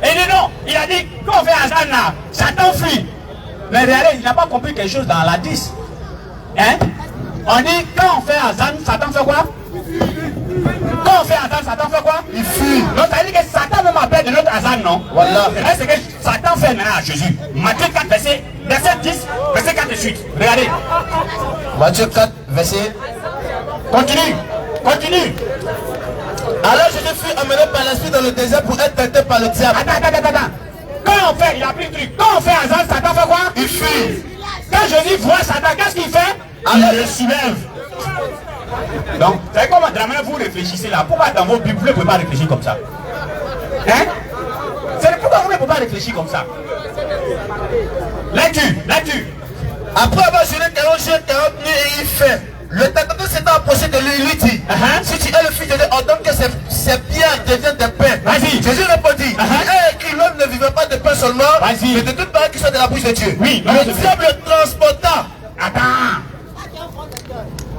Et dit non, il a dit, quand on fait Azan là, Satan fuit. Mais regardez, il n'a pas compris quelque chose dans la 10. Hein? On dit, quand on fait Azan, Satan fait quoi? Quand on fait Azan, Satan fait quoi? Il fuit. Donc ça veut dire que Satan même appelle de notre Azan, non? Voilà. C'est que Satan fait maintenant à Jésus. Matthieu 4, verset 10, verset 4 de suite. Regardez. Matthieu 4, verset. Continue. Alors Jésus fut amené par l'esprit dans le désert pour être tenté par le diable. Attends. Quand on fait, il a pris le truc. Quand on fait Azan, Satan fait quoi? Il fuit. Quand Jésus voit Satan, qu'est-ce qu'il fait? Alors, il le soulève. Donc, vous savez comment de la manière vous réfléchissez là? Pourquoi dans vos Bibles vous ne pouvez pas réfléchir comme ça? Hein? C'est pourquoi vous ne pouvez pas réfléchir comme ça? Lecture. Après avoir jeûné 40 jours, 40 nuits, et il fait. Le tentateur s'étant approché de lui, il lui dit, si tu es le fils de Dieu, ordonne que ces pierres deviennent des pains. Vas-y. Jésus répondit, écrit, l'homme ne vivait pas de pain seulement, mais de toute parole qui soit de la bouche de Dieu. Oui. Le diable le transporta. Attends.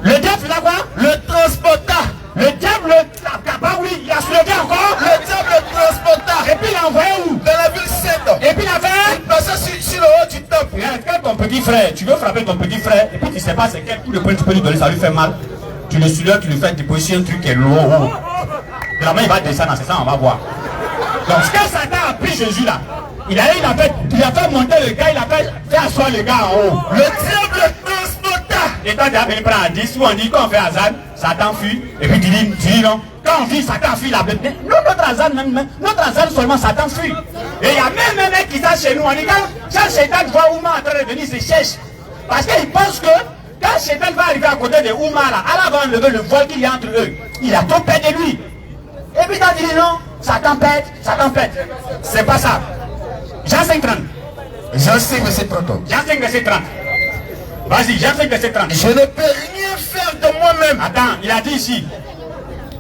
Le diable faisait quoi? Le transporta. Le diable oui, il a soulevé encore. Le diable le transporta. Et puis il l'a envoyé où? Dans la ville sainte. Et puis il a fait? Il passa sur le haut du temple. Regarde, quand ton petit frère, tu veux frapper ton petit frère, et puis tu ne sais pas c'est quel coup de poing tu peux lui donner, ça lui fait mal. Tu le soulèves, tu lui fais déposer un truc qui est lourd. De la main, il va descendre dans ce sens, on va voir. Donc, ce que Satan a pris Jésus là, il a fait monter le gars, il a fait asseoir le gars en haut. Le diable le transporta. Et toi, tu as venu prendre à 10, où on dit quand on fait Azan, Satan fuit, et puis tu dis non. Quand on fuit, Satan fuit la bête. Nous, notre Azan seulement, Satan fuit. Et il y a même un mec qui est chez nous, on dit quand Satan voit Ouma en train de venir, il se cherche. Parce qu'il pense que quand Satan va arriver à côté de Ouma là, à la va enlever le voile qu'il y a entre eux, il a tout perdu de lui. Et puis tu as dit non, Satan pète. C'est pas ça. Jean 5, 30. Jean 5, verset 30. Jean 5, verset 30. Vas-y, Jean 5, verset 30. Je ne peux rien faire de moi-même. Attends, il a dit ici.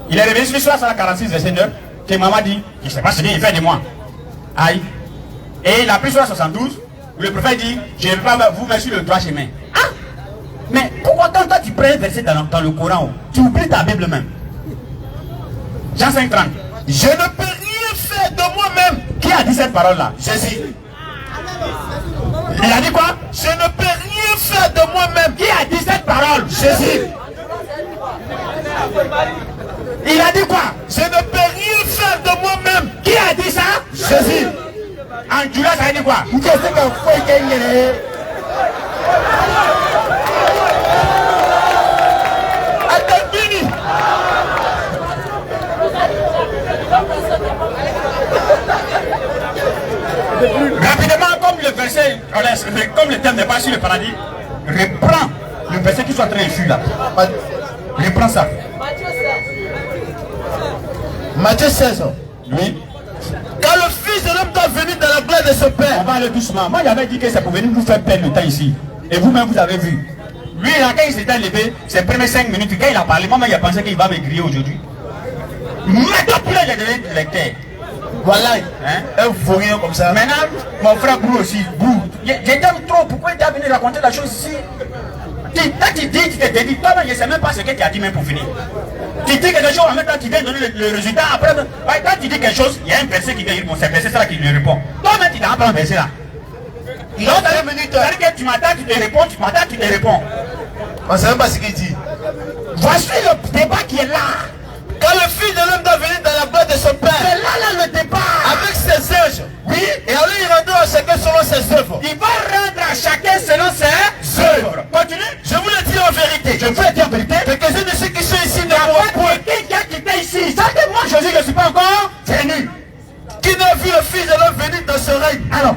Il est revenu sur la 46, verset 9. Que maman dit, je ne sais pas ce qu'il fait de moi. Aïe. Et il a pris sur la 72, où le prophète dit, je ne vais pas vous mettre sur le droit chemin. Ah! Mais pourquoi quand toi tu prends un verset dans le Coran, tu oublies ta Bible même? Jean 5, 30. Je ne peux rien faire de moi-même. Qui a dit cette parole-là? Jésus. Il a dit quoi? Je ne peux rien faire de moi-même. Qui a dit cette parole? Jésus. Il a dit quoi? Je ne peux rien faire de moi-même. Qui a dit ça? Jésus. En Jula, ça a dit quoi? Rapidement, comme le verset, comme le thème n'est pas sur le paradis, reprends le verset qui soit en train de fuir là. Reprends ça. Matthieu 16. Oui. Quand le Fils de l'homme doit venir dans la gloire de son Père. On va aller doucement. Moi, j'avais dit que ça pouvait nous faire perdre le temps ici. Et vous-même, vous avez vu. Lui, là, quand il s'était levé, ses premières 5 minutes, quand il a parlé, moi, il a pensé qu'il va me griller aujourd'hui. Maintenant, plus j'ai donné lecteur. Voilà, hein? Un vaurien comme ça. Maintenant, mon frère Brou aussi, Brou. Je t'aime trop, pourquoi il t'a venu raconter la chose ici? Quand tu dis, tu te dis, toi-même, je ne sais même pas ce que tu as dit même pour finir. Tu dis quelque chose, en même temps, tu viens donner le résultat. Après, quand tu dis quelque chose, il y a un verset qui vient, bon, c'est verset ça qui lui répond. Toi-même, tu t'en prends un verset là. Donc, c'est-à-dire que tu m'attends, tu te réponds, tu m'attends, tu te réponds. On ne sait même pas ce qu'il dit. Voici le débat qui est là. Quand le Fils de l'homme doit venir dans la gloire de son Père. C'est là le débat. Avec ses anges. Oui. Et alors il rendra à chacun selon ses œuvres. Il va rendre à chacun selon ses œuvres. Continue. Je vous le dis en vérité. Je vous le dis en vérité. Quelques-uns de ceux qui sont ici ne pourront point. Quelqu'un qui était ici. Ça que moi Jésus, je ne suis pas encore venu. Qui n'a vu le Fils de l'homme venir dans ce règne? Alors,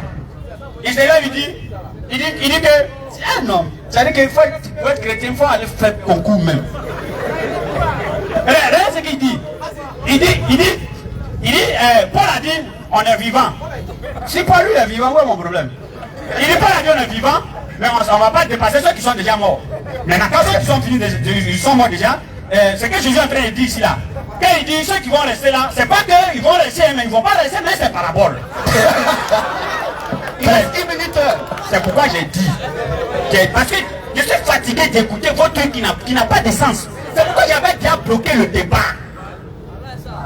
il s'est là, il dit que c'est un homme. C'est-à-dire qu'il faut être chrétien, il faut aller faire concours même. Regarde ce qu'il dit. Il dit, Paul a dit, on est vivant. Si Paul lui est vivant, où est mon problème? Il dit, Paul a dit, on est vivant, mais on ne va pas dépasser ceux qui sont déjà morts. Maintenant, quand ceux qui sont finis, ils sont morts déjà, ce que Jésus est en train de dire ici là. Quand il dit ceux qui vont rester là, c'est pas qu'ils vont rester, mais ils ne vont pas rester, mais c'est parabole. Il reste 10 minutes. C'est pourquoi j'ai dit. Parce que je suis fatigué d'écouter votre truc qui n'a pas de sens. C'est pourquoi j'avais déjà bloqué le débat.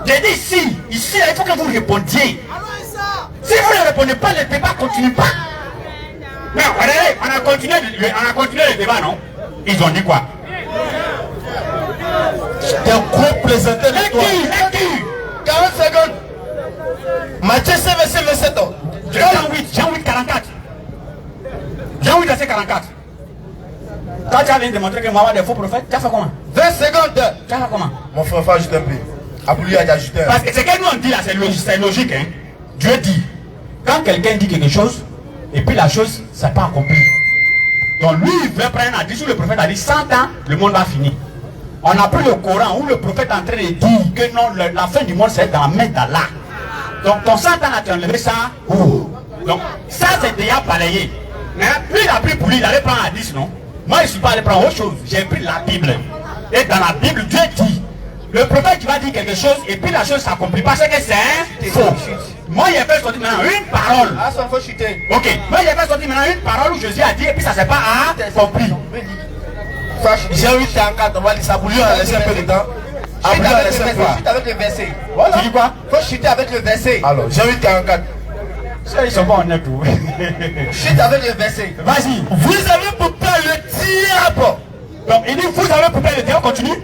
J'ai dit ici, il faut que vous répondiez. Si vous ne répondez pas, le débat ne continue pas. Mais regardez, on a continué le débat, non? Ils ont dit quoi? J'étais un gros plaisantin de toi. 40 secondes. Matthieu 7, verset 27 ans. Jean 8, 44. Jean 8, verset 44. Quand tu as bien démontré que Mohamed est faux prophète, tu as fait comment? 20 secondes. Tu as fait comment? Mon frère, faut ajouter un peu. Appuyer à ajouter un peu. Parce que ce que nous on dit là, c'est logique. Hein? Dieu dit, quand quelqu'un dit quelque chose, et puis la chose, ça n'est pas accompli. Donc lui, il veut prendre un dit, où le prophète a dit 100 ans, le monde va finir. On a pris le Coran où le prophète est en train de dire que non, la fin du monde c'est dans la main d'Allah. Donc ton 100 ans là, tu as enlevé ça. Donc ça c'est déjà balayé. Mais lui il a pris pour lui, il allait prendre un 10, non? Moi je ne suis pas allé prendre autre chose. J'ai pris la Bible. Et dans la Bible, Dieu dit, le prophète qui va dire quelque chose et puis la chose s'accomplit parce que c'est faux. Moi il a fait sortir maintenant une parole. Ah, ça faut chuter. Ok. Moi il a fait sortir maintenant une parole où Jésus a dit et puis ça ne s'est pas accompli. J'ai 8 44, on va dire ça pour lui, on a laissé un peu de temps. Chute avec le verset. Voilà. Tu dis quoi? Faut chuter avec le verset. Alors, j'ai 8 44. Ça, ils sont pas honnêtes. Chute avec le verset. Vas-y. Vous avez pour peur le diable. Donc il dit vous avez pour le diable, continue.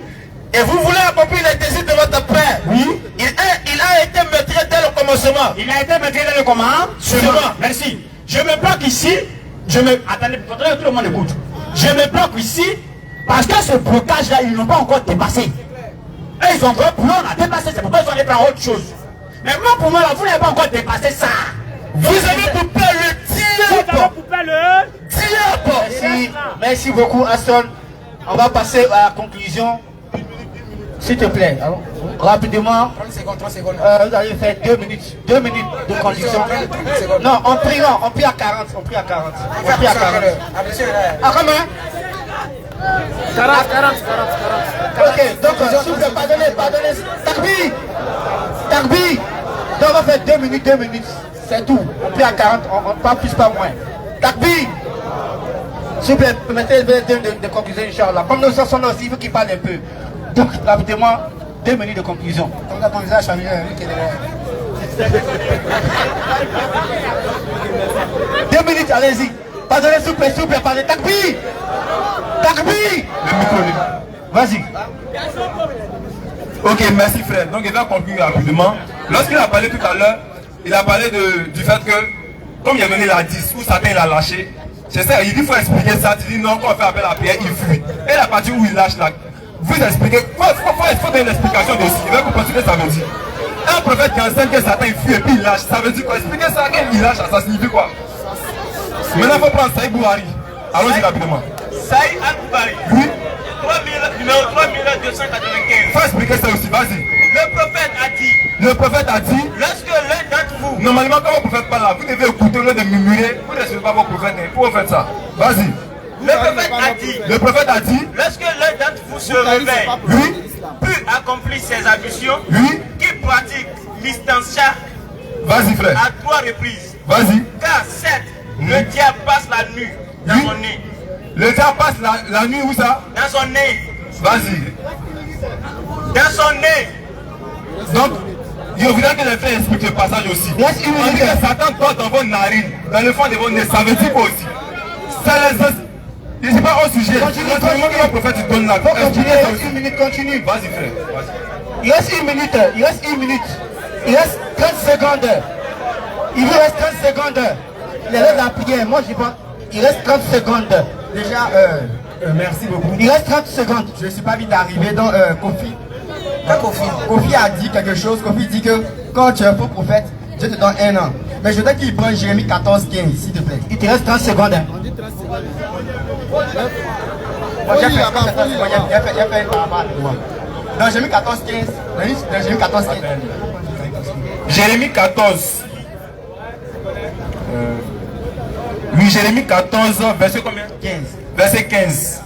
Et vous voulez accomplir les désirs de votre père. Oui. Il a été maîtrisé dès le commencement. Il a été maîtrisé dès le commencement. Merci. Je me bloque ici. Attendez, faudrait que tout le monde écoute. Je me bloque ici parce que ce blocage-là, ils n'ont pas encore dépassé. Et ils ont encore pour nous, on a dépassé, c'est pourquoi ils sont allés prendre autre chose. Mais moi, pour moi, là, vous n'avez pas encore dépassé ça. Vous avez pour peur le diable. Merci. Merci beaucoup, Aston. On va passer à la conclusion. S'il te plaît, alors, rapidement. 30 secondes. Vous allez faire 2 minutes. 2 minutes de conclusion. Non, on prie à 40. On prie à 40. Ah, combien? 40. Ok, donc, s'il vous plaît, pardonnez. Takbi. Donc, on va faire 2 minutes. C'est tout. On prie à 40, on ne parle plus, pas moins. Takbi. S'il vous plaît, permettez de conclusion, Inch'Allah. Comme nous sommes aussi, il faut qu'il parle un peu. Donc, rapidement, 2 minutes de conclusion. Donc, la conclusion a changé. Deux minutes, allez-y. Pardonnez, s'il vous plaît, parlez. Takbi. Le micro, vas-y. Ok, merci frère. Donc il va conclure rapidement. Lorsqu'il a parlé tout à l'heure, il a parlé du fait que, comme il a donné la 10, où Satan il a lâché, c'est ça, il dit qu'il faut expliquer ça, tu dis non, quand on fait appel à la prière, il fuit. Et la partie où il lâche là, vous expliquez, il faut donner l'explication dessus, il va comprendre ce que ça veut dire. Un prophète qui enseigne que Satan il fuit et puis il lâche, ça veut dire quoi? Expliquez ça, qu'il lâche, ça signifie quoi? Maintenant il faut prendre Saïd Bouhari. Allons-y rapidement. Saïd Al-Bouhari. Oui. Numéro 3295. Il faut expliquer ça aussi, vas-y. Le prophète a dit, Lorsque l'un d'entre vous, normalement quand votre prophète parle là, vous devez écouter au lieu de murmurer, vous ne suivez pas votre prophète, pourquoi vous faites ça? Vas-y. le prophète a dit, lorsque l'un d'entre vous se réveille, Oui. peut accomplir ses ambitions, Oui. qui pratique l'istentia Vas-y frère. à 3 reprises. Vas-y. Car certes, le diable passe la nuit dans Oui. son nez. Le diable passe la nuit où ça? Dans son nez. Vas-y. Dans son nez. Donc, je voudrais que les frères expliquent le passage aussi. On dit que Satan dort dans vos narines, dans le fond de vos nez. Ça veut dire quoi aussi? Ça les... Je ne sais pas au sujet. Continue que le prophète donne là. Une minute, continue. Vas-y frère. Vas-y. Il reste 1 minute. Il reste 30 secondes. Il vous reste 30 secondes. Il reste la prière. Moi, je pense. Il reste 30 secondes. Déjà, merci beaucoup. Il reste 30 secondes. Je ne suis pas vite arrivé dans Kofi. Quand Kofi a dit quelque chose, Kofi dit que quand tu es un faux prophète, Dieu te donne 1 an. Mais je voudrais qu'il prenne Jérémie 14, 15, s'il te plaît. Il te reste 30 secondes. Moi, j'ai fait une parabole. Dans Jérémie 14, 15. Dans Jérémie 14, 15. Jérémie 14. Oui, Jérémie 14, verset combien? 15. Verset 15.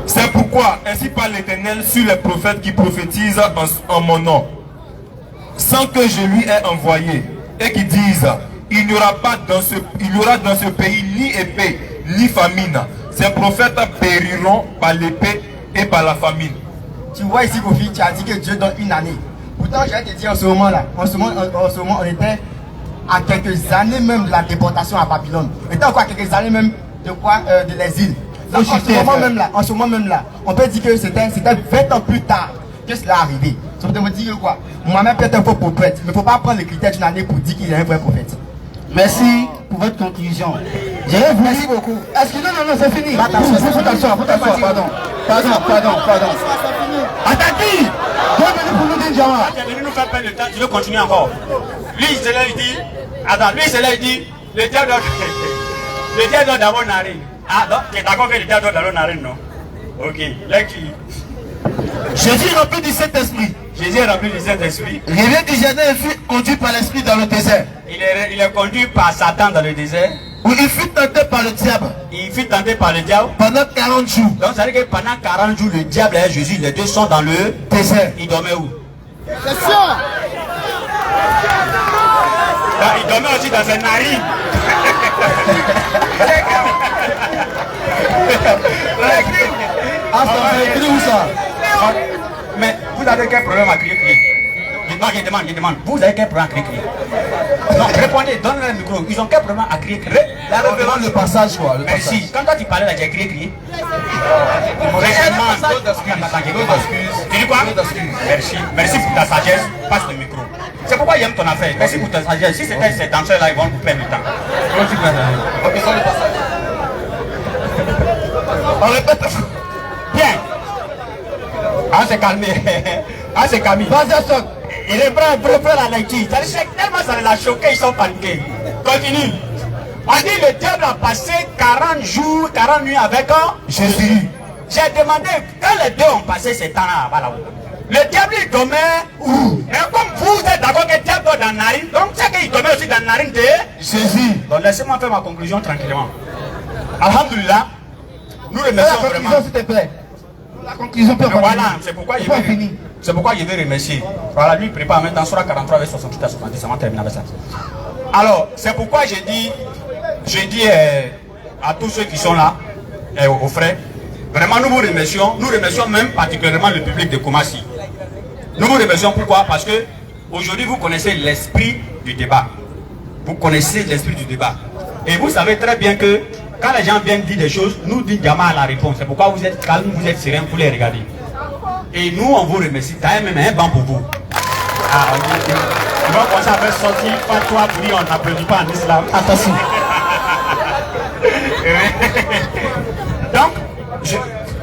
C'est pourquoi, ainsi parle l'Éternel sur les prophètes qui prophétisent en mon nom, sans que je lui ai envoyé, et qui disent, il n'y aura dans ce pays ni épée, ni famine, ces prophètes périront par l'épée et par la famine. Tu vois ici, Kofi, tu as dit que Dieu donne une année. Pourtant, je vais te dire en ce moment-là, en ce moment, on était à quelques années même de la déportation à Babylone. On était encore à quelques années même de quoi de l'exil. En ce moment même là, on peut dire que c'était 20 ans plus tard que cela est arrivé. Ça veut dire quoi? Moi-même peut être un faux prophète, mais il ne faut pas prendre les critères d'une année pour dire qu'il est un vrai prophète. Merci pour votre conclusion. Merci beaucoup. Est-ce que non, c'est fini. Attention, pardon. Attaquez! Pour nous dire Jama. Tu es venu nous faire perdre le temps, tu veux continuer encore. Lui, c'est là, il dit, attends, il dit, le diable doit d'abord nariner. Ah, donc, tu es d'accord que le diable doit d'abord nariner, non? Ok, là qui. Jésus est rempli du Saint-Esprit. Jésus est rempli du Saint-Esprit. Revient du jardin et fut conduit par l'Esprit dans le désert. Il est conduit par Satan dans le désert. Où il fut tenté par le diable. Il fut tenté par le diable. Pendant 40 jours. Donc ça veut dire que pendant 40 jours, le diable et Jésus, les deux sont dans le désert. Il dormait où? C'est sûr. Il dormait aussi dans ses narines. C'est écrit où ça? Mais vous avez quel problème à crier? Non, je demande. Vous avez quel problème à crier? Non, répondez, donnez le micro. Ils ont quel problème à crier? La révérende, le passage quoi. Merci. Quand toi tu parlais là, j'ai crié. Tu dis quoi? Merci pour ta sagesse. Passe le micro. C'est pourquoi j'aime ton affaire. Merci pour ta sagesse. Si c'était ces danseurs là, ils vont vous perdre le temps. On répète. Bien. Ah, c'est calmé. Vas-y, Il est prêt à la lecture. Tellement ça l'a choqué, ils sont paniqués. Continue. On dit le diable a passé 40 jours, 40 nuits avec Jésus. J'ai demandé, quand les deux ont passé ces temps-là, voilà. Le diable il dormait où? Et comme vous êtes d'accord que le diable dort dans la narine, donc c'est qu'il dormait aussi dans la narine de Jésus. Donc laissez-moi faire ma conclusion tranquillement. Alhamdulillah, nous remercions la vraiment. conclusion s'il te plaît. La conclusion peut Voilà, c'est pourquoi je vais remercier. Voilà, lui il prépare maintenant sur 43 avec 68 à 70, ça va terminer avec ça. Alors, c'est pourquoi j'ai dit à tous ceux qui sont là, aux frères, vraiment nous vous remercions même particulièrement le public de Koumassi. Nous vous remercions pourquoi? Parce que aujourd'hui vous connaissez l'esprit du débat. Vous connaissez l'esprit du débat. Et vous savez très bien que quand les gens viennent dire des choses, nous disons Diama à la réponse. C'est pourquoi vous êtes calme, vous êtes serein pour les regarder. Et nous on vous remercie. T'as même un banc pour vous. Ah, on va commencer à faire sortir fatwa pour dire on n'applaudit pas en islam. Attention. Donc,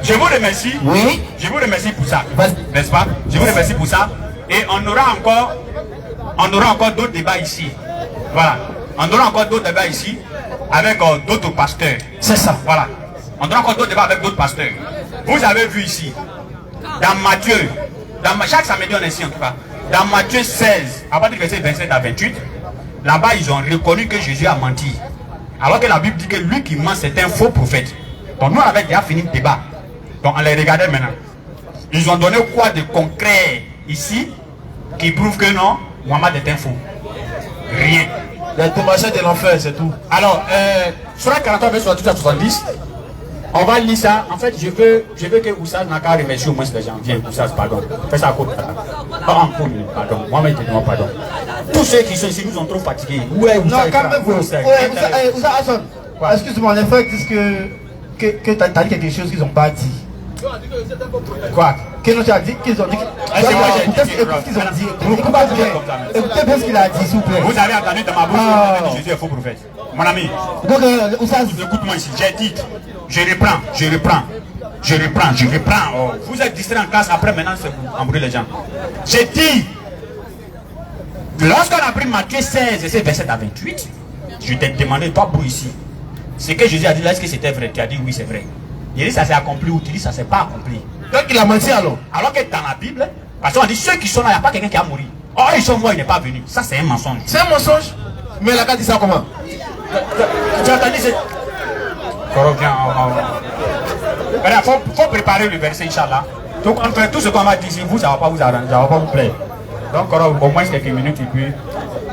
je vous remercie. Oui. Je vous remercie pour ça. N'est-ce pas? Je vous remercie pour ça. Et on aura encore d'autres débats ici. Voilà. On aura encore d'autres débats ici avec d'autres pasteurs. C'est ça. Voilà. On aura encore d'autres débats avec d'autres pasteurs. Vous avez vu ici, dans Matthieu, chaque samedi on est ici en tout cas. Dans Matthieu 16, à partir du verset 27 à 28, là-bas ils ont reconnu que Jésus a menti. Alors que la Bible dit que lui qui ment c'est un faux prophète. Donc nous on avait déjà fini le débat. Donc on les regardait maintenant. Ils ont donné quoi de concret ici qui prouve que non, Mohamed est un faux. Rien. Il y a le témoignage de l'enfer, c'est tout. Alors, sur la 43 verset 68 à 70, on va lire ça. En fait, je veux que Oussaz n'a qu'à remercier au moins les gens. Viens, Oussaz, pardon. Fais ça à côté. Pardon. Mohamed, te demande pardon. Tous ceux qui sont ici nous ont trop fatigués. Ouais, Non, quand même, Oussaz Hassan. Excuse-moi, les frères disent que tu as dit quelque chose qu'ils n'ont pas dit. Quoi? Qu'est-ce que tu as dit? Qu'ils ont dit. Écoutez ce qu'ils ont dit. Écoutez bien ce qu'il a dit, s'il vous plaît. Vous avez entendu dans ma bouche que Jésus est faux prophète. Mon ami. Donc, Oussaz. Écoute-moi ici. J'ai dit. Je reprends. Oh. Vous êtes distrait en classe, après maintenant c'est vous embrouillez les gens. J'ai dit, lorsqu'on a pris Matthieu 16 et c'est verset à 28, je t'ai demandé, toi pour ici, ce que Jésus a dit là, est-ce que c'était vrai? Tu as dit oui, c'est vrai. Il dit ça s'est accompli ou tu dis ça s'est pas accompli. Donc il a menti alors. Alors que dans la Bible, parce qu'on dit ceux qui sont là, il n'y a pas quelqu'un qui a mouru. Oh, ils sont morts, il n'est pas venu. Ça c'est un mensonge. C'est un mensonge. Mais la carte dit ça comment? Tu as entendu c'est... Il faut préparer le verset, Inch'Allah. Donc, on fait tout ce qu'on va dire ici, vous, ça ne va pas vous arranger, ça ne va pas vous plaire. Donc, au moins quelques minutes, et puis.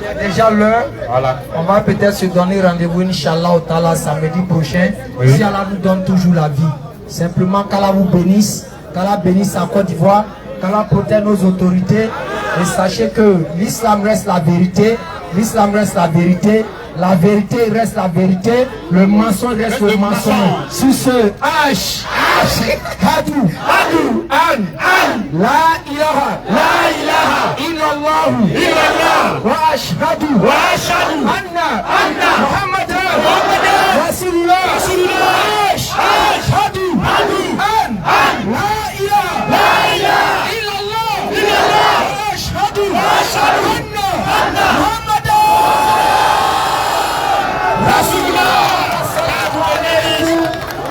C'est déjà l'heure. Voilà. On va peut-être se donner rendez-vous, Inch'Allah, au Tala, samedi prochain. Oui. Si Allah nous donne toujours la vie. Simplement qu'Allah vous bénisse, qu'Allah bénisse la Côte d'Ivoire, qu'Allah protège nos autorités. Et sachez que l'islam reste la vérité. L'islam reste la vérité. La vérité reste la vérité. Le mensonge reste le mensonge. Sur ce, H, Hadou, An, La ilaha, illallah, wa ashhadu, Anna, Muhammadan, Rasulullah, Ashhadu, An, La ilaha, illallah, wa ashhadu, Anna, Muhammadan, Rasulullah. Assalamu alaikum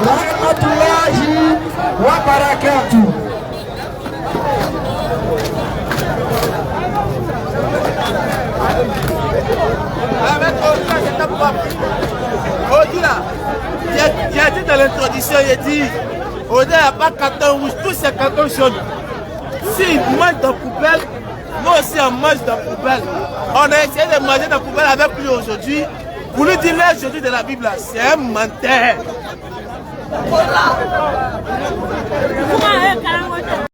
wa rahmatullahi wa barakatuh. J'ai dit dans l'introduction, il dit, au n'y a pas carton rouge, tous ces cartons jaunes. S'ils mangent dans la poubelle, nous aussi on mange dans la poubelle. On a essayé de manger dans la poubelle avec lui aujourd'hui. Vous lui dites aujourd'hui de la Bible, c'est un menteur.